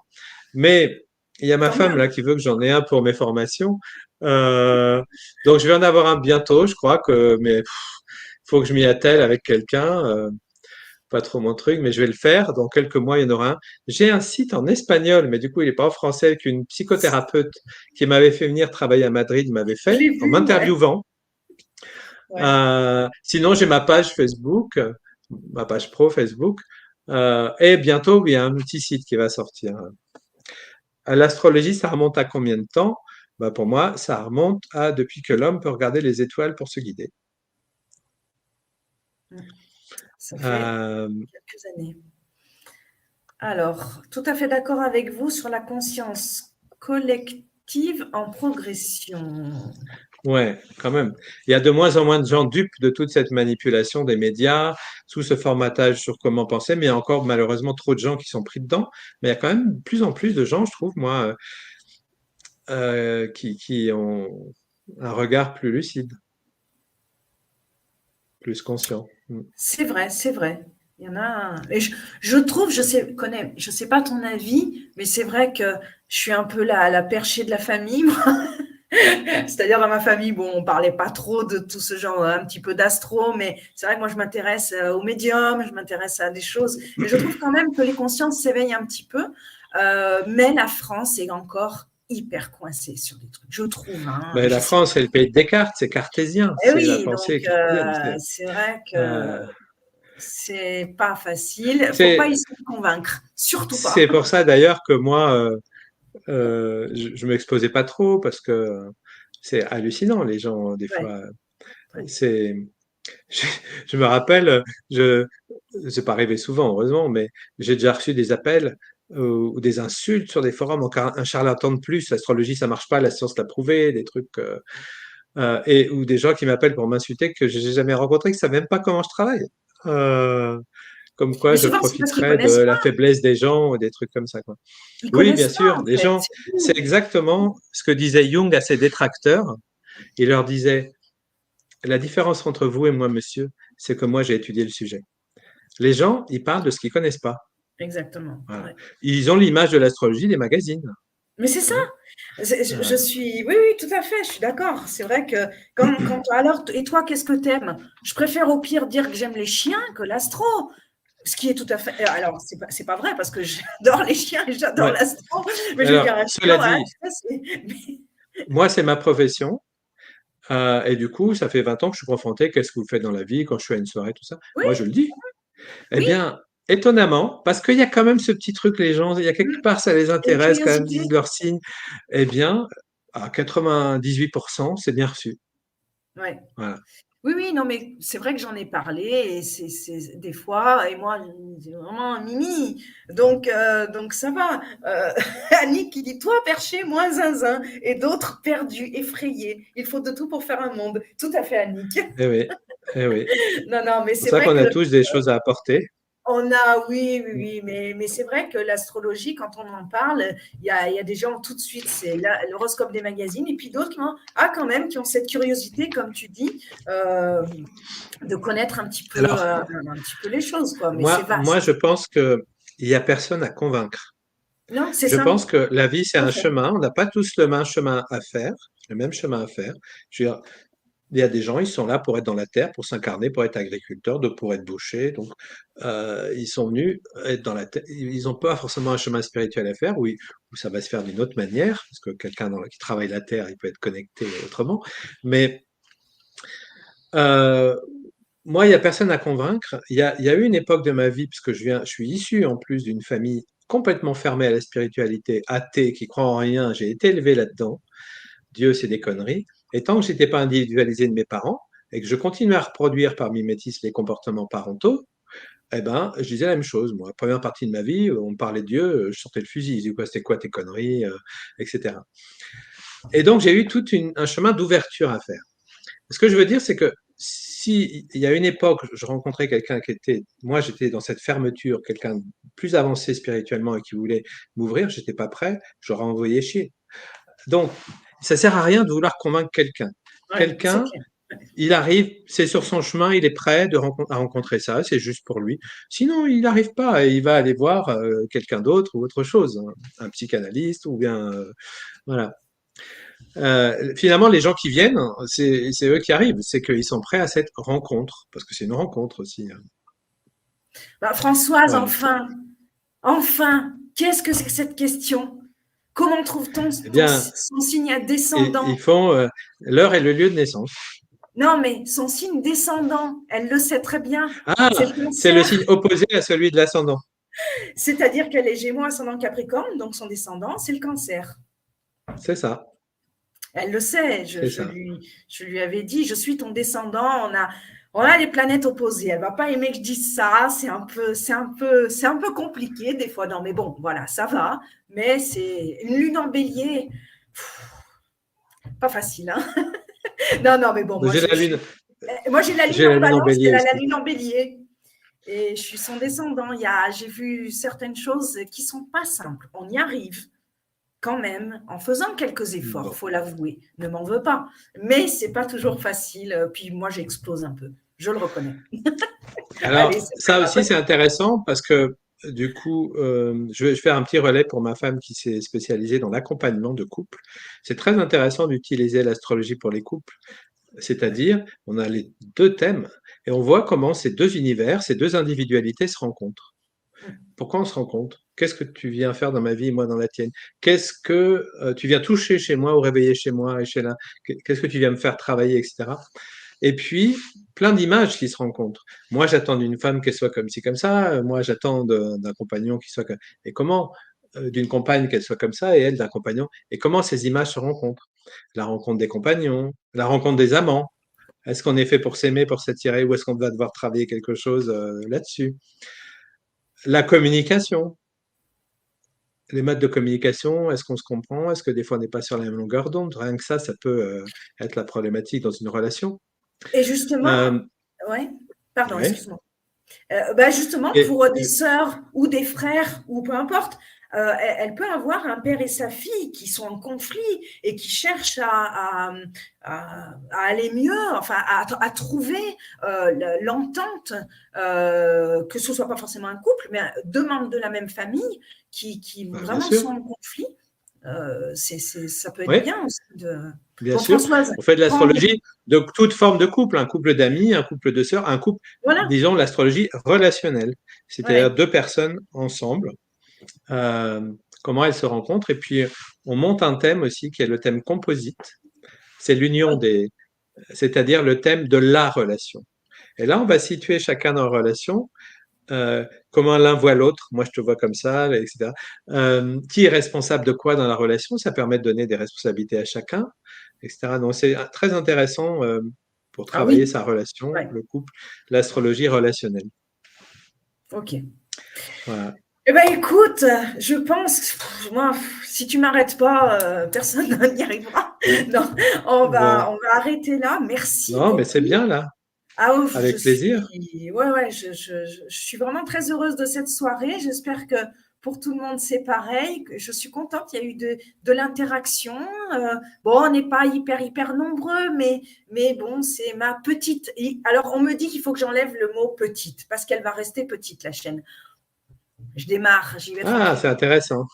Mais il y a ma Tant femme mieux. là qui veut que j'en ai un pour mes formations. Euh, donc je vais en avoir un bientôt, je crois que, mais faut que je m'y attelle avec quelqu'un. Pas trop mon truc, mais je vais le faire. Dans quelques mois, il y en aura un. J'ai un site en espagnol, mais du coup, il n'est pas en français, qu'une psychothérapeute qui m'avait fait venir travailler à Madrid m'avait Je fait l'ai en vu, ouais. m'interviewant. Ouais. Sinon, j'ai ma page Facebook, ma page pro Facebook. Et bientôt, il y a un petit site qui va sortir. L'astrologie, ça remonte à combien de temps? Bah, pour moi, ça remonte à depuis que l'homme peut regarder les étoiles pour se guider. Ça fait Euh, quelques années. Alors, tout à fait d'accord avec vous sur la conscience collective en progression. Ouais, quand même. Il y a de moins en moins de gens dupes de toute cette manipulation des médias, sous ce formatage sur comment penser, mais il y a encore malheureusement trop de gens qui sont pris dedans. Mais il y a quand même de plus en plus de gens, je trouve, moi, qui ont un regard plus lucide, plus conscient. Mm. C'est vrai, c'est vrai. Il y en a un. Et je trouve, je sais pas ton avis, mais c'est vrai que je suis un peu la perchée de la famille, moi. C'est-à-dire dans ma famille, bon, on parlait pas trop de tout ce genre, un petit peu d'astro, mais c'est vrai que moi je m'intéresse aux médiums, je m'intéresse à des choses, et je trouve quand même que les consciences s'éveillent un petit peu, mais la France est encore hyper coincée sur des trucs, je trouve, hein, Mais je la sais France, pas. c'est le pays de Descartes, c'est cartésien, Eh c'est la oui, donc pensée cartésienne. c'est vrai que Euh, c'est pas facile. Faut pas c'est, essayer de convaincre, surtout pas. c'est pour ça d'ailleurs que moi, je m'exposais pas trop parce que c'est hallucinant, les gens, des Ouais, fois. ouais. C'est, je, je me rappelle, je, c'est pas arrivé souvent, heureusement, mais j'ai déjà reçu des appels ou des insultes sur des forums, encore un charlatan de plus, l'astrologie ça marche pas, la science l'a prouvé, des trucs, et ou des gens qui m'appellent pour m'insulter que j'ai jamais rencontré, qui savent même pas comment je travaille. Euh, Comme quoi Mais je souvent, c'est parce qu'ils profiterais de connaissent la pas. faiblesse des gens ou des trucs comme ça, quoi. Ils Oui, bien connaissent pas, sûr, en les fait, gens, c'est c'est tout. exactement ce que disait Jung à ses détracteurs. Il leur disait, la différence entre vous et moi, monsieur, c'est que moi, j'ai étudié le sujet. Les gens, ils parlent de ce qu'ils connaissent pas. Exactement, Voilà. ouais. Ils ont l'image de l'astrologie des magazines. Mais c'est ça. Hein. Je Euh, suis, oui, oui, tout à fait, je suis d'accord. C'est vrai que alors, et toi, qu'est-ce que t'aimes? Je préfère au pire dire que j'aime les chiens que l'astro. Ce qui est tout à fait. Alors, c'est pas vrai parce que j'adore les chiens et j'adore ouais. l'astro. Mais je veux dire, Alors, un chien, cela voilà, dit, tu vois, moi, c'est ma profession. Et du coup, ça fait 20 ans que je suis confronté. Qu'est-ce que vous faites dans la vie quand je suis à une soirée, tout ça? Oui, Moi, je le dis. Eh oui. bien, étonnamment, parce qu'il y a quand même ce petit truc, les gens, il y a quelque Mm. part, ça les Une intéresse, quand même, curiosité. disent leur signe. Eh bien, à 98%, c'est bien reçu. Ouais. Voilà. Oui, oui, non, mais c'est vrai que j'en ai parlé et c'est des fois, et moi, c'est vraiment un mimi. Donc ça va. Annick qui dit, toi perché, moi zinzin, et d'autres perdus, effrayés. Il faut de tout pour faire un monde. Tout à fait, Annick. Eh oui, eh oui. Non, non, mais C'est pour c'est ça vrai qu'on que a tous des choses à apporter. on a, oui, oui, oui, mais c'est vrai que l'astrologie, quand on en parle, il y a des gens tout de suite, c'est l'horoscope des magazines, et puis d'autres qui ont, ah, quand même, qui ont cette curiosité, comme tu dis, de connaître Alors, un petit peu les choses, quoi. Mais c'est moi, je vaste. pense qu'il n'y a personne à convaincre. Non, c'est Je ça. pense que la vie, c'est Tout à un fait. chemin. On n'a pas tous le même chemin à faire, le même chemin à faire. Je veux dire, il y a des gens, ils sont là pour être dans la terre, pour s'incarner, pour être agriculteurs, d'autres pour être bouchers. Donc, ils sont venus être dans la terre. Ils n'ont pas forcément un chemin spirituel à faire, où ça va se faire d'une autre manière, parce que quelqu'un qui travaille la terre, il peut être connecté autrement. Mais euh, moi, il n'y a personne à convaincre. Il y a eu une époque de ma vie, puisque je suis issu en plus d'une famille complètement fermée à la spiritualité, athée, qui croit en rien. J'ai été élevé là-dedans. Dieu, c'est des conneries. Et tant que j'étais pas individualisé de mes parents et que je continuais à reproduire par mimétisme les comportements parentaux, eh ben, je disais la même chose. Moi, la première partie de ma vie, on me parlait de Dieu, je sortais le fusil. Je disais quoi, c'était quoi tes conneries, etc. Et donc, j'ai eu un chemin d'ouverture à faire. Ce que je veux dire, c'est que si il y a une époque, je rencontrais quelqu'un qui était, moi j'étais dans cette fermeture, quelqu'un de plus avancé spirituellement et qui voulait m'ouvrir, j'étais pas prêt, j'aurais envoyé chier. Donc, ça sert à rien de vouloir convaincre quelqu'un. Ouais, c'est Quelqu'un, clair. il arrive, c'est sur son chemin, il est prêt à rencontrer ça, c'est juste pour lui. Sinon, il n'arrive pas et il va aller voir quelqu'un d'autre ou autre chose, hein, un psychanalyste ou bien, voilà. Finalement, les gens qui viennent, c'est eux qui arrivent, c'est qu'ils sont prêts à cette rencontre, parce que c'est une rencontre aussi, hein. Bah, Françoise, Voilà. enfin, qu'est-ce que c'est que cette question? Comment trouve-t-on Eh bien, son signe ils descendant? font l'heure et le lieu de naissance. Non, mais son signe descendant, elle le sait très bien. Ah, C'est le c'est le signe cancer. opposé à celui de l'ascendant. C'est-à-dire qu'elle est Gémeaux ascendant Capricorne, donc son descendant, c'est le cancer. C'est ça, Elle le sait. c'est ça. Je lui avais dit, je suis ton descendant. On a les planètes opposées. Elle va pas aimer que je dise ça. C'est un peu compliqué des fois. Non, mais bon, voilà, ça va. Mais c'est une lune en bélier. Pas facile, hein. Non, non, mais bon, J'ai la lune, moi, j'ai la lune j'ai la en lune en balance, bélier elle a la aussi. lune en bélier. Et je suis son descendant. J'ai vu certaines choses qui sont pas simples. On y arrive quand même, en faisant quelques efforts, Bon. faut l'avouer. Ne m'en veux pas. Mais c'est pas toujours facile. Puis moi, j'explose un peu. Je le reconnais. Allez, Alors, c'est pas ça aussi, grave. c'est intéressant parce que du coup, je vais faire un petit relais pour ma femme qui s'est spécialisée dans l'accompagnement de couples. C'est très intéressant d'utiliser l'astrologie pour les couples, c'est-à-dire, on a les deux thèmes et on voit comment ces deux univers, ces deux individualités se rencontrent. Pourquoi on se rencontre? Qu'est-ce que tu viens faire dans ma vie, moi dans la tienne? Qu'est-ce que tu viens toucher chez moi ou réveiller chez moi et chez là? Qu'est-ce que tu viens me faire travailler, etc. Et puis, plein d'images qui se rencontrent. Moi, j'attends d'une femme qu'elle soit comme ci, comme ça. Moi, j'attends d'un compagnon qui soit comme... Et comment d'une compagne qu'elle soit comme ça et elle d'un compagnon? Et comment ces images se rencontrent? La rencontre des compagnons, la rencontre des amants. Est-ce qu'on est fait pour s'aimer, pour s'attirer, ou est-ce qu'on va devoir travailler quelque chose là-dessus? La communication, les modes de communication, est-ce qu'on se comprend? Est-ce que des fois on n'est pas sur la même longueur d'onde? Rien que ça peut être la problématique dans une relation. Et justement, Euh, ouais, pardon, ouais. excuse-moi. Bah justement, Et, pour des sœurs ou des frères, ou peu importe, elle peut avoir un père et sa fille qui sont en conflit et qui cherchent à aller mieux, enfin à trouver l'entente, que ce soit pas forcément un couple, mais deux membres de la même famille qui bah, bien vraiment sûr, sont en conflit. Ça peut être oui, bien aussi de. bien Bon, sûr. Françoise, On fait de prends. l'astrologie de toute forme de couple, un couple d'amis, un couple de sœurs, un couple, Voilà, disons l'astrologie relationnelle, c'est-à-dire ouais. deux personnes ensemble, euh, comment elles se rencontrent. Et puis, on monte un thème aussi qui est le thème composite, c'est l'union des, c'est-à-dire le thème de la relation. Et là, on va situer chacun dans la relation, comment l'un voit l'autre, moi je te vois comme ça, etc. Qui est responsable de quoi dans la relation, ça permet de donner des responsabilités à chacun, etc. Donc c'est très intéressant pour Ah travailler oui, sa relation, ouais, le couple, l'astrologie relationnelle. ok. Voilà. Eh ben écoute, je pense, moi, si tu m'arrêtes pas, personne n'y arrivera. Non, Bon, on va arrêter là. Merci non, mais c'est beaucoup. bien là, Ah ouf, avec plaisir. ouais, ouais, je suis vraiment très heureuse de cette soirée. J'espère que pour tout le monde c'est pareil. Je suis contente. Il y a eu de l'interaction. Bon, on n'est pas hyper nombreux, mais bon, c'est ma petite. Alors on me dit qu'il faut que j'enlève le mot petite parce qu'elle va rester petite la chaîne. Je démarre, j'y vais Ah, tranquille. c'est intéressant.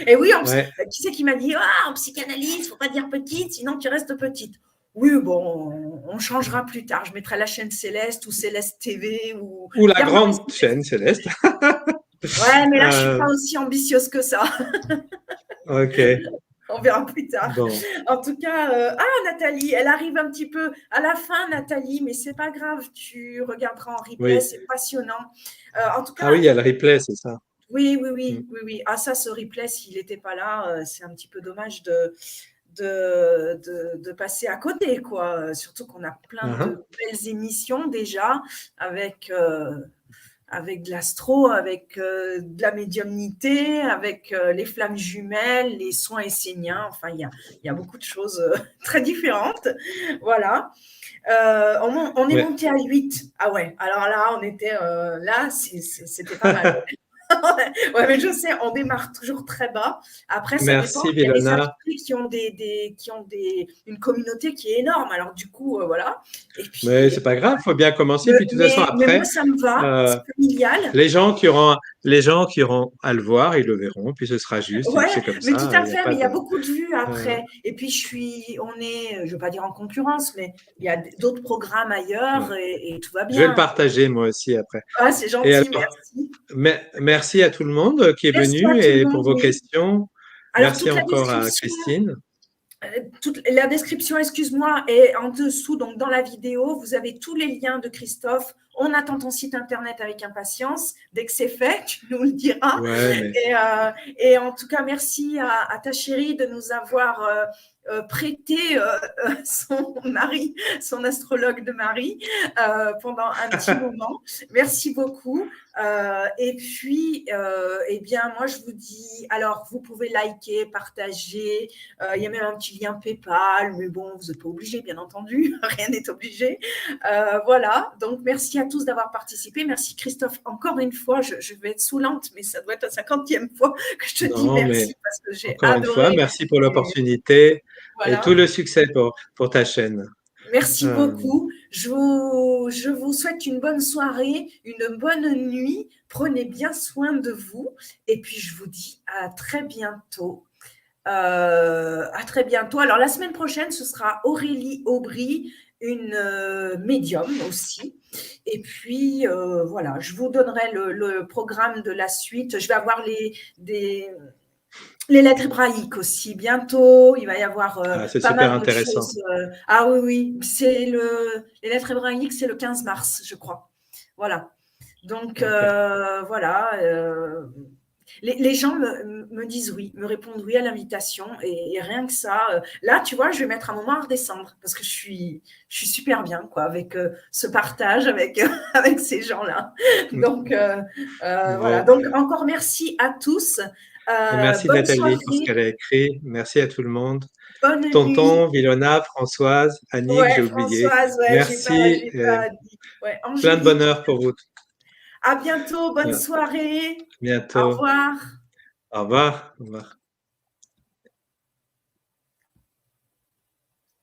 Et oui, Ouais. qui c'est qui m'a dit en psychanalyse, faut pas dire petite, sinon tu restes petite. Oui, bon, on changera plus tard. Je mettrai la chaîne Céleste ou Céleste TV ou Ou la garderai grande Céleste. chaîne céleste. Ouais, mais là, je suis Euh, pas aussi ambitieuse que ça. ok, On verra plus tard. bon, En tout cas, Nathalie, elle arrive un petit peu à la fin, Nathalie, mais c'est pas grave. Tu regarderas en replay, oui. c'est passionnant. En tout Ah oui, cas, il y a le replay, c'est ça. oui, oui, Mm. oui, oui, oui. Ah, ça, ce replay, s'il n'était pas là, c'est un petit peu dommage de passer à côté, quoi. Surtout qu'on a plein Ah, de belles émissions déjà avec, avec de l'astro, avec de la médiumnité, avec les flammes jumelles, les soins esséniens. Enfin, il y a beaucoup de choses très différentes. Voilà. On est Ouais. monté à 8. Ah ouais, alors là, on était là, c'était pas mal. Ouais, mais je sais, on démarre toujours très bas. Après, ça dépend. Merci, Il y a des Vilona. invités qui ont une communauté qui est énorme. Alors, du coup, voilà. Mais c'est pas grave, il faut bien commencer. Puis de toute façon, Mais moi, après, ça me va. euh, C'est familial. les gens qui auront à le voir, ils le verront, puis ce sera juste, et puis Ouais, c'est comme mais tout ça. à Il n'y a fait. pas Mais il y a de. beaucoup de vues euh, après. Et puis, on est, je veux pas dire en concurrence, mais il y a d'autres programmes ailleurs ouais. et tout va Je vais le bien. partager moi aussi après. Ah, c'est Et gentil, alors, merci. merci à tout le monde qui est Merci à venu tout le et pour monde, vos oui. questions. Alors, Merci encore à Christine. la description, excuse-moi, est en dessous. Donc, dans la vidéo, vous avez tous les liens de Christophe. On attend ton site internet avec impatience. Dès que c'est fait, tu nous le diras. Ouais, mais Et en tout cas, merci à ta chérie de nous avoir prêté son mari, son astrologue de mari, pendant un petit moment. Merci beaucoup. Et puis, eh bien, moi, je vous dis, alors, vous pouvez liker, partager. Il y a même un petit lien PayPal, mais bon, vous n'êtes pas obligé, bien entendu. Rien n'est obligé. Voilà. Donc, merci à tous d'avoir participé. Merci, Christophe, encore une fois. Je vais être saoulante, mais ça doit être la 50e fois que je te dis non, mais merci parce que j'ai encore une fois, adoré. merci pour Et l'opportunité et tout voilà. le succès pour ta chaîne. Merci Euh, beaucoup. Je vous souhaite une bonne soirée, une bonne nuit. Prenez bien soin de vous. Et puis, je vous dis à très bientôt. À très bientôt. Alors, la semaine prochaine, ce sera Aurélie Aubry, une médium aussi. Et puis, voilà, je vous donnerai le programme de la suite. Je vais avoir les lettres hébraïques aussi bientôt. Il va y avoir c'est pas super mal de intéressant. choses. Ah oui, oui, les lettres hébraïques, c'est le 15 mars, je crois. Voilà. Donc, Ok. voilà. Les gens me disent oui, me répondent oui à l'invitation. Et rien que ça, là, tu vois, je vais mettre un moment à redescendre parce que je suis super bien, quoi, avec ce partage, avec ces gens-là. Donc, voilà. Bon. Donc, encore merci à tous. Merci Bonne Nathalie pour ce soirée, qu'elle a écrit. Merci à tout le monde. bonne nuit. Tonton, Vilona, Françoise, Annick, Ouais, j'ai oublié. Françoise, ouais, Merci. j'ai pas dit. Ouais, Plein de Angélique. bonheur pour vous. À bientôt, bonne À soirée. Au bientôt. revoir. Au revoir. Au revoir.